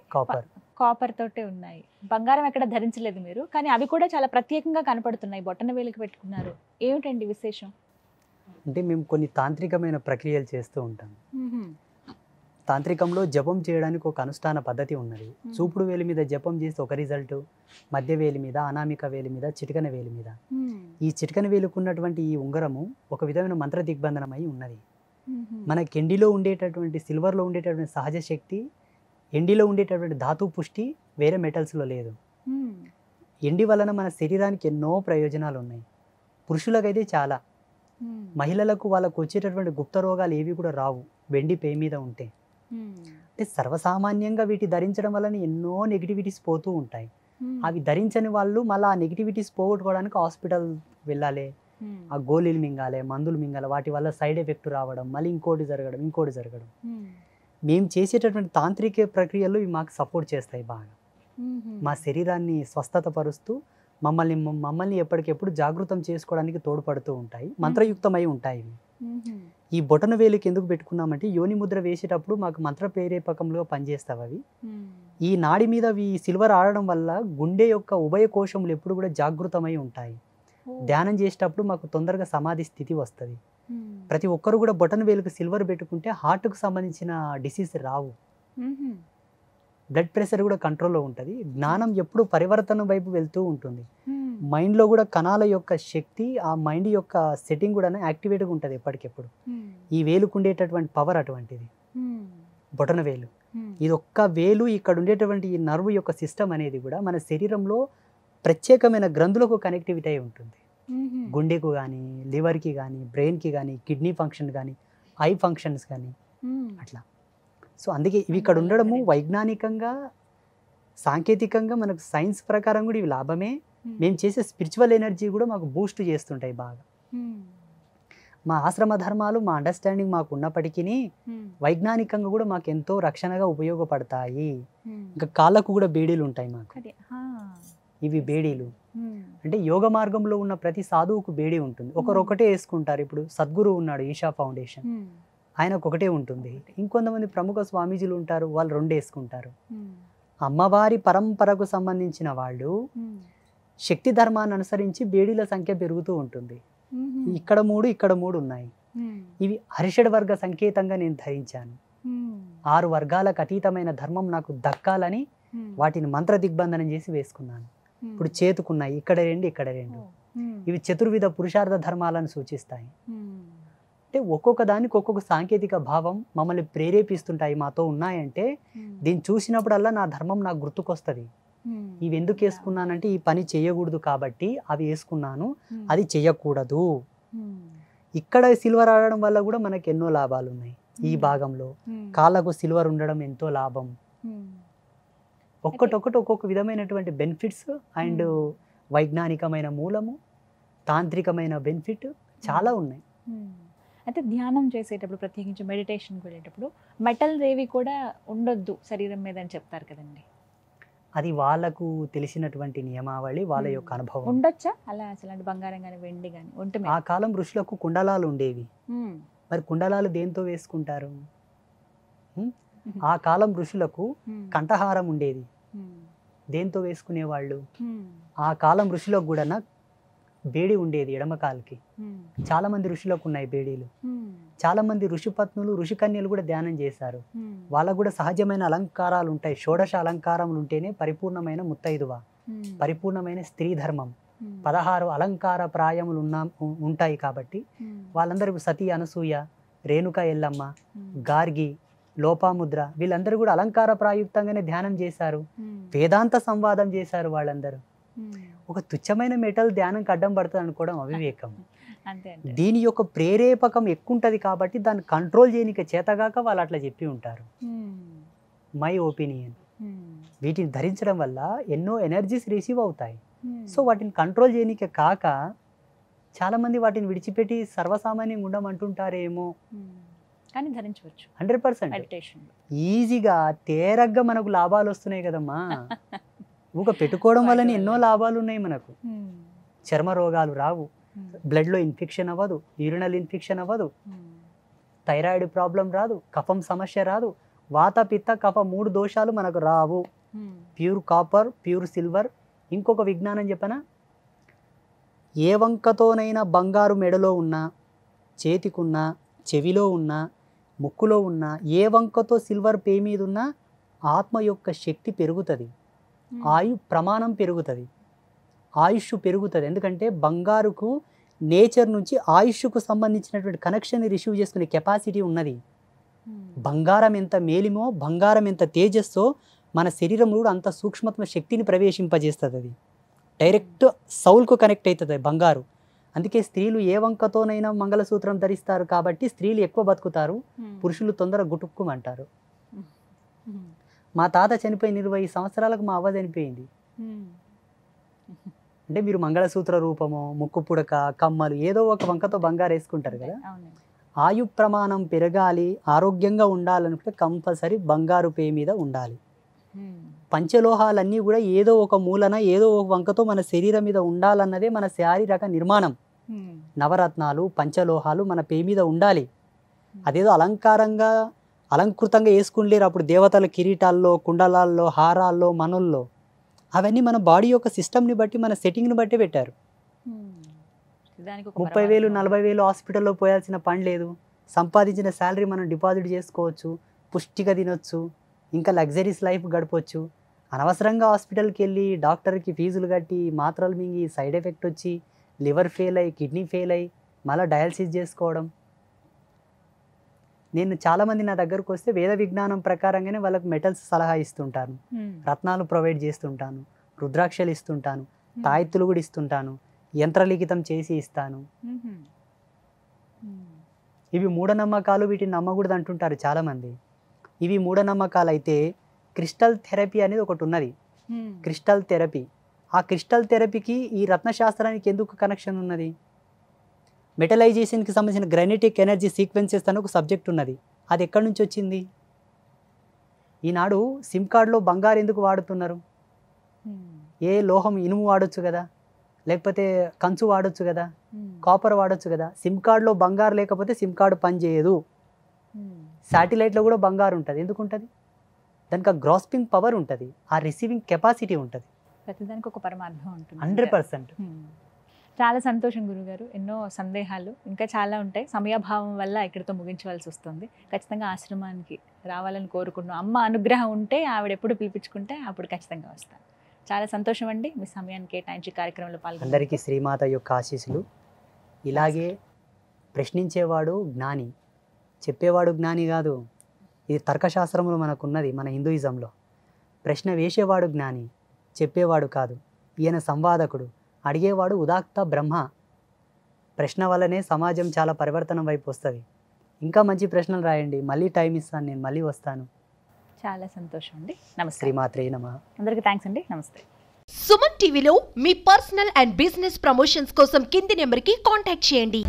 కాపర్ తోటే ఉన్నాయి, బంగారం ఎక్కడ ధరించలేదు మీరు, కానీ అవి కూడా చాలా ప్రత్యేకంగా కనపడుతున్నాయి, బొట్టన వేలికి పెట్టుకున్నారు, ఏమిటండి విశేషం? అంటే మేము కొన్ని తాంత్రికమైన ప్రక్రియలు చేస్తూ ఉంటాం. తాంత్రికంలో జపం చేయడానికి ఒక అనుష్ఠాన పద్ధతి ఉన్నది. చూపుడు వేలి మీద జపం చేస్తే ఒక రిజల్ట్, మధ్య వేలి మీద, అనామిక వేలి మీద, చిటికన వేలి మీద. ఈ చిటికన వేలుకున్నటువంటి ఈ ఉంగరము ఒక విధమైన మంత్ర దిగ్బంధనమై ఉన్నది. మనకి ఎండిలో ఉండేటటువంటి, సిల్వర్లో ఉండేటటువంటి సహజ శక్తి, ఎండిలో ఉండేటటువంటి ధాతు పుష్టి వేరే మెటల్స్లో లేదు. ఎండి వలన మన శరీరానికి ఎన్నో ప్రయోజనాలు ఉన్నాయి. పురుషులకైతే చాలా, మహిళలకు వాళ్ళకు వచ్చేటటువంటి గుప్త రోగాలు ఏవి కూడా రావు వెండి పే మీద ఉంటే. అంటే సర్వసామాన్యంగా వీటి ధరించడం వలన ఎన్నో నెగిటివిటీస్ పోతూ ఉంటాయి. అవి ధరించని వాళ్ళు మళ్ళీ ఆ నెగిటివిటీస్ పోగొట్టుకోవడానికి హాస్పిటల్ వెళ్ళాలి, ఆ గోళీలు మింగాలి, మందులు మింగాలి, వాటి వల్ల సైడ్ ఎఫెక్ట్ రావడం, మళ్ళీ ఇంకోటి జరగడం. మేము చేసేటటువంటి తాంత్రిక ప్రక్రియలు ఇవి మాకు సపోర్ట్ చేస్తాయి బాగా. మా శరీరాన్ని స్వస్థత పరుస్తూ మమ్మల్ని ఎప్పటికెప్పుడు జాగృతం చేసుకోవడానికి తోడ్పడుతూ ఉంటాయి, మంత్రయుక్తమై ఉంటాయి. ఈ బొటన వేలికి ఎందుకు పెట్టుకున్నామంటే యోని ముద్ర వేసేటప్పుడు మాకు మంత్ర ప్రేరేపకంలో పనిచేస్తావు అవి. ఈ నాడి మీద ఈ సిల్వర్ ఆడడం వల్ల గుండె యొక్క ఉభయ కోశములు ఎప్పుడు కూడా జాగృతమై ఉంటాయి. ధ్యానం చేసేటప్పుడు మాకు తొందరగా సమాధి స్థితి వస్తుంది. ప్రతి ఒక్కరు కూడా బొటన వేలుకు సిల్వర్ పెట్టుకుంటే హార్ట్కు సంబంధించిన డిసీజ్ రావు, బ్లడ్ ప్రెషర్ కూడా కంట్రోల్లో ఉంటుంది. జ్ఞానం ఎప్పుడు పరివర్తన వైపు వెళ్తూ ఉంటుంది. మైండ్లో కూడా కణాల యొక్క శక్తి, ఆ మైండ్ యొక్క సెట్టింగ్ కూడా యాక్టివేట్గా ఉంటుంది ఎప్పటికెప్పుడు. ఈ వేలుకు ఉండేటటువంటి పవర్ అటువంటిది. బొటన వేలు ఇది ఒక్క వేలు, ఇక్కడ ఉండేటువంటి ఈ నర్వ్ యొక్క సిస్టమ్ అనేది కూడా మన శరీరంలో ప్రత్యేకమైన గ్రంథులకు కనెక్టివిటీ అయి ఉంటుంది. గుండెకు కానీ, లివర్కి కానీ, బ్రెయిన్కి కానీ, కిడ్నీ ఫంక్షన్ కానీ, ఐ ఫంక్షన్స్ కానీ అట్లా. సో అందుకే ఇవి ఇక్కడ ఉండడము వైజ్ఞానికంగా, సాంకేతికంగా, మనకు సైన్స్ ప్రకారం కూడా ఇవి లాభమే. మేము చేసే స్పిరిచువల్ ఎనర్జీ కూడా మాకు బూస్ట్ చేస్తుంటాయి బాగా. మా ఆశ్రమ ధర్మాలు, మా అండర్స్టాండింగ్ మాకు ఉన్నప్పటికీ వైజ్ఞానికంగా కూడా మాకు ఎంతో రక్షణగా ఉపయోగపడతాయి. ఇంకా కాళ్ళకు కూడా బేడీలు ఉంటాయి మాకు. ఇవి బేడీలు అంటే యోగ మార్గంలో ఉన్న ప్రతి సాధువుకు బేడీ ఉంటుంది. ఒకటే వేసుకుంటారు. ఇప్పుడు సద్గురు ఉన్నాడు, ఈషా ఫౌండేషన్, ఆయనకు ఒకటే ఉంటుంది. ఇంకొంతమంది ప్రముఖ స్వామీజీలు ఉంటారు, వాళ్ళు 2 వేసుకుంటారు. అమ్మవారి పరంపరకు సంబంధించిన వాళ్ళు శక్తి ధర్మాన్ని అనుసరించి బేడీల సంఖ్య పెరుగుతూ ఉంటుంది. ఇక్కడ 3 ఉన్నాయి. ఇవి హరిషడ్ వర్గ సంకేతంగా నేను ధరించాను. 6 వర్గాలకు అతీతమైన ధర్మం నాకు దక్కాలని వాటిని మంత్ర దిగ్బంధనం చేసి వేసుకున్నాను. ఇప్పుడు చేతుకున్నాయి, ఇక్కడ 2. ఇవి చతుర్విధ పురుషార్థ ధర్మాలను సూచిస్తాయి. అంటే ఒక్కొక్క దానికి ఒక్కొక్క సాంకేతిక భావం మమ్మల్ని ప్రేరేపిస్తుంటాయి. మాతో ఉన్నాయంటే దీన్ని చూసినప్పుడల్లా నా ధర్మం నాకు గుర్తుకొస్తుంది. ఇవి ఎందుకు వేసుకున్నానంటే ఈ పని చేయకూడదు కాబట్టి అవి వేసుకున్నాను, అది చెయ్యకూడదు. ఇక్కడ సిల్వర్ ఆడడం వల్ల కూడా మనకు ఎన్నో లాభాలు ఉన్నాయి. ఈ భాగంలో కాళ్ళకు సిల్వర్ ఉండడం ఎంతో లాభం. ఒక్కొక్క విధమైనటువంటి బెనిఫిట్స్ అండ్ వైజ్ఞానికమైన మూలము, తాంత్రికమైన బెనిఫిట్ చాలా ఉన్నాయి. అయితే ధ్యానం చేసేటప్పుడు, ప్రత్యేకించి మెడిటేషన్కి వెళ్ళేటప్పుడు మెటల్ రేవి కూడా ఉండొద్దు శరీరం మీద అని చెప్తారు కదండి. అది వాళ్ళకు తెలిసినటువంటి నియమావళి, వాళ్ళ యొక్క అనుభవం. ఉండొచ్చా అలా అసలు? అంటే బంగారం కానీ వెండి కానీ ఉంటుంది. ఆ కాలం ఋషులకు కుండలాలు ఉండేవి. మరి కుండలాలు దేంతో వేసుకుంటారు? ఆ కాలం ఋషులకు కంఠహారం ఉండేది, దేంతో వేసుకునేవాళ్ళు? ఆ కాలం ఋషులకు కూడా బేడి ఉండేది ఎడమ కాలుకి. చాలా మంది ఋషులకు ఉన్నాయి బేడీలు. చాలా మంది ఋషిపత్నులు ఋషికన్యలు కూడా ధ్యానం చేశారు. వాళ్ళకు కూడా సహజమైన అలంకారాలు ఉంటాయి. షోడశ అలంకారములు ఉంటేనే పరిపూర్ణమైన ముత్తైదువ, పరిపూర్ణమైన స్త్రీ ధర్మం. 16 అలంకార ప్రాయములు ఉంటాయి కాబట్టి వాళ్ళందరూ సతీ అనసూయ, రేణుక ఎల్లమ్మ, గార్గి, లోపాముద్ర వీళ్ళందరూ కూడా అలంకార ప్రాయుక్తంగానే ధ్యానం చేశారు. వేదాంత సంవాదం చేశారు వాళ్ళందరూ. ఒక తుచ్చమైన మెటల్ ధ్యానంకి అడ్డం పడుతుంది అనుకోవడం అవివేకం. దీని యొక్క ప్రేరేపకం ఎక్కువ ఉంటుంది కాబట్టి దాన్ని కంట్రోల్ చేయడానికి చేతగాక వాళ్ళు అట్లా చెప్పి ఉంటారు. My opinion. వీటిని ధరించడం వల్ల ఎన్నో ఎనర్జీస్ రిసీవ్ అవుతాయి. సో వాటిని కంట్రోల్ చేయడానికి కాక చాలామంది వాటిని విడిచిపెట్టి సర్వసామాన్యంగా ఉండమంటుంటారేమో. కానీ ధరించవచ్చు 100%. ఈజీగా తేరగ్గా మనకు లాభాలు వస్తున్నాయి కదమ్మా. ఊక పెట్టుకోవడం వల్ల ఎన్నో లాభాలు ఉన్నాయి మనకు. చర్మ రోగాలు రావు, బ్లడ్లో ఇన్ఫెక్షన్ అవ్వదు, యూరినల్ ఇన్ఫెక్షన్ అవ్వదు, థైరాయిడ్ ప్రాబ్లం రాదు, కఫం సమస్య రాదు, వాత పిత్త కఫ 3 దోషాలు మనకు రావు. Pure copper, pure silver. ఇంకొక విజ్ఞానం చెప్పనా, ఏ వంకతోనైనా బంగారు మెడలో ఉన్నా, చేతికున్నా, చెవిలో ఉన్నా, ముక్కులో ఉన్నా, ఏ వంకతో సిల్వర్ పే మీద ఉన్నా ఆత్మ యొక్క శక్తి పెరుగుతుంది, ఆయు ప్రమాణం పెరుగుతుంది, ఆయుష్ పెరుగుతుంది. ఎందుకంటే బంగారుకు నేచర్ నుంచి ఆయుష్కు సంబంధించినటువంటి కనెక్షన్ రిసీవ్ చేసుకునే కెపాసిటీ ఉన్నది. బంగారం ఎంత మేలిమో, బంగారం ఎంత తేజస్సో మన శరీరంలో కూడా అంత సూక్ష్మత్మ శక్తిని ప్రవేశింపజేస్తుంది. అది డైరెక్ట్ సౌల్కు కనెక్ట్ అవుతుంది బంగారు. అందుకే స్త్రీలు ఏ వంకతోనైనా మంగళసూత్రం ధరిస్తారు కాబట్టి స్త్రీలు ఎక్కువ బతుకుతారు, పురుషులు తొందరగా గుటుక్కుమంటారు. మా తాత చనిపోయి 20 సంవత్సరాలకు మా అవ్వ చనిపోయింది. అంటే మీరు మంగళసూత్ర రూపమో, ముక్కు పుడక, కమ్మలు ఏదో ఒక వంకతో బంగారు వేసుకుంటారు కదా. ఆయు ప్రమాణం పెరగాలి, ఆరోగ్యంగా ఉండాలనుకుంటే కంపల్సరీ బంగారు పే మీద ఉండాలి. పంచలోహాలన్నీ కూడా ఏదో ఒక మూలన ఏదో ఒక వంకతో మన శరీరం మీద ఉండాలన్నదే మన శారీరక నిర్మాణం. నవరత్నాలు, పంచలోహాలు మన పే మీద ఉండాలి. అదేదో అలంకృతంగా వేసుకుంటలేరు అప్పుడు దేవతల కిరీటాల్లో, కుండలాల్లో, హారాల్లో, మనుల్లో. అవన్నీ మన బాడీ యొక్క సిస్టమ్ని బట్టి, మన సెట్టింగ్ని బట్టి పెట్టారు. 30,000 40,000 హాస్పిటల్లో పోయాల్సిన పని లేదు. సంపాదించిన శాలరీ మనం డిపాజిట్ చేసుకోవచ్చు, పుష్టిగా తినొచ్చు, ఇంకా లగ్జరీస్ లైఫ్ గడపవచ్చు. అనవసరంగా హాస్పిటల్కి వెళ్ళి డాక్టర్కి ఫీజులు కట్టి మాత్రలు మింగి సైడ్ ఎఫెక్ట్ వచ్చి లివర్ ఫెయిల్ అయ్యి, కిడ్నీ ఫెయిల్ అయ్యి మళ్ళీ డయాలసిస్ చేసుకోవడం. నేను చాలామంది నా దగ్గరకు వస్తే వేద విజ్ఞానం ప్రకారంగానే వాళ్ళకు మెటల్స్ సలహా ఇస్తుంటాను, రత్నాలు ప్రొవైడ్ చేస్తుంటాను, రుద్రాక్షలు ఇస్తుంటాను, తాయెత్తులు కూడా ఇస్తుంటాను, యంత్రలిఖితం చేసి ఇస్తాను. ఇవి మూఢనమ్మకాలు, వీటిని నమ్మకూడదు అంటుంటారు చాలామంది. ఇవి మూఢనమ్మకాలు అయితే క్రిస్టల్ థెరపీ అనేది ఒకటి ఉన్నది. Crystal therapy. ఆ క్రిస్టల్ థెరపీకి ఈ రత్నశాస్త్రానికి ఎందుకు కనెక్షన్ ఉన్నది? మెటలైజేషన్కి సంబంధించిన గ్రానైటిక్ ఎనర్జీ సీక్వెన్సెస్ అని ఒక సబ్జెక్ట్ ఉన్నది. అది ఎక్కడి నుంచి వచ్చింది? ఈనాడు సిమ్ కార్డులో బంగారు ఎందుకు వాడుతున్నారు? ఏ లోహం, ఇనుము వాడొచ్చు కదా, లేకపోతే కంచు వాడొచ్చు కదా, కాపర్ వాడొచ్చు కదా. సిమ్ కార్డులో బంగారు లేకపోతే సిమ్ కార్డు పనిచేయదు. శాటిలైట్లో కూడా బంగారు ఉంటుంది. ఎందుకు ఉంటుంది? దానికి ఆ గ్రాస్పింగ్ పవర్ ఉంటుంది, ఆ రిసీవింగ్ కెపాసిటీ ఉంటుంది. ప్రతిదానికి ఒక పరమార్థం ఉంటుంది. 100%. చాలా సంతోషం గురుగారు. ఎన్నో సందేహాలు ఇంకా చాలా ఉంటాయి. సమయాభావం వల్ల ఇక్కడితో ముగించవలసి వస్తుంది. ఖచ్చితంగా ఆశ్రమానికి రావాలని కోరుకుంటున్నాం. అమ్మ అనుగ్రహం ఉంటే, ఆవిడ ఎప్పుడు పిలిపించుకుంటే అప్పుడు ఖచ్చితంగా వస్తాను. చాలా సంతోషం అండి మీ సమయాన్ని కేటాయించి కార్యక్రమంలో పాల్గొన్న అందరికీ శ్రీమాత యొక్క ఆశీస్సులు. ఇలాగే ప్రశ్నించేవాడు జ్ఞాని, చెప్పేవాడు జ్ఞాని కాదు. ఇది తర్కశాస్త్రంలో మనకున్నది, మన హిందూయిజంలో. ప్రశ్న వేసేవాడు జ్ఞాని, చెప్పేవాడు కాదు. ఈయన సంవాదకుడు, అడిగేవాడు ఉదాత్త బ్రహ్మ. ప్రశ్న వల్లనే సమాజం చాలా పరివర్తనం వైపు వస్తుంది. ఇంకా మంచి ప్రశ్నలు రాయండి, మళ్ళీ టైం ఇస్తాను, నేను మళ్ళీ వస్తాను. చాలా సంతోషం అండి. నమస్తే. శ్రీమాత్రే నమః. అందరికీ థ్యాంక్స్ అండి. నమస్తే. సుమన్ టీవీలో మీ పర్సనల్ అండ్ బిజినెస్ ప్రమోషన్స్ కోసం కింది నెంబర్కి కాంటాక్ట్ చేయండి.